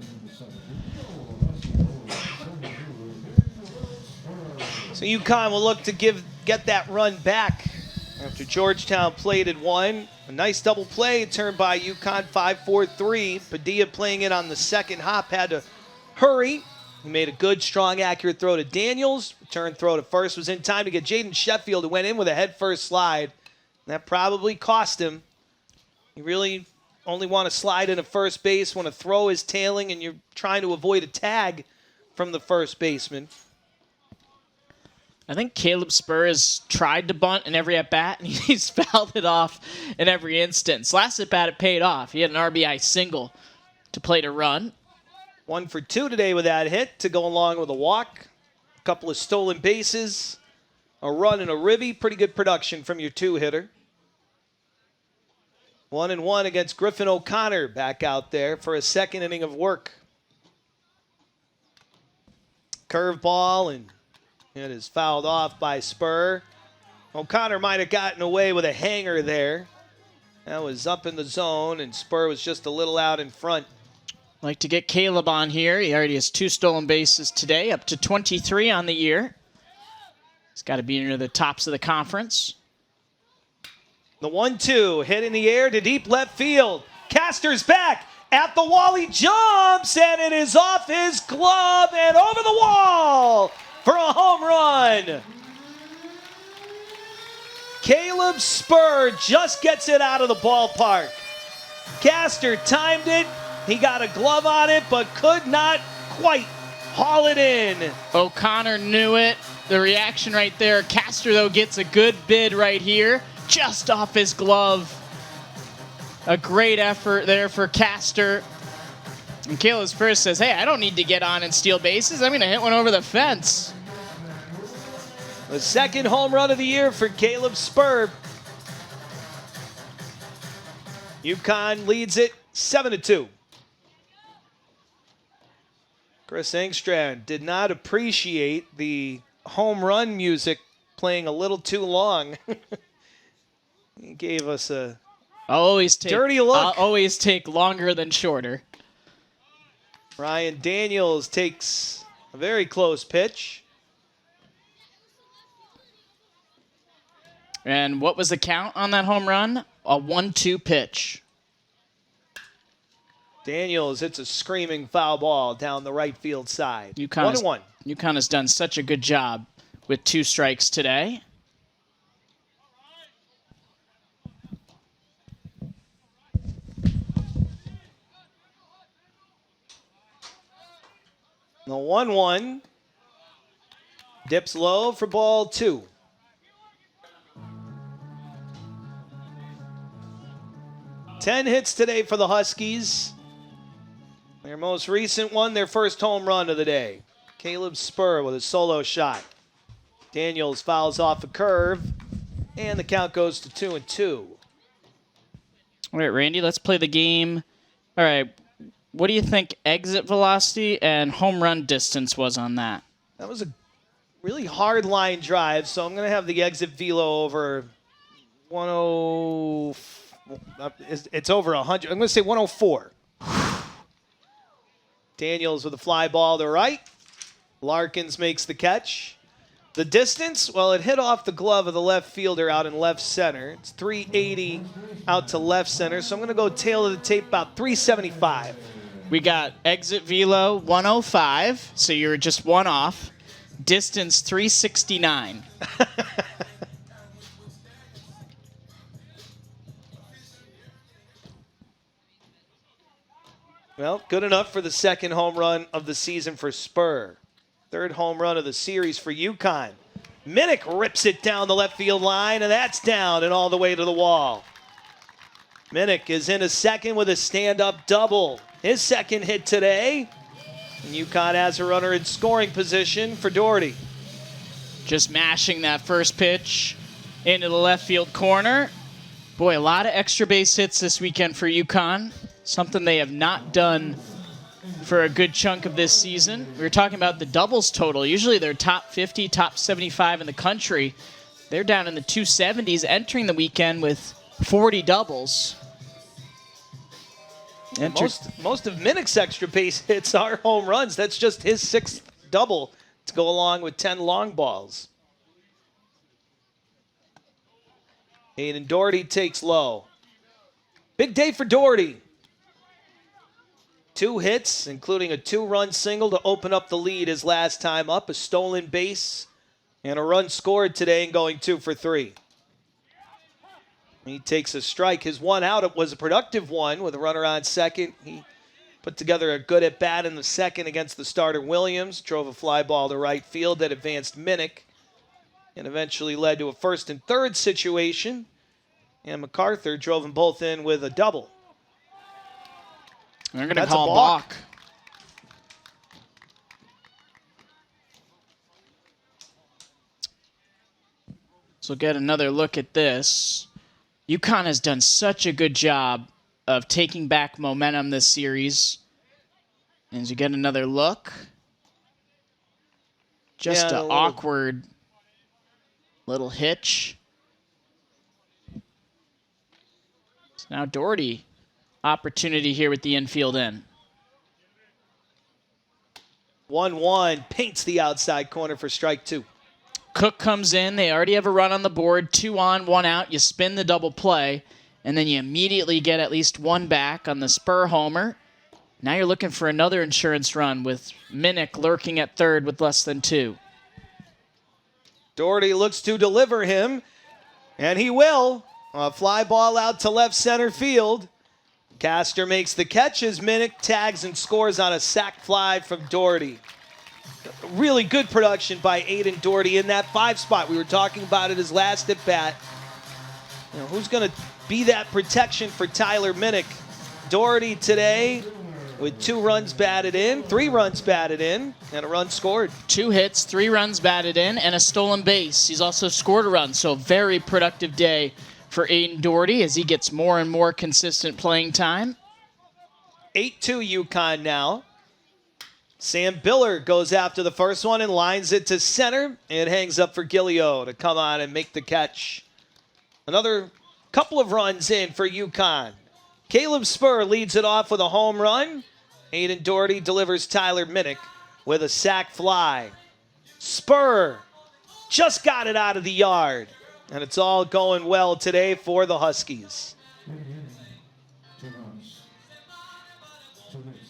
So UConn will look to get that run back after Georgetown played at 1. A nice double play turned by UConn, 5-4-3. Padilla playing it on the second hop, had to hurry. He made a good, strong, accurate throw to Daniels. Return throw to first was in time to get Jaden Sheffield, who went in with a head-first slide. That probably cost him. You really only want to slide into first base when a throw is tailing and you're trying to avoid a tag from the first baseman. I think Caleb Spur has tried to bunt in every at-bat, and he's fouled it off in every instance. Last at-bat, it paid off. He had an RBI single to play to run. 1 for 2 today with that hit to go along with a walk. A couple of stolen bases, a run and a ribby. Pretty good production from your 2-hitter. 1-1 against Griffin O'Connor back out there for a second inning of work. Curveball, and it is fouled off by Spur. O'Connor might have gotten away with a hanger there. That was up in the zone, and Spur was just a little out in front. Like to get Caleb on here. He already has 2 stolen bases today, up to 23 on the year. He's got to be near the tops of the conference. The 1-2 hit in the air to deep left field. Castor's back at the wall. He jumps, and it is off his glove and over the wall for a home run. Caleb Spur just gets it out of the ballpark. Castor timed it. He got a glove on it, but could not quite haul it in. O'Connor knew it. The reaction right there. Castor, though, gets a good bid right here, just off his glove. A great effort there for Castor. And Caleb Spur says, hey, I don't need to get on and steal bases. I'm going to hit one over the fence. The second home run of the year for Caleb Spur. UConn leads it 7-2. Chris Engstrand did not appreciate the home run music playing a little too long. He gave us a dirty look. I'll always take longer than shorter. Ryan Daniels takes a very close pitch. And what was the count on that home run? A 1-2 pitch. Daniels hits a screaming foul ball down the right field side. 1-1. UConn has done such a good job with 2 strikes today. The 1-1 dips low for ball 2. Ten hits today for the Huskies. Their most recent one, their first home run of the day. Caleb Spur with a solo shot. Daniels fouls off a curve, and the count goes to 2-2. All right, Randy, let's play the game. All right, what do you think exit velocity and home run distance was on that? That was a really hard line drive, so I'm going to have the exit velo over 104. It's over 100. I'm going to say 104. Daniels with a fly ball to right. Larkins makes the catch. The distance, well, it hit off the glove of the left fielder out in left center. It's 380 out to left center, so I'm going to go tail of the tape about 375. We got exit velo 105, so you're just 1 off. Distance 369. Well, good enough for the second home run of the season for Spur. Third home run of the series for UConn. Minnick rips it down the left field line, and that's down and all the way to the wall. Minnick is in a second with a stand-up double. His second hit today. And UConn has a runner in scoring position for Doherty. Just mashing that first pitch into the left field corner. Boy, a lot of extra base hits this weekend for UConn. Something they have not done for a good chunk of this season. We were talking about the doubles total. Usually they're top 50, top 75 in the country. They're down in the 270s, entering the weekend with 40 doubles. Most of Minnick's extra base hits are home runs. That's just his 6th double to go along with 10 long balls. Aiden Doherty takes low. Big day for Doherty. 2 hits, including a 2-run single to open up the lead his last time up, a stolen base, and a run scored today and going 2 for 3. He takes a strike. His one out, it was a productive one with a runner on second. He put together a good at-bat in the second against the starter Williams, drove a fly ball to right field that advanced Minnick, and eventually led to a first and third situation, and MacArthur drove them both in with a double. They're going to call balk. So get another look at this. UConn has done such a good job of taking back momentum this series. And as you get another look, just an awkward little hitch. So now Doherty, opportunity here with the infield in. 1-1, paints the outside corner for strike 2. Cook comes in. They already have a run on the board. 2 on, 1 out. You spin the double play, and then you immediately get at least 1 back on the spur homer. Now you're looking for another insurance run with Minnick lurking at third with less than 2. Doherty looks to deliver him, and he will. A fly ball out to left center field. Castor makes the catch as Minnick tags and scores on a sac fly from Doherty. Really good production by Aiden Doherty in that 5 spot. We were talking about it his last at bat. You know, who's going to be that protection for Tyler Minnick? Doherty today with 2 runs batted in, 3 runs batted in, and a run scored. 2 hits, 3 runs batted in, and a stolen base. He's also scored a run, so very productive day for Aiden Doherty as he gets more and more consistent playing time. 8-2 UConn now. Sam Biller goes after the first one and lines it to center. It hangs up for Gilio to come on and make the catch. Another couple of runs in for UConn. Caleb Spur leads it off with a home run. Aiden Doherty delivers Tyler Minnick with a sac fly. Spur just got it out of the yard. And it's all going well today for the Huskies. 2 runs. 2 hits.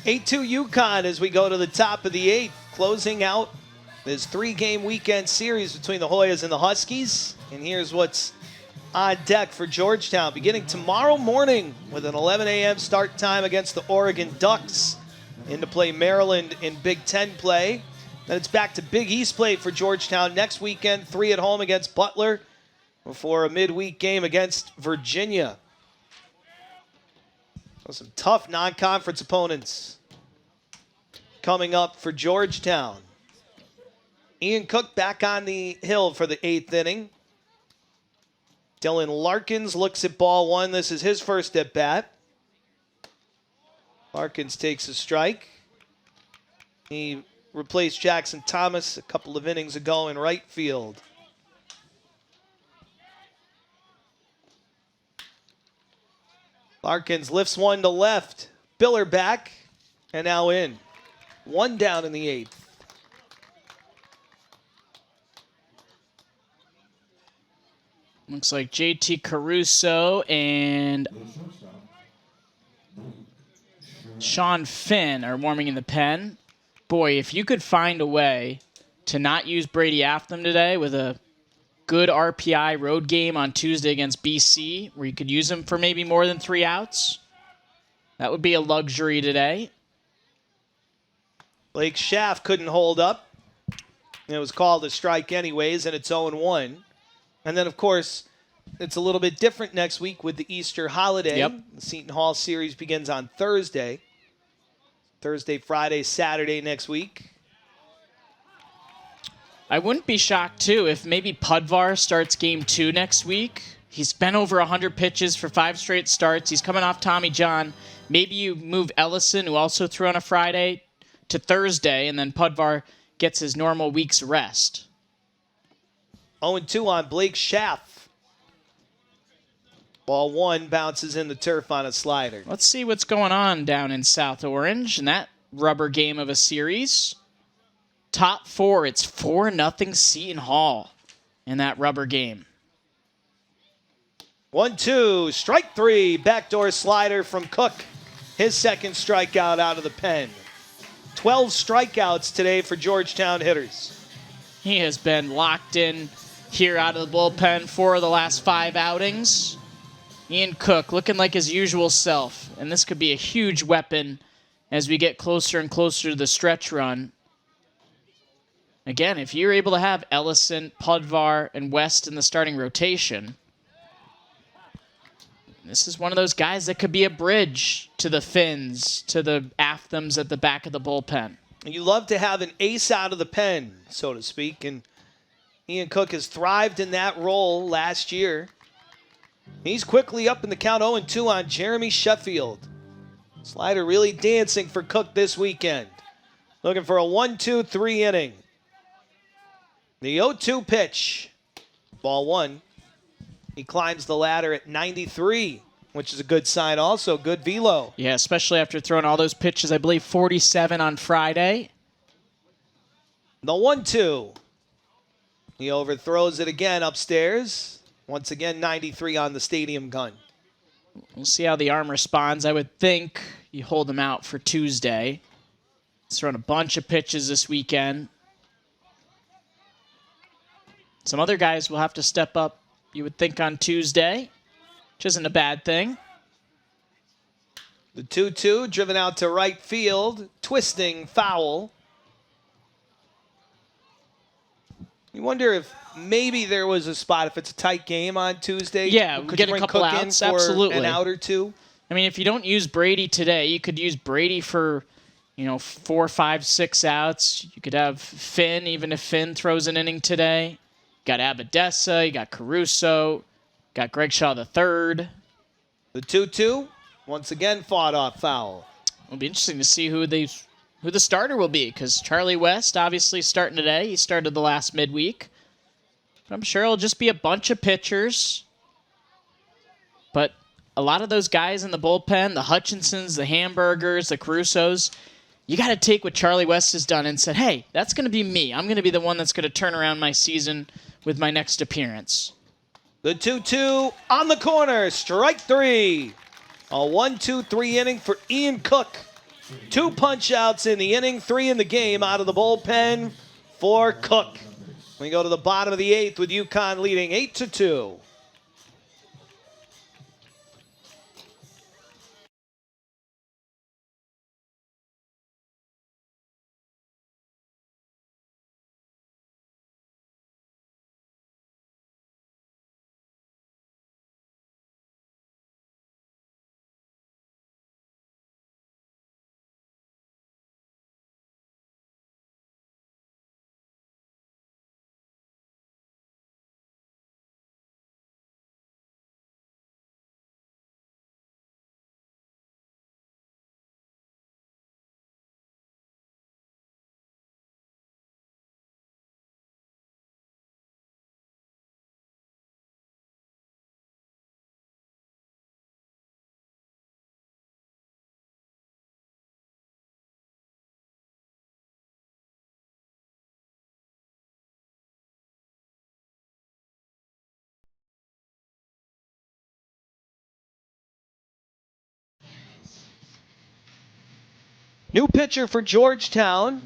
(8-2) UConn as we go to the top of the 8th, closing out this 3-game weekend series between the Hoyas and the Huskies. And here's what's on deck for Georgetown, beginning tomorrow morning with an 11 a.m. start time against the Oregon Ducks. In to play Maryland in Big Ten play. Then it's back to Big East play for Georgetown next weekend, 3 at home against Butler before a midweek game against Virginia. So some tough non-conference opponents coming up for Georgetown. Ian Cook back on the hill for the 8th inning. Dylan Larkins looks at ball 1. This is his first at bat. Larkins takes a strike. He replaced Jackson Thomas a couple of innings ago in right field. Larkins lifts one to left. Biller back and now in. One down in the 8th. Looks like JT Caruso and Sean Finn are warming in the pen. Boy, if you could find a way to not use Brady Afton today with a good RPI road game on Tuesday against BC, where you could use him for maybe more than 3 outs, that would be a luxury today. Blake Schaff couldn't hold up. It was called a strike anyways, and it's 0-1. And then, of course, it's a little bit different next week with the Easter holiday. Yep. The Seton Hall series begins on Thursday. Thursday, Friday, Saturday next week. I wouldn't be shocked, too, if maybe Pudvar starts game 2 next week. He's been over 100 pitches for 5 straight starts. He's coming off Tommy John. Maybe you move Ellison, who also threw on a Friday, to Thursday, and then Pudvar gets his normal week's rest. 0-2 on Blake Schaff. Ball 1 bounces in the turf on a slider. Let's see what's going on down in South Orange in that rubber game of a series. Top 4, it's 4-0 Seton Hall in that rubber game. 1-2, strike 3, backdoor slider from Cook. His second strikeout out of the pen. 12 strikeouts today for Georgetown hitters. He has been locked in here out of the bullpen 4 of the last 5 outings. Ian Cook looking like his usual self, and this could be a huge weapon as we get closer and closer to the stretch run. Again, if you're able to have Ellison, Pudvar, and West in the starting rotation, this is one of those guys that could be a bridge to the Finns, to the Aftams at the back of the bullpen. You love to have an ace out of the pen, so to speak, and Ian Cook has thrived in that role last year. He's quickly up in the count, 0-2 on Jeremy Sheffield. Slider really dancing for Cook this weekend. Looking for a 1-2-3 inning. The 0-2 pitch. Ball 1. He climbs the ladder at 93, which is a good sign also. Good velo. Yeah, especially after throwing all those pitches, I believe 47 on Friday. The 1-2. He overthrows it again upstairs. Once again, 93 on the stadium gun. We'll see how the arm responds. I would think you hold him out for Tuesday. He's thrown a bunch of pitches this weekend. Some other guys will have to step up, you would think, on Tuesday, which isn't a bad thing. The 2-2 driven out to right field. Twisting foul. You wonder if maybe there was a spot, if it's a tight game on Tuesday. Yeah, could get you a bring couple Cook outs, in for absolutely. an out or two? I mean, if you don't use Brady today, you could use Brady for, 4, 5, 6 outs. You could have Finn, even if Finn throws an inning today. You got Abadessa, you got Caruso, got Greg Shaw III. The 2-2, once again fought off foul. It'll be interesting to see who the starter will be, because Charlie West obviously starting today. He started the last midweek. But I'm sure it'll just be a bunch of pitchers. But a lot of those guys in the bullpen, the Hutchinsons, the Hamburgers, the Carusos, you got to take what Charlie West has done and said, hey, that's going to be me. I'm going to be the one that's going to turn around my season with my next appearance. The 2-2 on the corner, strike 3. A 1-2-3 inning for Ian Cook. 2 punch outs in the inning, 3 in the game out of the bullpen for Cook. We go to the bottom of the 8th with UConn leading 8-2. New pitcher for Georgetown,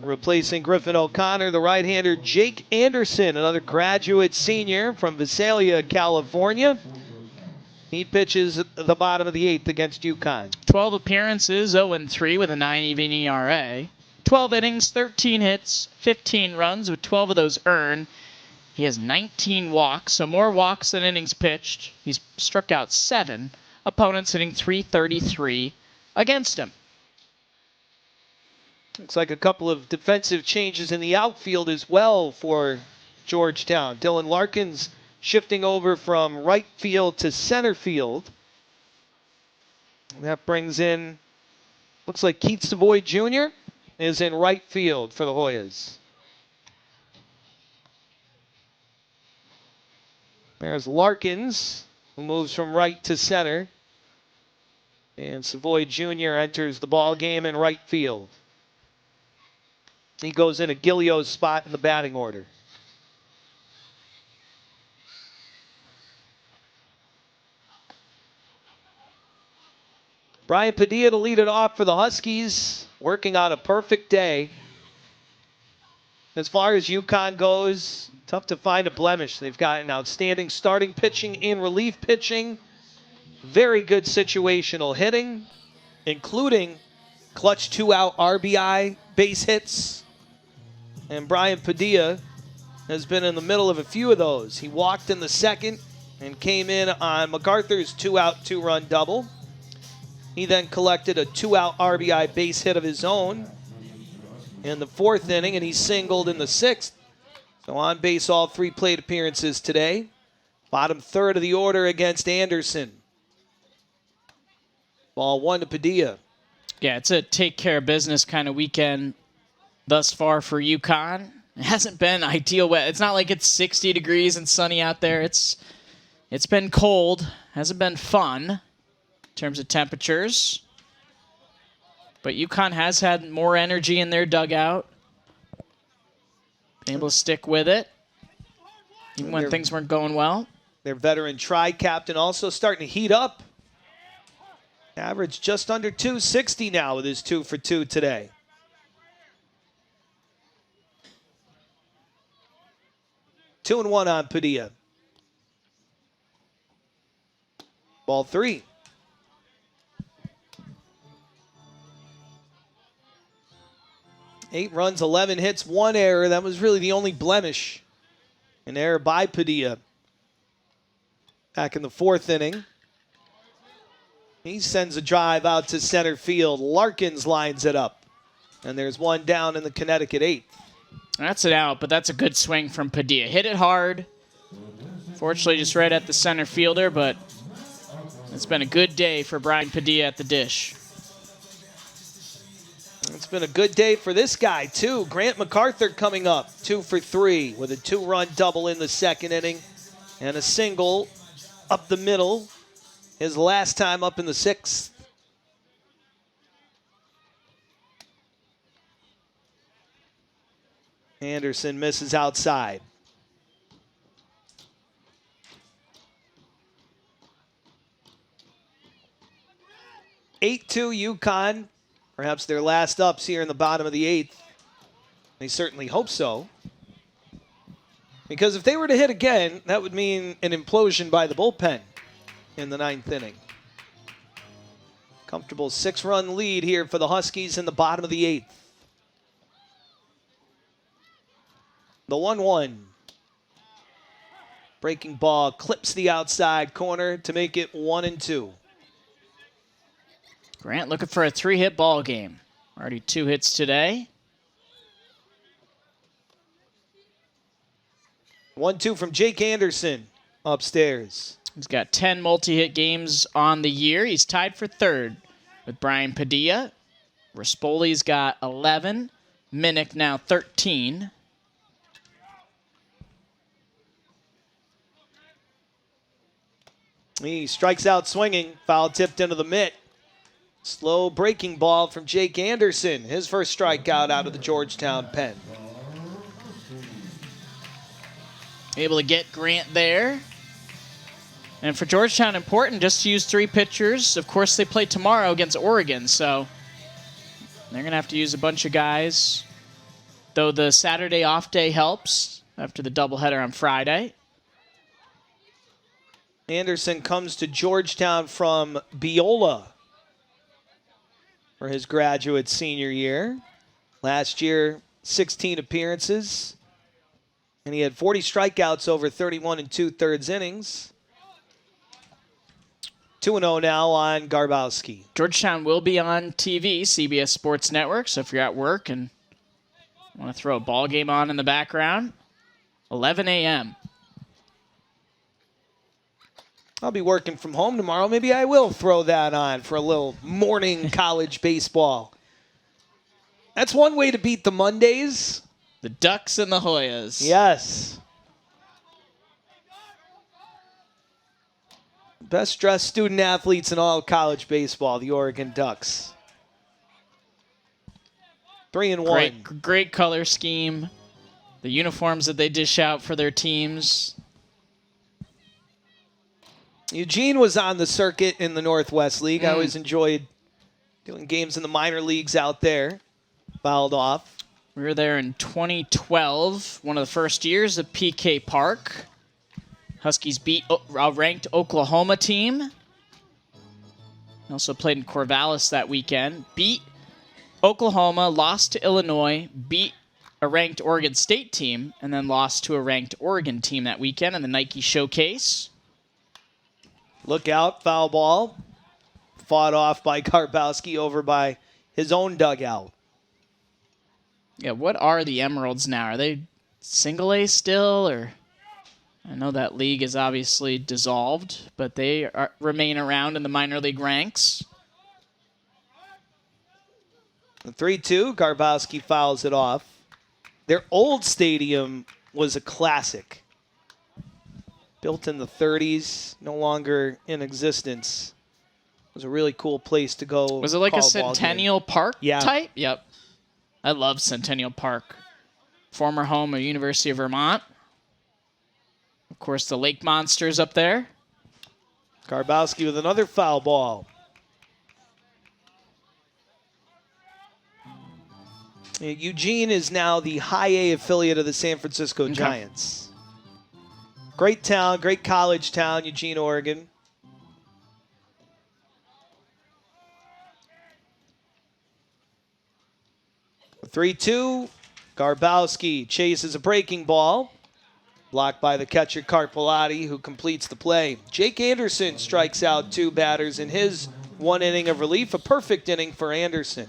replacing Griffin O'Connor, the right-hander Jake Anderson, another graduate senior from Visalia, California. He pitches at the bottom of the 8th against UConn. 12 appearances, 0-3 with a 9 even ERA. 12 innings, 13 hits, 15 runs, with 12 of those earned. He has 19 walks, so more walks than innings pitched. He's struck out 7. Opponents hitting .333 against him. Looks like a couple of defensive changes in the outfield as well for Georgetown. Dylan Larkins shifting over from right field to center field. That brings in, looks like Keith Savoy Jr. is in right field for the Hoyas. There's Larkins, who moves from right to center. And Savoy Jr. enters the ball game in right field. He goes into Gilio's spot in the batting order. Brian Padilla to lead it off for the Huskies, working on a perfect day. As far as UConn goes, tough to find a blemish. They've got an outstanding starting pitching and relief pitching. Very good situational hitting, including clutch 2-out RBI base hits. And Brian Padilla has been in the middle of a few of those. He walked in the second and came in on MacArthur's 2-out, 2-run double. He then collected a 2-out RBI base hit of his own in the 4th inning, and he singled in the 6th. So on base all 3 plate appearances today. Bottom third of the order against Anderson. Ball 1 to Padilla. Yeah, it's a take care of business kind of weekend thus far for UConn. It hasn't been ideal weather. It's not like it's 60 degrees and sunny out there. It's been cold. Hasn't been fun in terms of temperatures. But UConn has had more energy in their dugout. Been able to stick with it, even when things weren't going well. Their veteran tri-captain also starting to heat up. Average just under 260 now with his 2 for 2 today. 2-1 on Padilla. Ball 3. Eight runs, 11 hits, 1 error. That was really the only blemish. An error by Padilla. Back in the 4th inning. He sends a drive out to center field. Larkins lines it up. And there's one down in the Connecticut 8th. That's an out, but that's a good swing from Padilla. Hit it hard. Fortunately, just right at the center fielder, but it's been a good day for Brian Padilla at the dish. It's been a good day for this guy, too. Grant MacArthur coming up, 2 for 3 with a 2-run double in the 2nd inning and a single up the middle his last time up in the 6th. Anderson misses outside. 8-2 UConn. Perhaps their last ups here in the bottom of the 8th. They certainly hope so. Because if they were to hit again, that would mean an implosion by the bullpen in the 9th inning. Comfortable 6-run lead here for the Huskies in the bottom of the 8th. The 1-1. Breaking ball clips the outside corner to make it 1-2. Grant looking for a 3-hit ball game. Already 2 hits today. 1-2 from Jake Anderson upstairs. He's got 10 multi-hit games on the year. He's tied for 3rd with Brian Padilla. Rispoli's got 11. Minnick now 13. He strikes out swinging. Foul tipped into the mitt. Slow breaking ball from Jake Anderson. His first strikeout out of the Georgetown pen. Able to get Grant there. And for Georgetown, important just to use 3 pitchers. Of course, they play tomorrow against Oregon, so They're going to have to use a bunch of guys, though the Saturday off day helps after the doubleheader on Friday. Anderson comes to Georgetown from Biola for his graduate senior year. Last year, 16 appearances, and he had 40 strikeouts over 31 2/3 innings. 2-0 now on Garbowski. Georgetown will be on TV, CBS Sports Network, so if you're at work and want to throw a ball game on in the background, 11 a.m. I'll be working from home tomorrow. Maybe I will throw that on for a little morning college baseball. That's one way to beat the Mondays. The Ducks and the Hoyas. Yes. Best dressed student athletes in all of college baseball, the Oregon Ducks. 3-1. Great color scheme. The uniforms that they dish out for their teams. Eugene was on the circuit in the Northwest League. I always enjoyed doing games in the minor leagues out there. Fouled off. We were there in 2012, one of the first years of PK Park. Huskies beat a ranked Oklahoma team. They also played in Corvallis that weekend. Beat Oklahoma, lost to Illinois, beat a ranked Oregon State team, and then lost to a ranked Oregon team that weekend in the Nike Showcase. Look out, foul ball. Fought off by Garbowski over by his own dugout. Yeah, what are the Emeralds now? Are they single A still, or I know that league is obviously dissolved, but they remain around in the minor league ranks. The 3-2, Garbowski fouls it off. Their old stadium was a classic. Built in the 30s, no longer in existence. It was a really cool place to go. Was it like a Centennial Park type? Yep. I love Centennial Park. Former home of University of Vermont. Of course, the Lake Monsters up there. Garbowski with another foul ball. Eugene is now the high A affiliate of the San Francisco Giants. Great town, great college town, Eugene, Oregon. A 3-2, Garbowski chases a breaking ball. Blocked by the catcher Carpellotti, who completes the play. Jake Anderson strikes out 2 batters in his 1 inning of relief. A perfect inning for Anderson.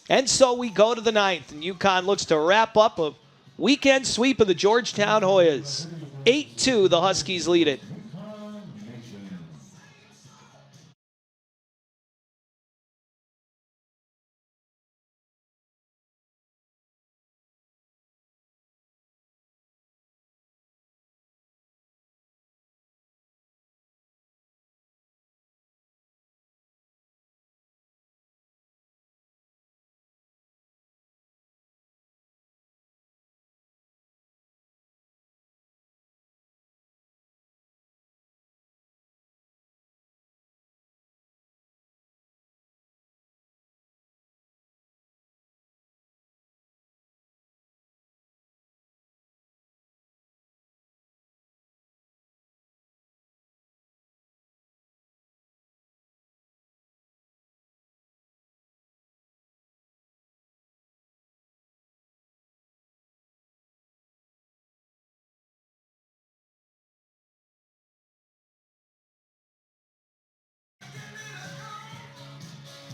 And so we go to the 9th, and UConn looks to wrap up a weekend sweep of the Georgetown Hoyas. 8-2, the Huskies lead it.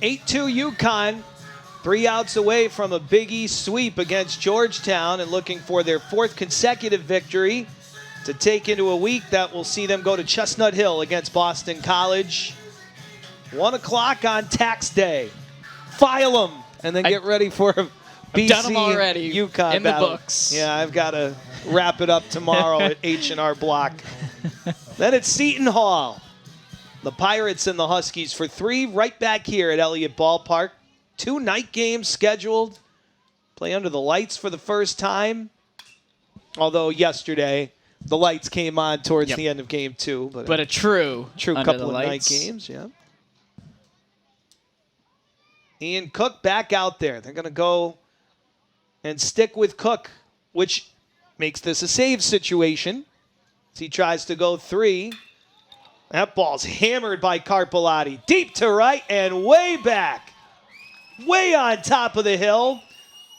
UConn, 3 outs away from a Big East sweep against Georgetown and looking for their 4th consecutive victory to take into a week that will see them go to Chestnut Hill against Boston College. 1 o'clock on tax day. File them and then get ready for BC done them already. UConn in battle. The books. Yeah, I've got to wrap it up tomorrow at H&R Block. Then it's Seton Hall. The Pirates and the Huskies for 3 right back here at Elliott Ballpark. 2 night games scheduled. Play under the lights for the first time. Although yesterday the lights came on towards the end of game 2. But a true couple of night games, yeah. Ian Cook back out there. They're going to go and stick with Cook, which makes this a save situation. As he tries to go 3. That ball's hammered by Carpellotti. Deep to right and way back. Way on top of the hill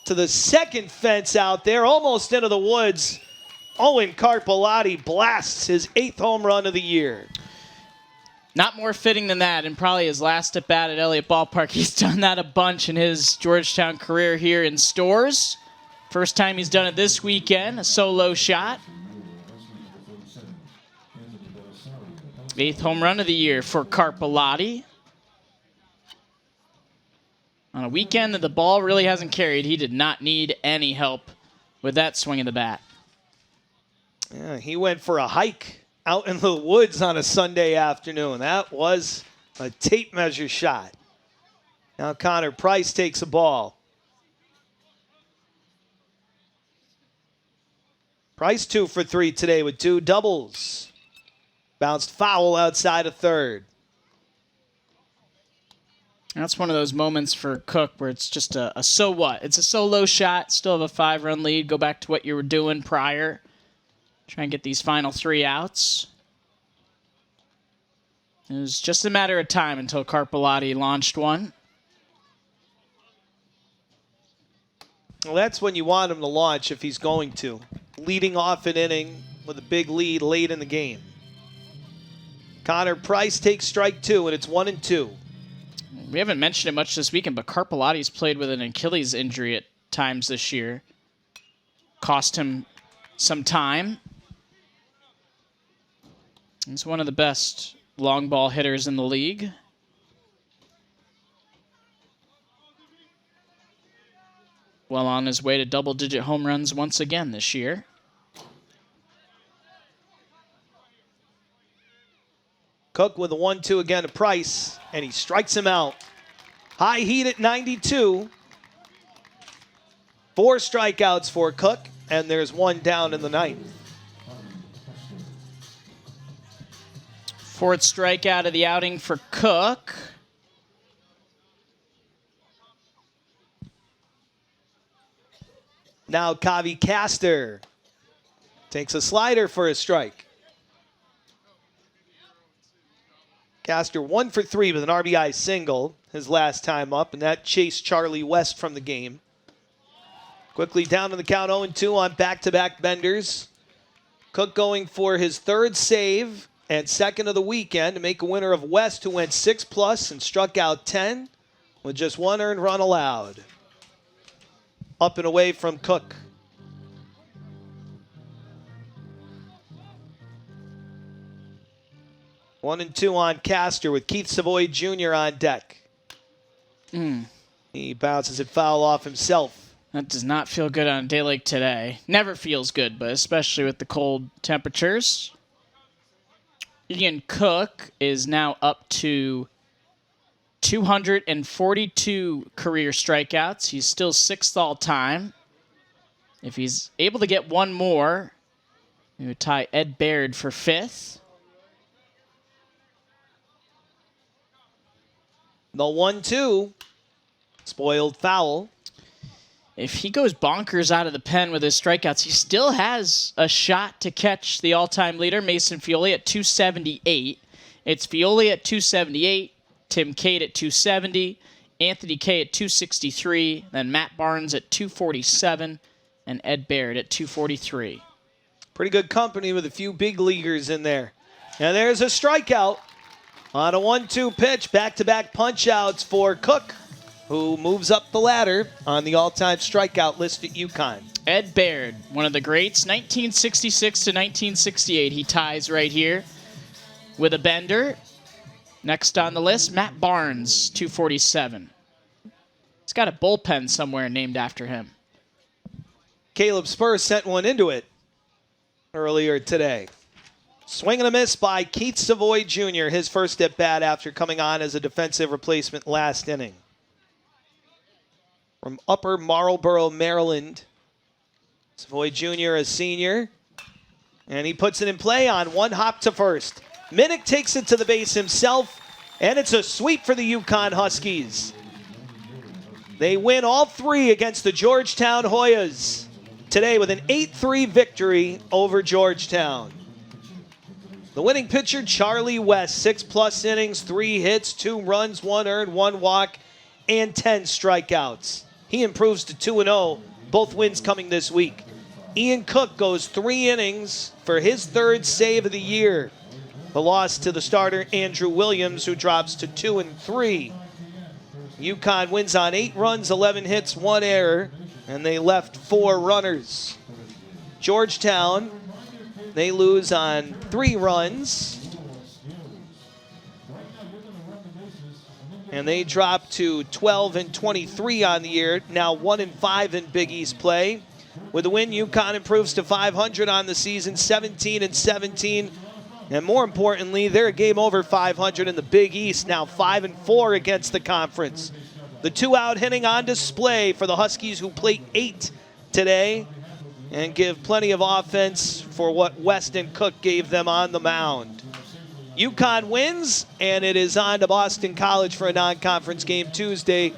to the second fence out there, almost into the woods. Owen Carpellotti blasts his 8th home run of the year. Not more fitting than that, and probably his last at bat at Elliott Ballpark. He's done that a bunch in his Georgetown career here in Stores. First time he's done it this weekend, a solo shot. 8th home run of the year for Carpellotti. On a weekend that the ball really hasn't carried, he did not need any help with that swing of the bat. Yeah, he went for a hike out in the woods on a Sunday afternoon. That was a tape measure shot. Now Connor Price takes a ball. Price 2 for 3 today with 2 doubles. Bounced foul outside of third. That's one of those moments for Cook where it's just a so what? It's a solo shot, still have a 5-run lead. Go back to what you were doing prior. Try and get these final 3 outs. It was just a matter of time until Carpellotti launched one. Well, that's when you want him to launch if he's going to. Leading off an inning with a big lead late in the game. Connor Price takes strike 2, and it's 1-2. We haven't mentioned it much this weekend, but Carpellotti's played with an Achilles injury at times this year. Cost him some time. He's one of the best long ball hitters in the league. Well on his way to double-digit home runs once again this year. Cook with a 1-2 again to Price, and he strikes him out. High heat at 92. 4 strikeouts for Cook, and there's 1 down in the 9th. 4th strikeout of the outing for Cook. Now Kavi Castor takes a slider for a strike. Castor 1 for 3 with an RBI single his last time up, and that chased Charlie West from the game. Quickly down to the count, 0-2 on back-to-back benders. Cook going for his 3rd save and 2nd of the weekend to make a winner of West, who went 6+ and struck out 10 with just 1 earned run allowed. Up and away from Cook. One and 2 on Castor with Keith Savoy Jr. on deck. He bounces it foul off himself. That does not feel good on a day like today. Never feels good, but especially with the cold temperatures. Ian Cook is now up to 242 career strikeouts. He's still 6th all time. If he's able to get 1 more, he would tie Ed Baird for 5th. The 1-2. Spoiled foul. If he goes bonkers out of the pen with his strikeouts, he still has a shot to catch the all-time leader, Mason Fioli, at 278. It's Fioli at 278, Tim Cate at 270, Anthony Kay at 263, then Matt Barnes at 247, and Ed Baird at 243. Pretty good company with a few big leaguers in there. And there's a strikeout on a 1-2 pitch. Back-to-back punch-outs for Cook, who moves up the ladder on the all-time strikeout list at UConn. Ed Baird, one of the greats, 1966 to 1968. He ties right here with a bender. Next on the list, Matt Barnes, 247. He's got a bullpen somewhere named after him. Caleb Spur sent one into it earlier today. Swing and a miss by Keith Savoy Jr., his first at bat after coming on as a defensive replacement last inning. From Upper Marlboro, Maryland, Savoy Jr., a senior, and he puts it in play on 1 hop to first. Minnick takes it to the base himself, and it's a sweep for the UConn Huskies. They win all three against the Georgetown Hoyas today with an 8-3 victory over Georgetown. The winning pitcher, Charlie West, 6+ innings, 3 hits, 2 runs, 1 earned, 1 walk, and 10 strikeouts. He improves to 2-0, both wins coming this week. Ian Cook goes 3 innings for his 3rd save of the year. The loss to the starter, Andrew Williams, who drops to 2-3. UConn wins on 8 runs, 11 hits, 1 error, and they left 4 runners. Georgetown, they lose on 3 runs, and they drop to 12-23 on the year, now 1-5 in Big East play. With the win, UConn improves to 500 on the season, 17-17. And more importantly, they're a game over 500 in the Big East, now 5-4 against the conference. The 2-out hitting on display for the Huskies, who play 8 today and give plenty of offense for what West and Cook gave them on the mound. UConn wins, and it is on to Boston College for a non-conference game Tuesday.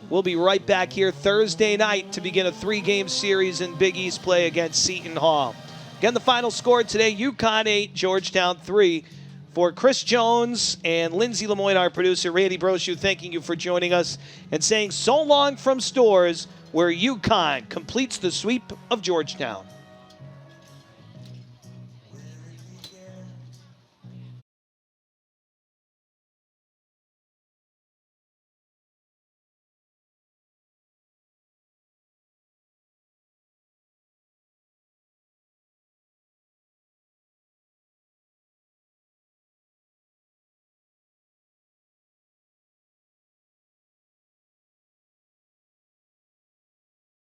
We'll be right back here Thursday night to begin a 3-game series in Big East play against Seton Hall. Again, the final score today, UConn 8, Georgetown 3. For Chris Jones and Lindsay Lemoyne, our producer, Randy Brochu, thanking you for joining us and saying so long from Stores, where UConn completes the sweep of Georgetown.